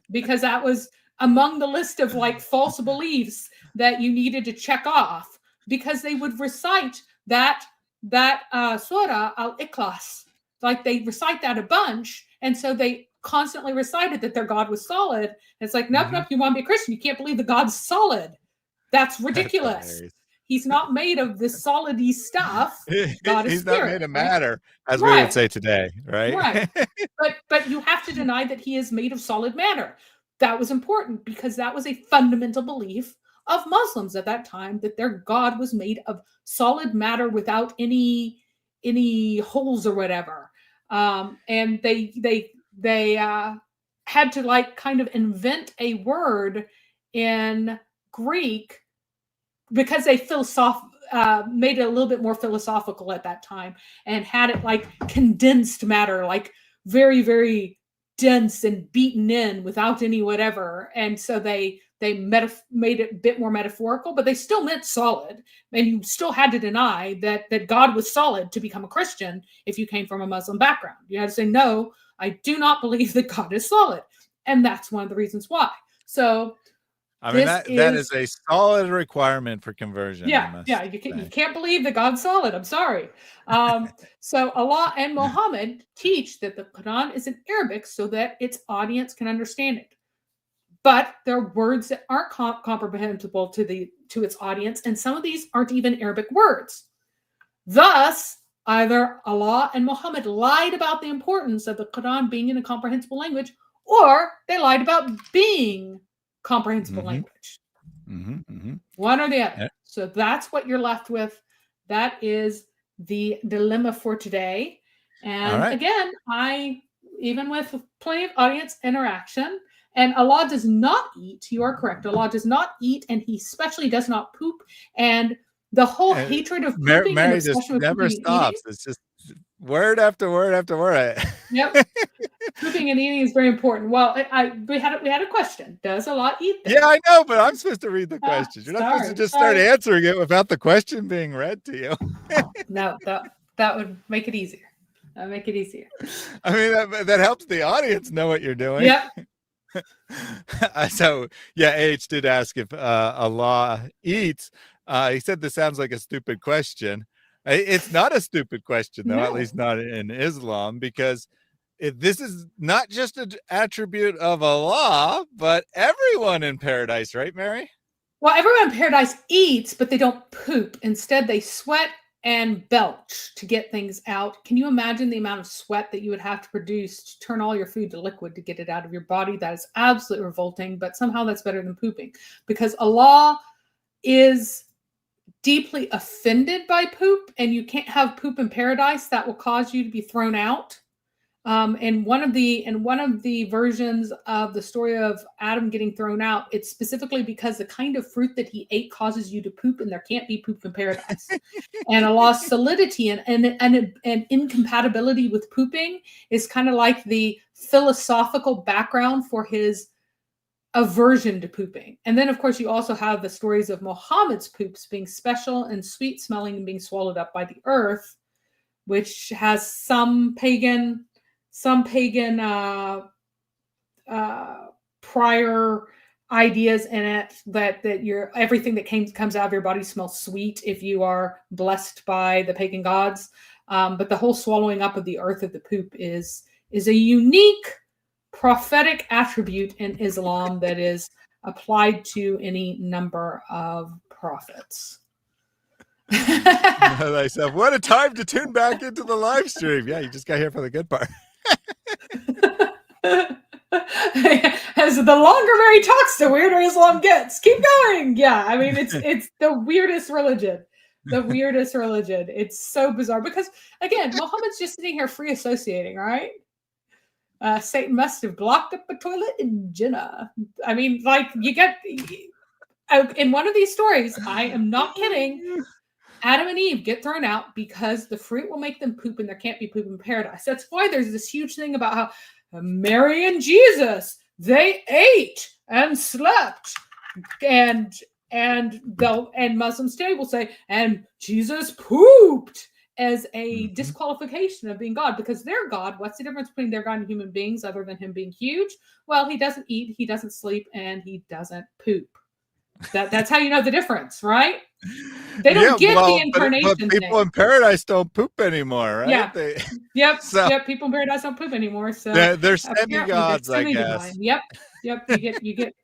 Because that was among the list of like false beliefs that you needed to check off, because they would recite that Surah Al-Ikhlas, like they recite that a bunch, and so they constantly recited that their God was solid. And it's like, nope, you want to be a Christian, you can't believe the God's solid. That's ridiculous. hilarious. He's not made of this solidy stuff. God is He's not spirit, made of right? matter, as we would Right. say today, right? Right. But you have to deny that he is made of solid matter. That was important because that was a fundamental belief of Muslims at that time, that their God was made of solid matter without any holes or whatever. And they had to like kind of invent a word in Greek because they made it a little bit more philosophical at that time and had it like condensed matter, like very, very dense and beaten in without any whatever. And so they made it a bit more metaphorical, but they still meant solid. And you still had to deny that God was solid to become a Christian if you came from a Muslim background. You had to say, no, I do not believe that God is solid. And that's one of the reasons why. So I mean, that is a solid requirement for conversion. Yeah, you can't believe that God's solid. I'm sorry. So Allah and Muhammad teach that the Quran is in Arabic so that its audience can understand it. But there are words that aren't comprehensible to its audience, and some of these aren't even Arabic words. Thus, either Allah and Muhammad lied about the importance of the Quran being in a comprehensible language, or they lied about being comprehensible language. One or the other. Yeah. So that's what you're left with. That is the dilemma for today. And again, even with plenty of audience interaction, and Allah does not eat, you are correct. Allah does not eat, and he especially does not poop. And the whole hatred of pooping Mary and just never stops. It's just word after word after word. Yep. Pooping and eating is very important. Well, we had a question. Does Allah eat them? Yeah, I know, but I'm supposed to read the questions. You're not supposed to just start answering it without the question being read to you. No, that would make it easier. That would make it easier. I mean, that helps the audience know what you're doing. Yep. So yeah, H did ask if Allah eats. He said this sounds like a stupid question. It's not a stupid question, though, at least not in Islam, because this is not just an attribute of Allah, but everyone in paradise, right, Mary? Well, everyone in paradise eats, but they don't poop. Instead, they sweat and belch to get things out. Can you imagine the amount of sweat that you would have to produce to turn all your food to liquid to get it out of your body? That is absolutely revolting, but somehow that's better than pooping, because Allah is deeply offended by poop, and you can't have poop in paradise. That will cause you to be thrown out. And one of the versions of the story of Adam getting thrown out, it's specifically because the kind of fruit that he ate causes you to poop, and there can't be poop in paradise. And Allah's solidity and incompatibility with pooping is kind of like the philosophical background for his aversion to pooping. And then, of course, you also have the stories of Muhammad's poops being special and sweet smelling and being swallowed up by the earth, which has some pagan prior ideas in it that everything that comes out of your body smells sweet if you are blessed by the pagan gods. But the whole swallowing up of the earth of the poop is a unique prophetic attribute in Islam that is applied to any number of prophets. Myself, what a time to tune back into the live stream. Yeah, you just got here for the good part. As the longer Mary talks, the weirder Islam gets. Keep going. Yeah, I mean, it's the weirdest religion. The weirdest religion. It's so bizarre because, again, Muhammad's just sitting here free associating, right? Satan must have blocked up a toilet in Jinnah. I mean, like, you get in one of these stories, I am not kidding, Adam and Eve get thrown out because the fruit will make them poop, and there can't be poop in paradise. That's why there's this huge thing about how Mary and Jesus, they ate and slept, and Muslims today will say, and Jesus pooped, as a disqualification of being God, because their God, what's the difference between their God and human beings other than him being huge? Well, he doesn't eat, he doesn't sleep, and he doesn't poop. That's how you know the difference, right? They don't get the incarnation but people in paradise don't poop anymore, right? Yeah. Yep. People in paradise don't poop anymore. So they're semi-gods, I guess. Yep. You get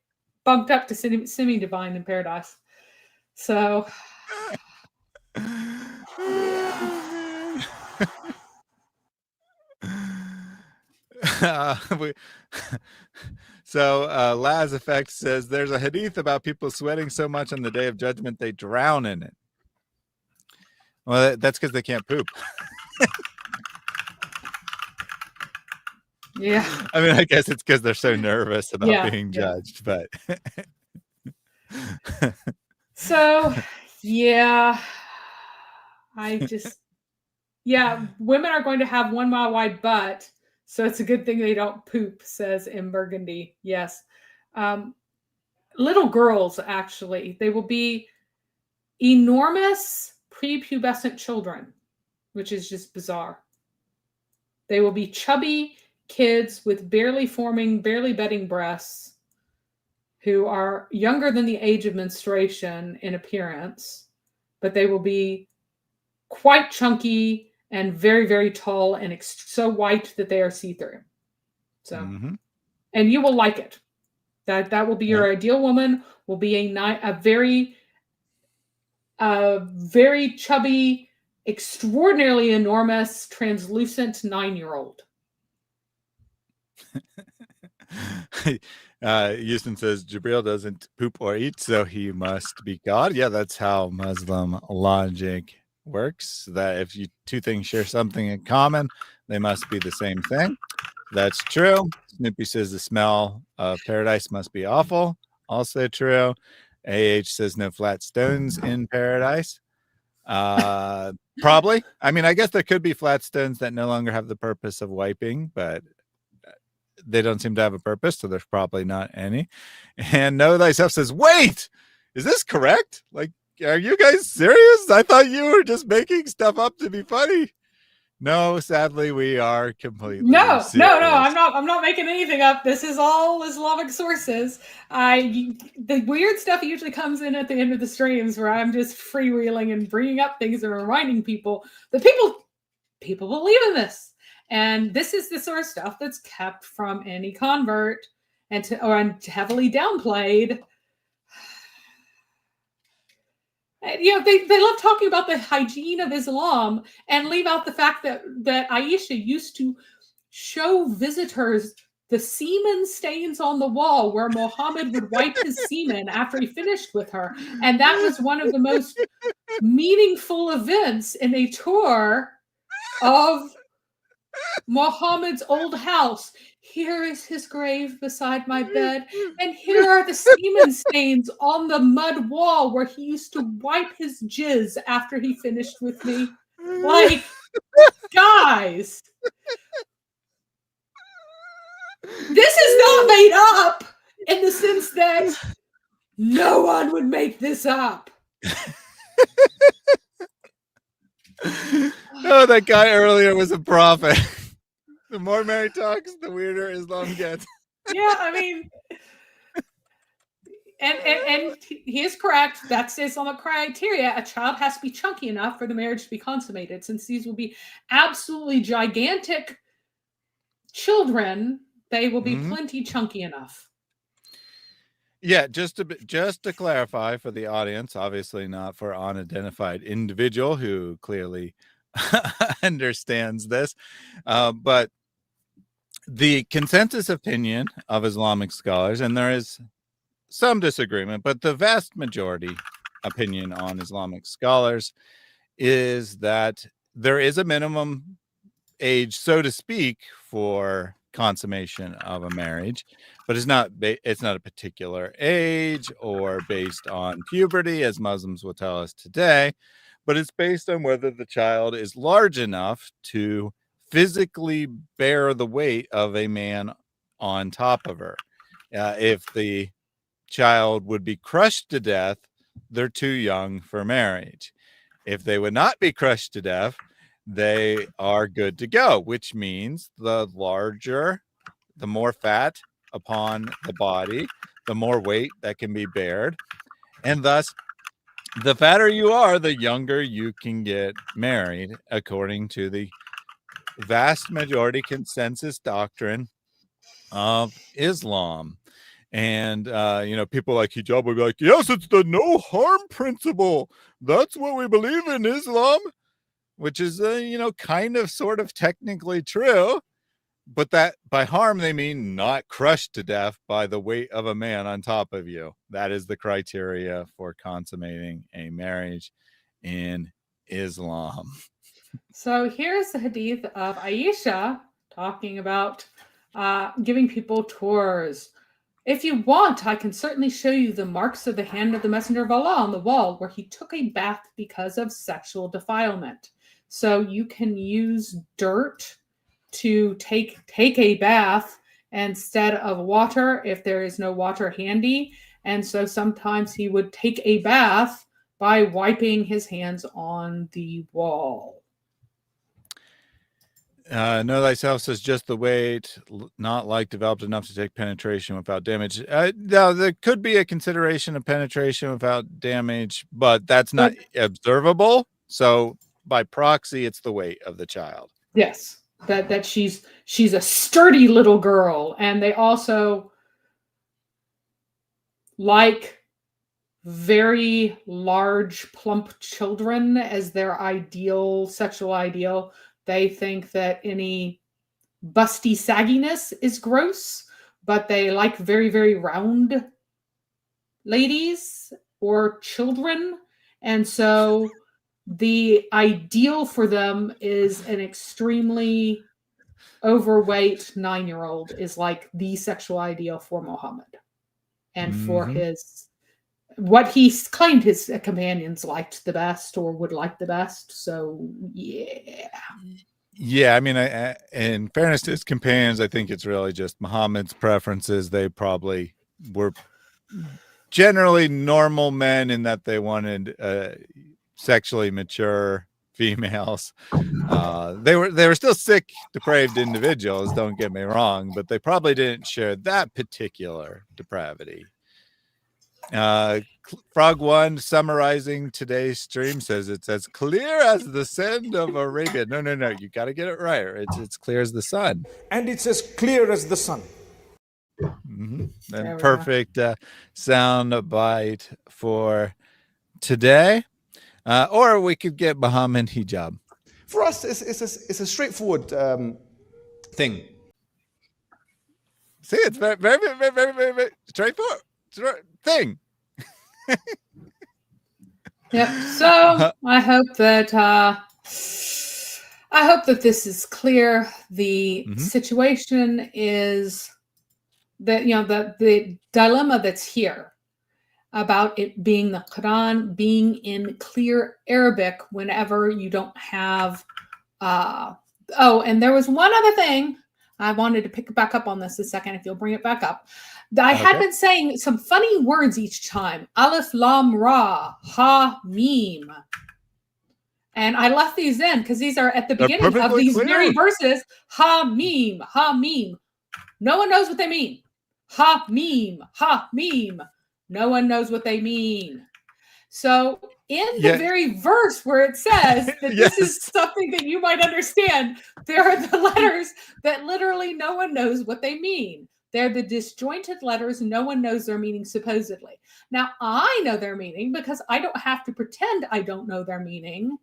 bumped up to semi-divine in paradise. So, we, so Laz Effect says there's a hadith about people sweating so much on the day of judgment they drown in it. Well, that's because they can't poop. yeah. I mean, I guess it's because they're so nervous about Yeah, being yeah. judged, but So, yeah, women are going to have 1 mile wide butt, so it's a good thing they don't poop, says M. Burgundy. Yes. Little girls, actually, they will be enormous prepubescent children, which is just bizarre. They will be chubby kids with barely bedding breasts who are younger than the age of menstruation in appearance, but they will be quite chunky and very, very tall and so white that they are see-through. So, and you will like it. That will be your ideal woman. Will be a very chubby, extraordinarily enormous, translucent 9-year-old. Houston says Jabril doesn't poop or eat, so he must be God. Yeah, that's how Muslim logic works. That if two things share something in common, they must be the same thing. That's true. Snoopy says the smell of paradise must be awful. Also true. AH says no flat stones in paradise. Probably. I mean, I guess there could be flat stones that no longer have the purpose of wiping, but they don't seem to have a purpose, so there's probably not any. And Know Thyself says, wait, is this correct? Like, are you guys serious? I thought you were just making stuff up to be funny. No, sadly, we are completely serious. No. I'm not making anything up. This is all Islamic sources. The weird stuff usually comes in at the end of the streams where I'm just freewheeling and bringing up things and reminding people that people believe in this. And this is the sort of stuff that's kept from any convert and heavily downplayed. They love talking about the hygiene of Islam and leave out the fact that Aisha used to show visitors the semen stains on the wall where Muhammad would wipe his semen after he finished with her. And that was one of the most meaningful events in a tour of Muhammad's old house. Here is his grave beside my bed, and here are the semen stains on the mud wall where he used to wipe his jizz after he finished with me. Like, guys, this is not made up in the sense that no one would make this up. No, that guy earlier was a prophet. The more Mary talks, the weirder Islam gets. Yeah, I mean, and he is correct. That's the Islamic criteria. A child has to be chunky enough for the marriage to be consummated. Since these will be absolutely gigantic children, they will be plenty chunky enough. Yeah, just to clarify for the audience, obviously not for unidentified individual who clearly understands this, but the consensus opinion of Islamic scholars, and there is some disagreement, but the vast majority opinion on Islamic scholars is that there is a minimum age, so to speak, for consummation of a marriage, but it's not a particular age or based on puberty, as Muslims will tell us today, but it's based on whether the child is large enough to physically bear the weight of a man on top of her. If the child would be crushed to death, they're too young for marriage. If they would not be crushed to death, they are good to go, which means the larger, the more fat upon the body, the more weight that can be bared. And thus, the fatter you are, the younger you can get married, according to the vast majority consensus doctrine of Islam. And people like hijab will be like, yes, it's the no harm principle. That's what we believe in Islam, which is kind of sort of technically true. But that by harm, they mean not crushed to death by the weight of a man on top of you. That is the criteria for consummating a marriage in Islam. So here's the hadith of Aisha talking about giving people tours. If you want, I can certainly show you the marks of the hand of the Messenger of Allah on the wall where he took a bath because of sexual defilement. So you can use dirt to take a bath instead of water if there is no water handy. And so sometimes he would take a bath by wiping his hands on the wall. Know thyself says just the weight, not like developed enough to take penetration without damage. Now there could be a consideration of penetration without damage, but that's not observable. So by proxy, it's the weight of the child. Yes, that she's a sturdy little girl, and they also like very large, plump children as their ideal sexual ideal. They think that any busty sagginess is gross, but they like very, very round ladies or children. And so the ideal for them is an extremely overweight 9-year-old is like the sexual ideal for Muhammad and for what he claimed his companions liked the best or would like the best. So, yeah. Yeah, I mean, in fairness to his companions, I think it's really just Muhammad's preferences. They probably were generally normal men in that they wanted sexually mature females. They were still sick, depraved individuals, don't get me wrong, but they probably didn't share that particular depravity. Frog One summarizing today's stream says it's as clear as the sand of Arabia. No, you got to get it right. It's clear as the sun, And it's as clear as the sun. And perfect sound bite for today. Or we could get Muhammad hijab. For us, it's a straightforward thing. See, it's very, very, very, very, very, very straightforward thing. Yep. So I hope that this is clear. The situation is that the dilemma that's here about it being the Quran being in clear Arabic whenever you don't have and there was one other thing I wanted to pick back up on this a second, if you'll bring it back up. I had been saying some funny words each time. Aleph, Lam, Ra, Ha, Mim. And I left these in because these are at the beginning of these very verses. Ha, Mim, Ha, Mim. No one knows what they mean. Ha, Mim, Ha, Mim. No one knows what they mean. So in the very verse where it says that this is something that you might understand, there are the letters that literally no one knows what they mean. They're the disjointed letters. No one knows their meaning, supposedly. Now, I know their meaning because I don't have to pretend I don't know their meaning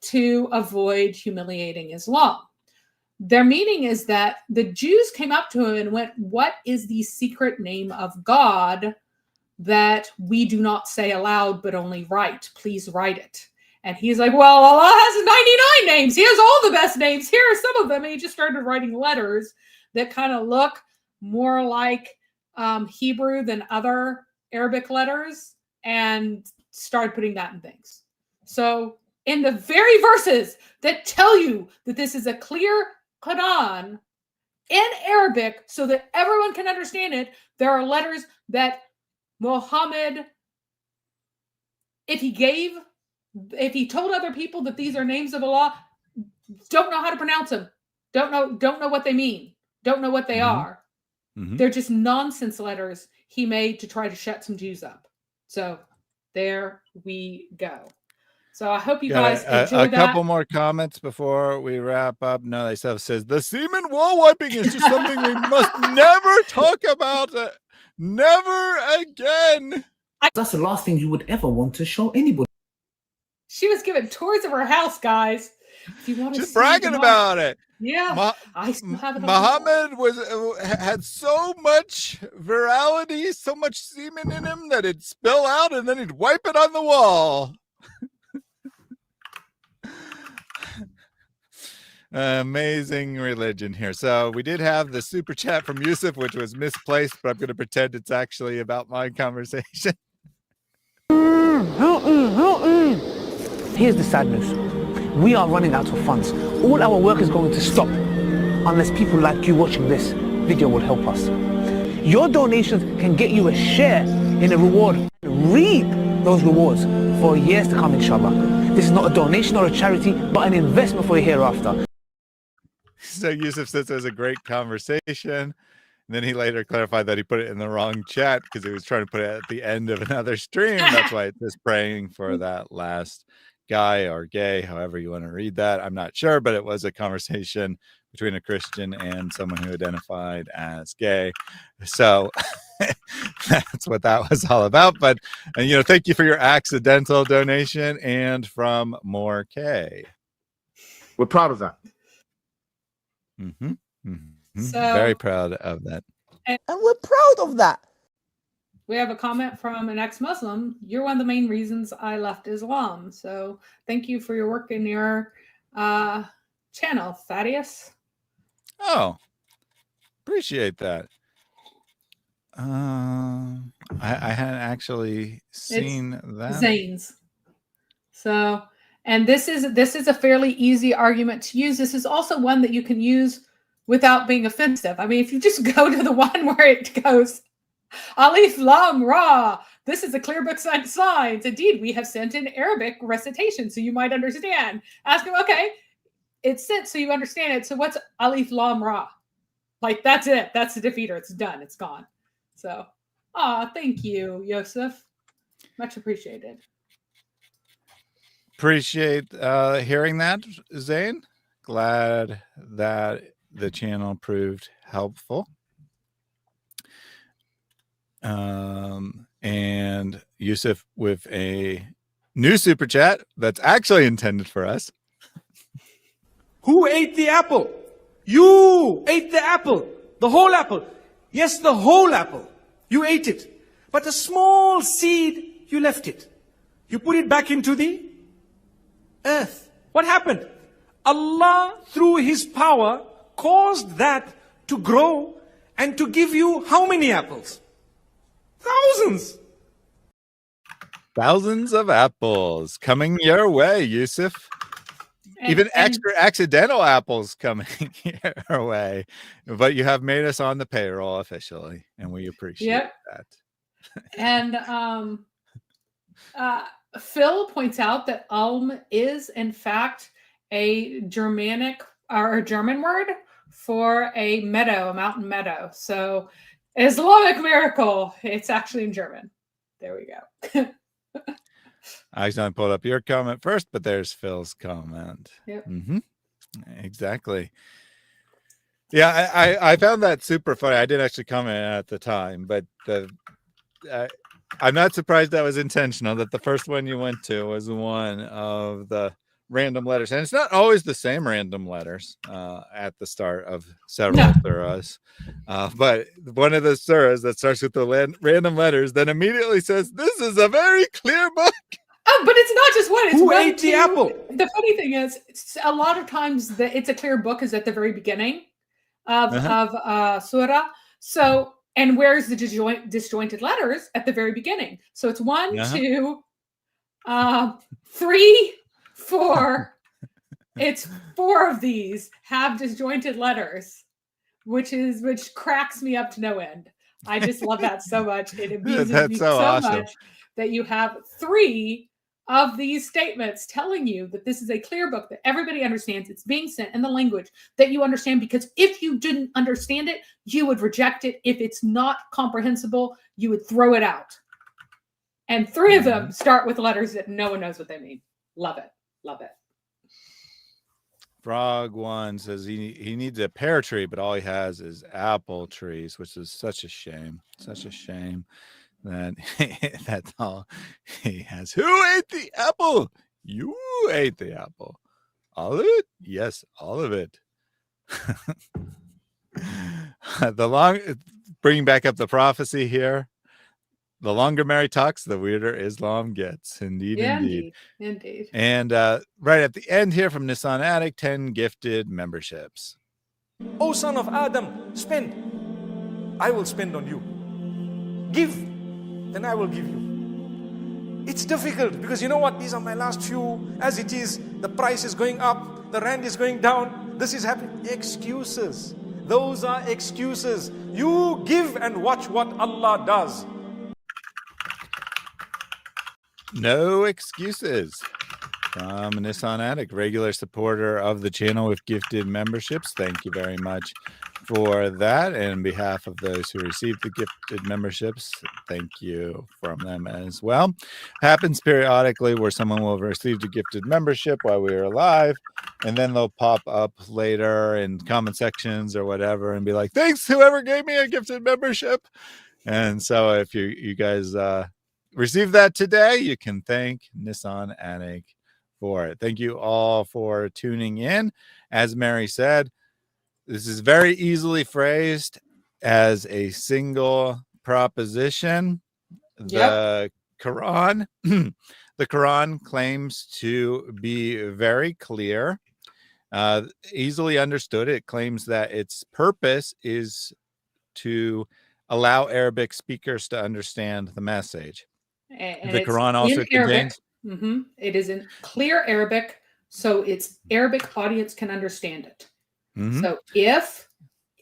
to avoid humiliating Islam. Their meaning is that the Jews came up to him and went, what is the secret name of God that we do not say aloud but only write? Please write it. And he's like, well, Allah has 99 names. He has all the best names. Here are some of them. And he just started writing letters that kind of look more like Hebrew than other Arabic letters and started putting that in things. So in the very verses that tell you that this is a clear Quran in Arabic so that everyone can understand it, there are letters that Muhammad, if he told other people that these are names of Allah, don't know how to pronounce them, don't know what they mean, don't know what they are. They're just nonsense letters he made to try to shut some Jews up. So there we go. So I hope you guys enjoyed that. A couple more comments before we wrap up. No, they says the semen wall wiping is just something we must never talk about. Never again. That's the last thing you would ever want to show anybody. She was giving tours of her house, guys. If you want to Just see bragging the about it. Yeah, I still have it on Muhammad had so much virality, so much semen in him that it'd spill out and then he'd wipe it on the wall. Amazing religion here. So we did have the super chat from Yusuf, which was misplaced, but I'm going to pretend it's actually about my conversation. Here's the sad news. We are running out of funds. All our work is going to stop unless people like you watching this video will help us. Your donations can get you a share in a reward and reap those rewards for years to come, inshallah. This is not a donation or a charity, but an investment for your hereafter. So Yusuf says it was a great conversation. And then he later clarified that he put it in the wrong chat because he was trying to put it at the end of another stream. That's why it's just praying for that last guy or gay, however you want to read that. I'm not sure, but it was a conversation between a Christian and someone who identified as gay. So that's what that was all about. But, thank you for your accidental donation and from More K. We're proud of that. Mm-hmm. Mm-hmm. So, very proud of that. And we're proud of that. We have a comment from an ex-Muslim. You're one of the main reasons I left Islam. So thank you for your work in your channel, Thaddeus. Oh, appreciate that. I hadn't actually seen that. Zane's. So, and this is a fairly easy argument to use. This is also one that you can use without being offensive. I mean, if you just go to the one where it goes, Alif Lam Ra, this is a clear book signs. Indeed, we have sent in Arabic recitation, so you might understand. Ask him, okay, it's sent so you understand it. So what's Alif Lam Ra? Like, that's it. That's the defeater. It's done. It's gone. So, thank you, Yosef. Much appreciated. Appreciate hearing that, Zane. Glad that the channel proved helpful. And Yusuf with a new super chat that's actually intended for us. Who ate the apple? You ate the apple. The whole apple. Yes, the whole apple. You ate it. But a small seed, you left it. You put it back into the earth. What happened? Allah, through His power, caused that to grow and to give you how many apples? Thousands. Thousands of apples coming your way, Yusuf. Even extra accidental apples coming your way. But you have made us on the payroll officially, and we appreciate that. And Phil points out that Ulm is, in fact, a Germanic or a German word for a meadow, a mountain meadow. So Islamic miracle. It's actually in German. There we go. I accidentally pulled up your comment first, but there's Phil's comment. Yep. Mm-hmm. Exactly. Yeah, I found that super funny. I didn't actually comment at the time, but I'm not surprised that was intentional, that the first one you went to was one of the random letters. And it's not always the same random letters at the start of several surahs. But one of the surahs that starts with the random letters then immediately says, this is a very clear book. Oh, but it's not just one. It's Who one, ate the apple? The funny thing is, a lot of times the it's a clear book is at the very beginning of surah. So, and where's the disjointed letters at the very beginning? So it's 1, 2, 3, 4. It's 4 of these have disjointed letters, which cracks me up to no end. I just love that so much. It amuses me so awesome. Much that you have 3 of these statements telling you that this is a clear book that everybody understands. It's being sent in the language that you understand, because if you didn't understand it, you would reject it. If it's not comprehensible, you would throw it out. And 3 of them start with letters that no one knows what they mean. Love it. Love it. Frog One says he needs a pear tree, but all he has is apple trees, which is such a shame. Such a shame that that's all he has. Who ate the apple? You ate the apple. All of it? Yes, all of it. Bringing back up the prophecy here. The longer Mary talks, the weirder Islam gets. Indeed, Yeah, indeed. indeed. And right at the end here from Nissan Attic, 10 gifted memberships. O son of Adam, spend. I will spend on you. Give, then I will give you. It's difficult because you know what? These are my last few. As it is, the price is going up, the rand is going down, this is happening. Excuses. Those are excuses. You give and watch what Allah does. No excuses. From Nissan Attic, regular supporter of the channel with gifted memberships. Thank you very much for that. And on behalf of those who received the gifted memberships, thank you from them as well. Happens periodically where someone will have received a gifted membership while we are live, and then they'll pop up later in comment sections or whatever and be like, thanks, whoever gave me a gifted membership. And so if you guys receive that today, you can thank Nissan Attic for it. Thank you all for tuning in. As Mary said, this is very easily phrased as a single proposition. The Quran, the Quran claims to be very clear, easily understood. It claims that its purpose is to allow Arabic speakers to understand the message. And the it's Quran also contains. It is in clear Arabic, so its Arabic audience can understand it. So if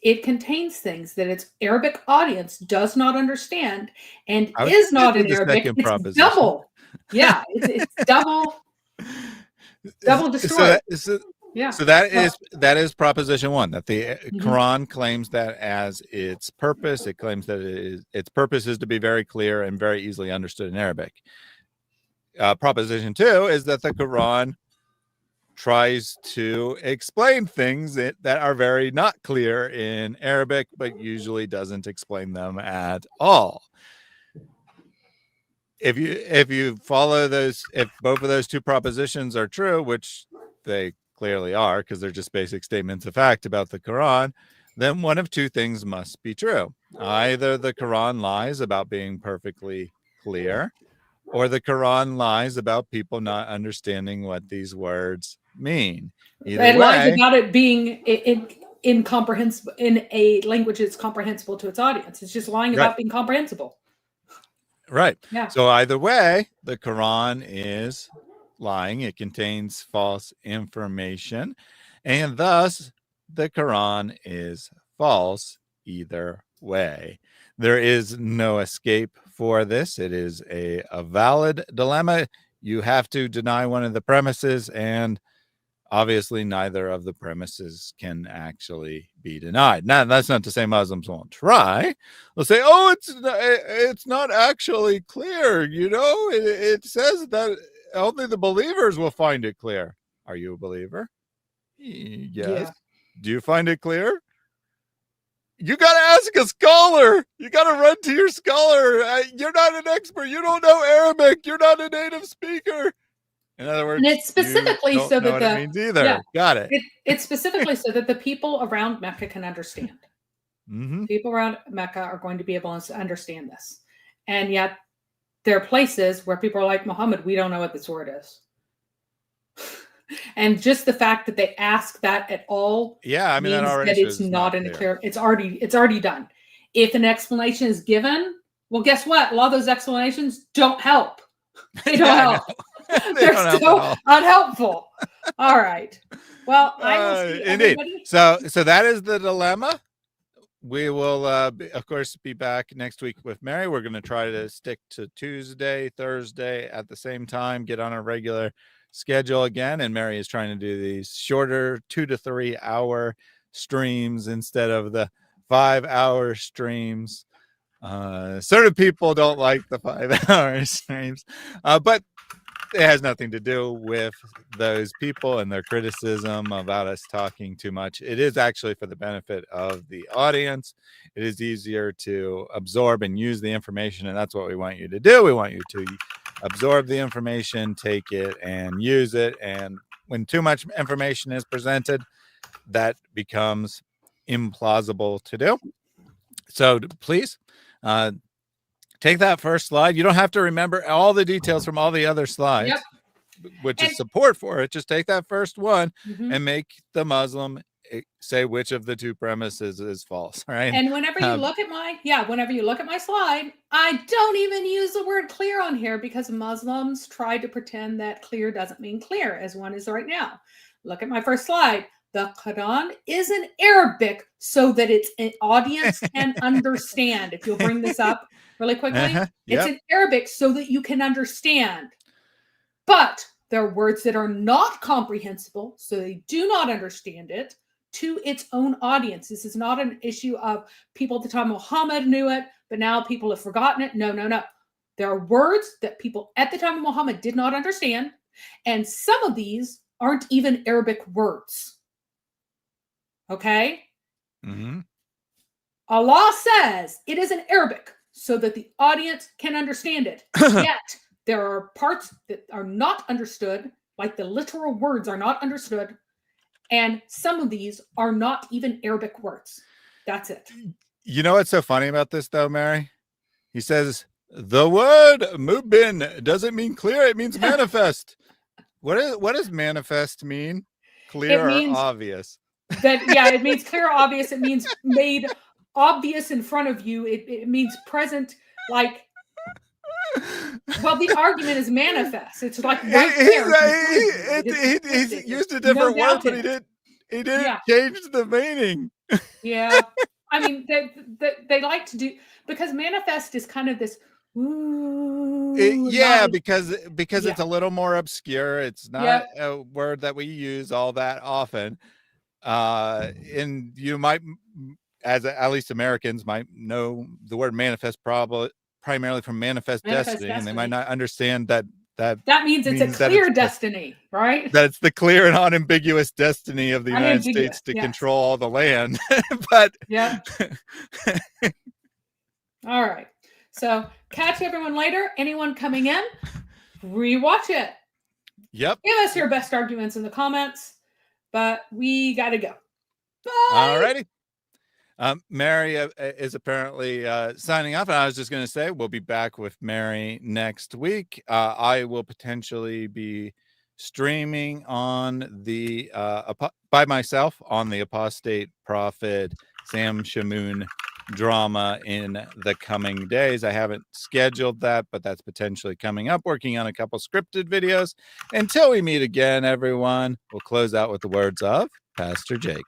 it contains things that its Arabic audience does not understand and is not in Arabic, it's double. Yeah, it's double destroyed. So that is proposition one, that the Quran claims that as its purpose. It claims that its purpose is to be very clear and very easily understood in Arabic. Proposition two is that the Quran tries to explain things that are very not clear in Arabic, but usually doesn't explain them at all. If you follow those, if both of those two propositions are true, which they clearly are because they're just basic statements of fact about the Quran, then one of two things must be true. Either the Quran lies about being perfectly clear, or the Quran lies about people not understanding what these words mean. It lies about it being incomprehensible in a language that's comprehensible to its audience. It's just lying about being comprehensible. Right. Yeah. So either way, the Quran is lying. It contains false information, and thus the Quran is false either way. There is no escape for this. It is a valid dilemma. You have to deny one of the premises, and obviously neither of the premises can actually be denied. Now, that's not to say Muslims won't try. They'll say, oh, it's not actually clear. You know, it says that only the believers will find it clear. Are you a believer? Yes. Yeah. Do you find it clear? You got to ask a scholar. You got to run to your scholar. You're not an expert. You don't know Arabic. You're not a native speaker. In other words, and it's specifically so that it means either. Got it. It's specifically so that the people around Mecca can understand. People around Mecca are going to be able to understand this. And yet there are places where people are like, Muhammad, we don't know what this word is. And just the fact that they ask that at all, I mean, means that it's not in a clear. It's already done. If an explanation is given, well, guess what? A lot of those explanations don't help. They don't help. They're still unhelpful. All right. Well, I will see everybody. So that is the dilemma. We will, of course, be back next week with Mary. We're going to try to stick to Tuesday, Thursday at the same time, get on a regular schedule again. And Mary is trying to do these shorter 2 to 3 hour streams instead of the 5-hour streams. Certain people don't like the 5-hour streams, but it has nothing to do with those people and their criticism about us talking too much. It is actually for the benefit of the audience. It is easier to absorb and use the information, and that's what we want you to do. We want you to absorb the information, take it, and use it. And when too much information is presented, that becomes implausible to do. So please take that first slide. You don't have to remember all the details from all the other slides, which is support for it. Just take that first one and make the Muslim say which of the two premises is false, right? And whenever you look at my slide, I don't even use the word clear on here because Muslims try to pretend that clear doesn't mean clear, as one is right now. Look at my first slide. The Quran is in Arabic so that its an audience can understand. If you'll bring this up really quickly, it's in Arabic so that you can understand. But there are words that are not comprehensible, so they do not understand it to its own audience. This is not an issue of people at the time Muhammad knew it, but now people have forgotten it. No, no, no. There are words that people at the time of Muhammad did not understand, and some of these aren't even Arabic words. Okay? Allah says it is in Arabic so that the audience can understand it. Yet, there are parts that are not understood, like the literal words are not understood, and some of these are not even Arabic words. That's it. You know what's so funny about this, though, Mary? He says, the word mubin doesn't mean clear, it means manifest. What does manifest mean? Clear or obvious? It means clear or obvious. It means made obvious in front of you. It means present, like, well, the argument is manifest. It's like right there. He used a different word, but he didn't change the meaning. Yeah. I mean, they like to do, because manifest is kind of this, because it's a little more obscure. It's not a word that we use all that often. And you might, at least Americans might know the word manifest primarily from manifest destiny, and they might not understand that means it's a clear destiny, right? That's the clear and unambiguous destiny of the United States to control all the land. But all right. So catch everyone later. Anyone coming in, rewatch it. Yep. Give us your best arguments in the comments. But we got to go. Bye. All righty. Mary is apparently signing off. And I was just going to say, we'll be back with Mary next week. I will potentially be streaming on the by myself on the Apostate Prophet Sam Shamoon drama in the coming days. I haven't scheduled that, but that's potentially coming up. Working on a couple scripted videos. Until we meet again, everyone, we'll close out with the words of Pastor Jake.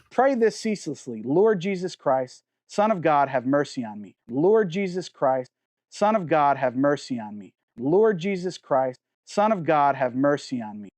Pray this ceaselessly. Lord Jesus Christ, Son of God, have mercy on me. Lord Jesus Christ, Son of God, have mercy on me. Lord Jesus Christ, Son of God, have mercy on me.